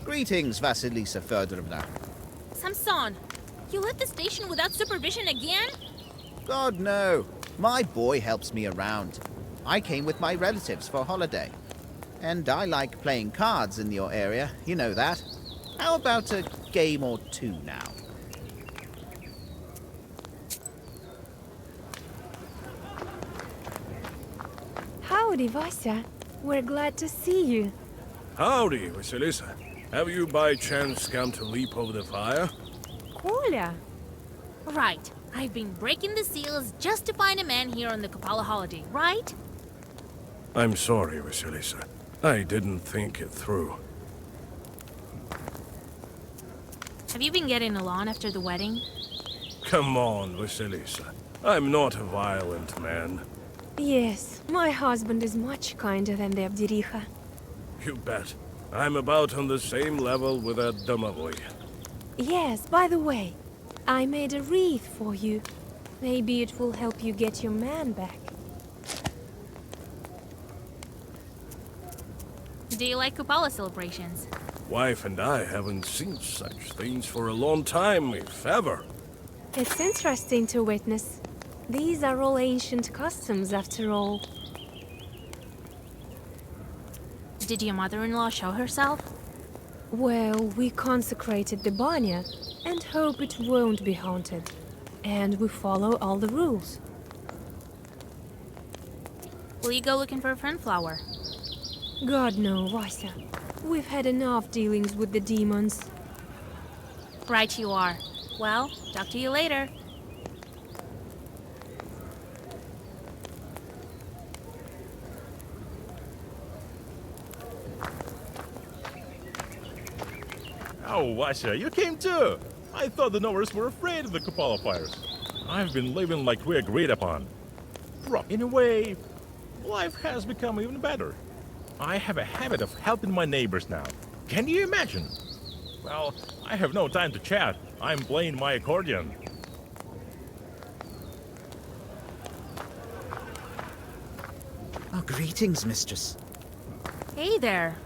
Greetings, Vasilisa Fedorovna.
Samson, you left the station without supervision again?
God, no. My boy helps me around. I came with my relatives for a holiday. And I like playing cards in your area, you know that. How about a game or two now?
Howdy, Vasya. We're glad to see you.
Howdy, Vasilisa. Have you by chance come to leap over the fire?
Kolya.
Right. I've been breaking the seals just to find a man here on the Kupala holiday, right?
I'm sorry, Vasilisa. I didn't think it through.
Have you been getting along after the wedding?
Come on, Vasilisa. I'm not a violent man.
Yes, my husband is much kinder than the Abdiricha.
You bet. I'm about on the same level with that Domovoy.
Yes, by the way, I made a wreath for you. Maybe it will help you get your man back.
Do you like Kupala celebrations?
Wife and I haven't seen such things for a long time, if ever.
It's interesting to witness. These are all ancient customs, after all.
Did your mother-in-law show herself?
Well, we consecrated the banya and hope it won't be haunted. And we follow all the rules.
Will you go looking for a friend flower?
God no, Vasya. We've had enough dealings with the demons.
Right you are. Well, talk to you later.
Oh, Vasya, you came too! I thought the Knowers were afraid of the Kupala fires. I've been living like we agreed upon. In a way, life has become even better. I have a habit of helping my neighbors now. Can you imagine? Well, I have no time to chat. I'm playing my accordion.
Oh, greetings, mistress.
Hey there.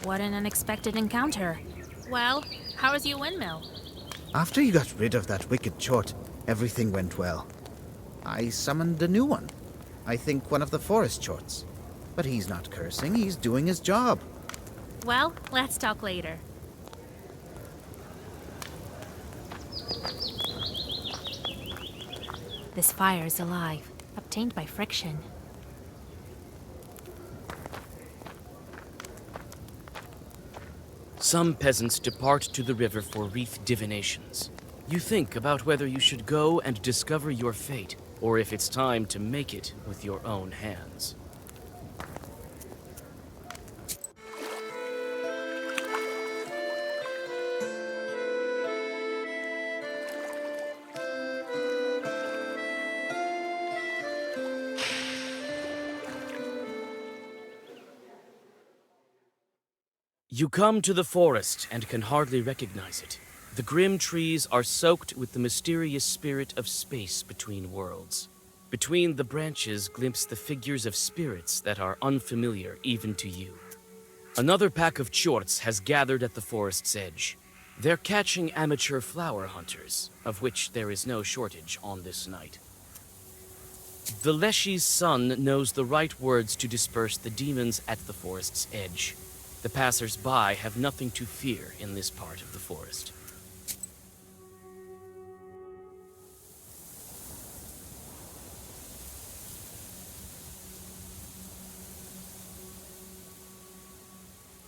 What an unexpected encounter. Well, how was your windmill?
After you got rid of that wicked chort, everything went well. I summoned a new one. I think one of the forest chorts. But he's not cursing, he's doing his job.
Well, let's talk later. This fire is alive, obtained by friction.
Some peasants depart to the river for wreath divinations. You think about whether you should go and discover your fate, or if it's time to make it with your own hands. You come to the forest and can hardly recognize it. The grim trees are soaked with the mysterious spirit of space between worlds. Between the branches glimpse the figures of spirits that are unfamiliar even to you. Another pack of chorts has gathered at the forest's edge. They're catching amateur flower hunters, of which there is no shortage on this night. The Leshy's son knows the right words to disperse the demons at the forest's edge. The passers-by have nothing to fear in this part of the forest.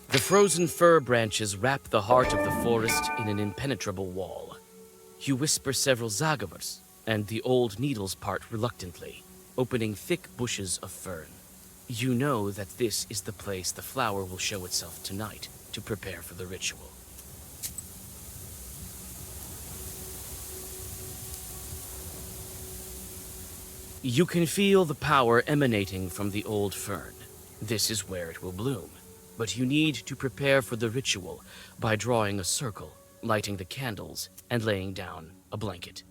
The frozen fir branches wrap the heart of the forest in an impenetrable wall. You whisper several zagavers, and the old needles part reluctantly, opening thick bushes of fern. You know that this is the place the flower will show itself tonight to prepare for the ritual. You can feel the power emanating from the old fern. This is where it will bloom. But you need to prepare for the ritual by drawing a circle, lighting the candles, and laying down a blanket.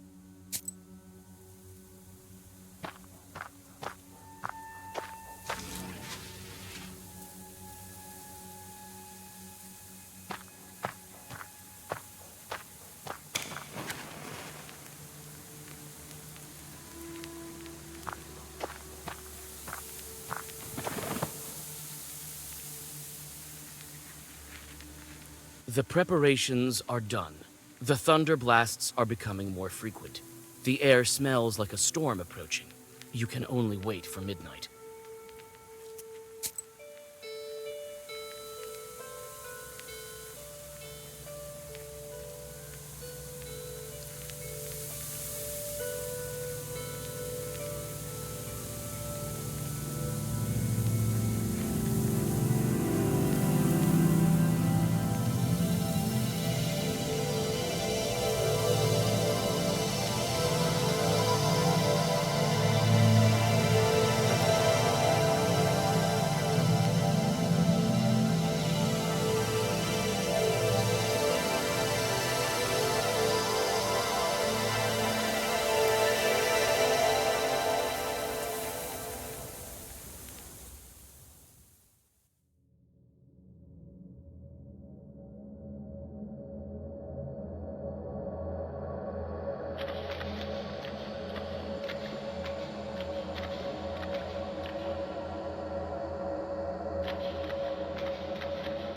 The preparations are done. The thunder blasts are becoming more frequent. The air smells like a storm approaching. You can only wait for midnight.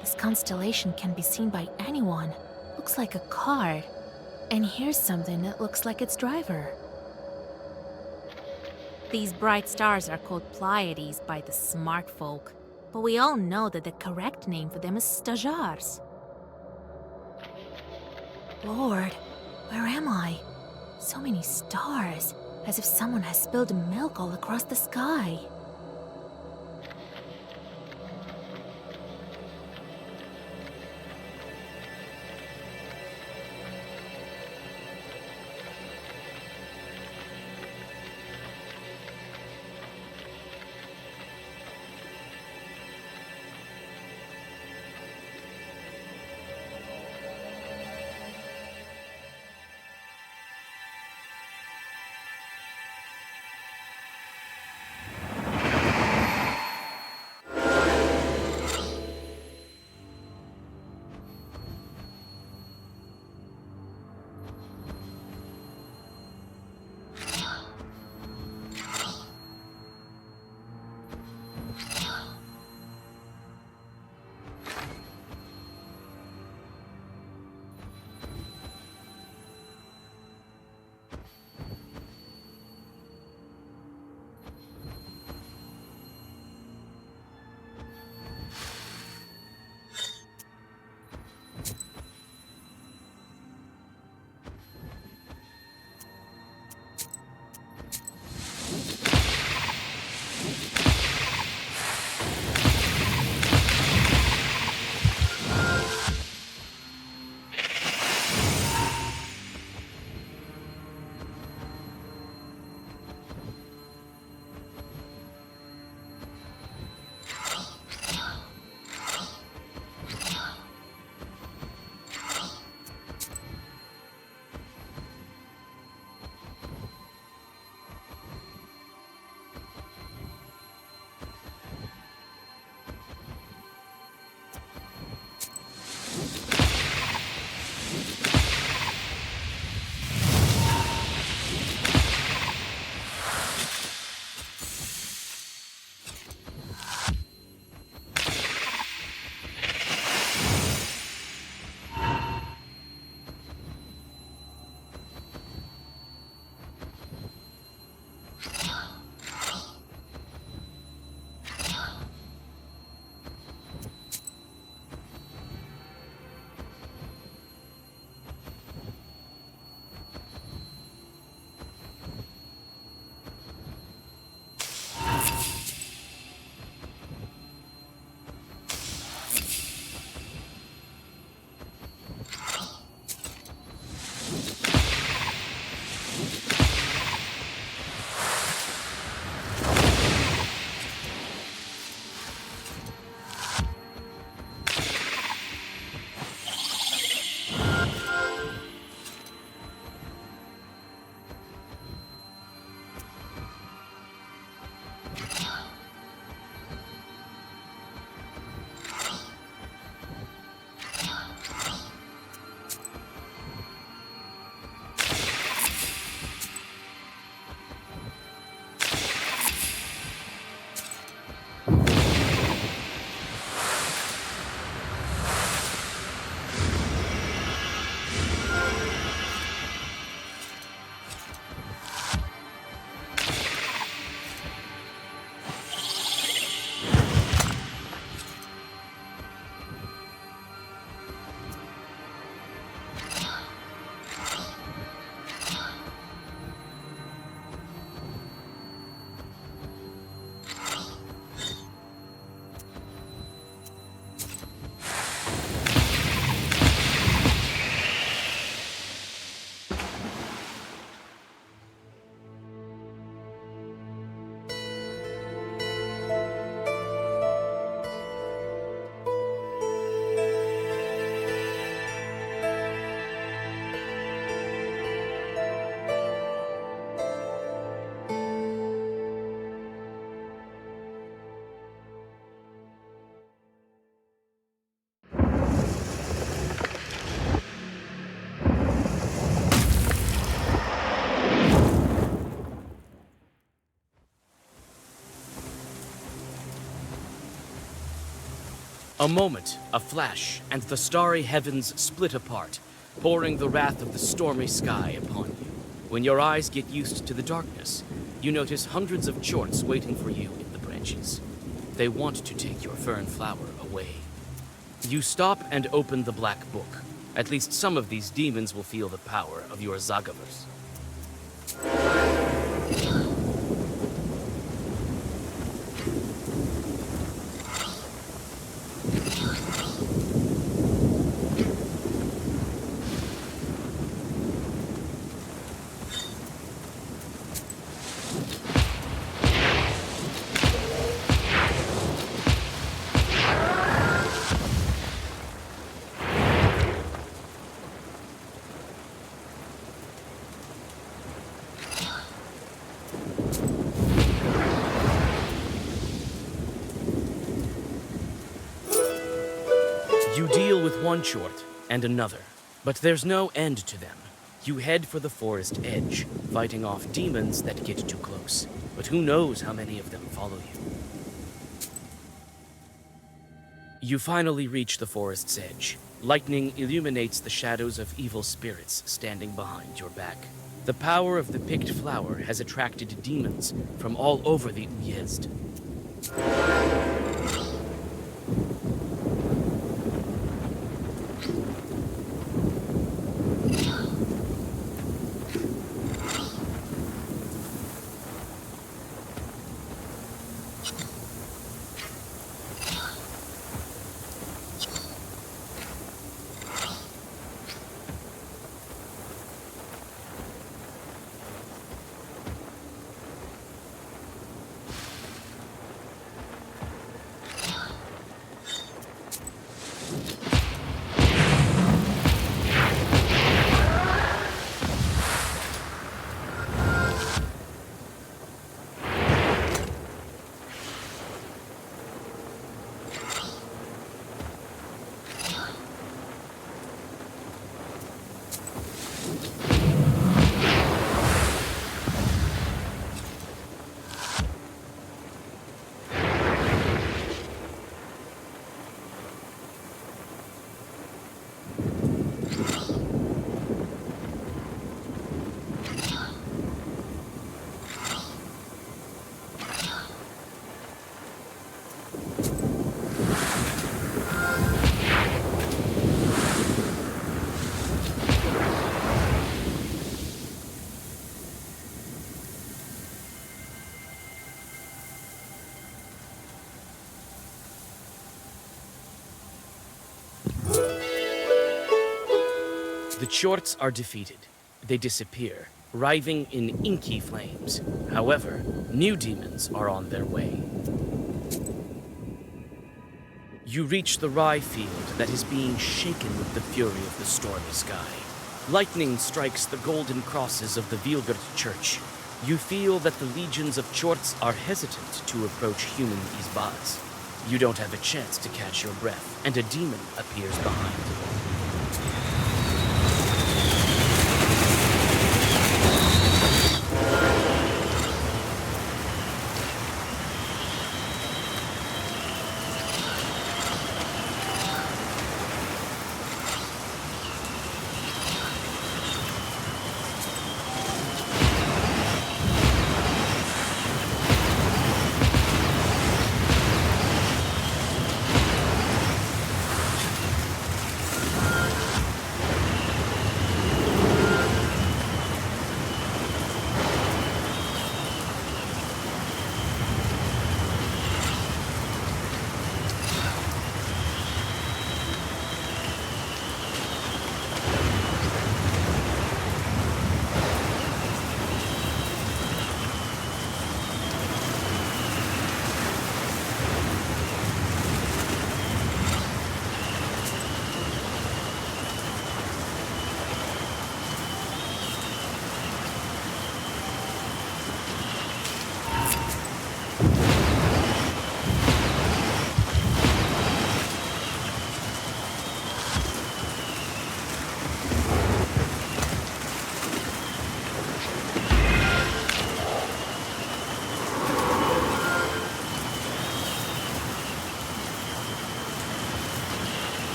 This constellation can be seen by anyone. Looks like a card. And here's something that looks like its driver. These bright stars are called Pleiades by the smart folk, but we all know that the correct name for them is Stajars. Lord, where am I? So many stars, as if someone has spilled milk all across the sky.
A moment, a flash, and the starry heavens split apart, pouring the wrath of the stormy sky upon you. When your eyes get used to the darkness, you notice hundreds of chorts waiting for you in the branches. They want to take your fern flower away. You stop and open the black book. At least some of these demons will feel the power of your Zagavers. You deal with one chort and another, but there's no end to them. You head for the forest edge, fighting off demons that get too close. But who knows how many of them follow you. You finally reach the forest's edge. Lightning illuminates the shadows of evil spirits standing behind your back. The power of the picked flower has attracted demons from all over the Uyezd. The Chorts are defeated. They disappear, writhing in inky flames. However, new demons are on their way. You reach the rye field that is being shaken with the fury of the stormy sky. Lightning strikes the golden crosses of the Vilgard Church. You feel that the legions of Chorts are hesitant to approach human Izbaz. You don't have a chance to catch your breath, and a demon appears behind you.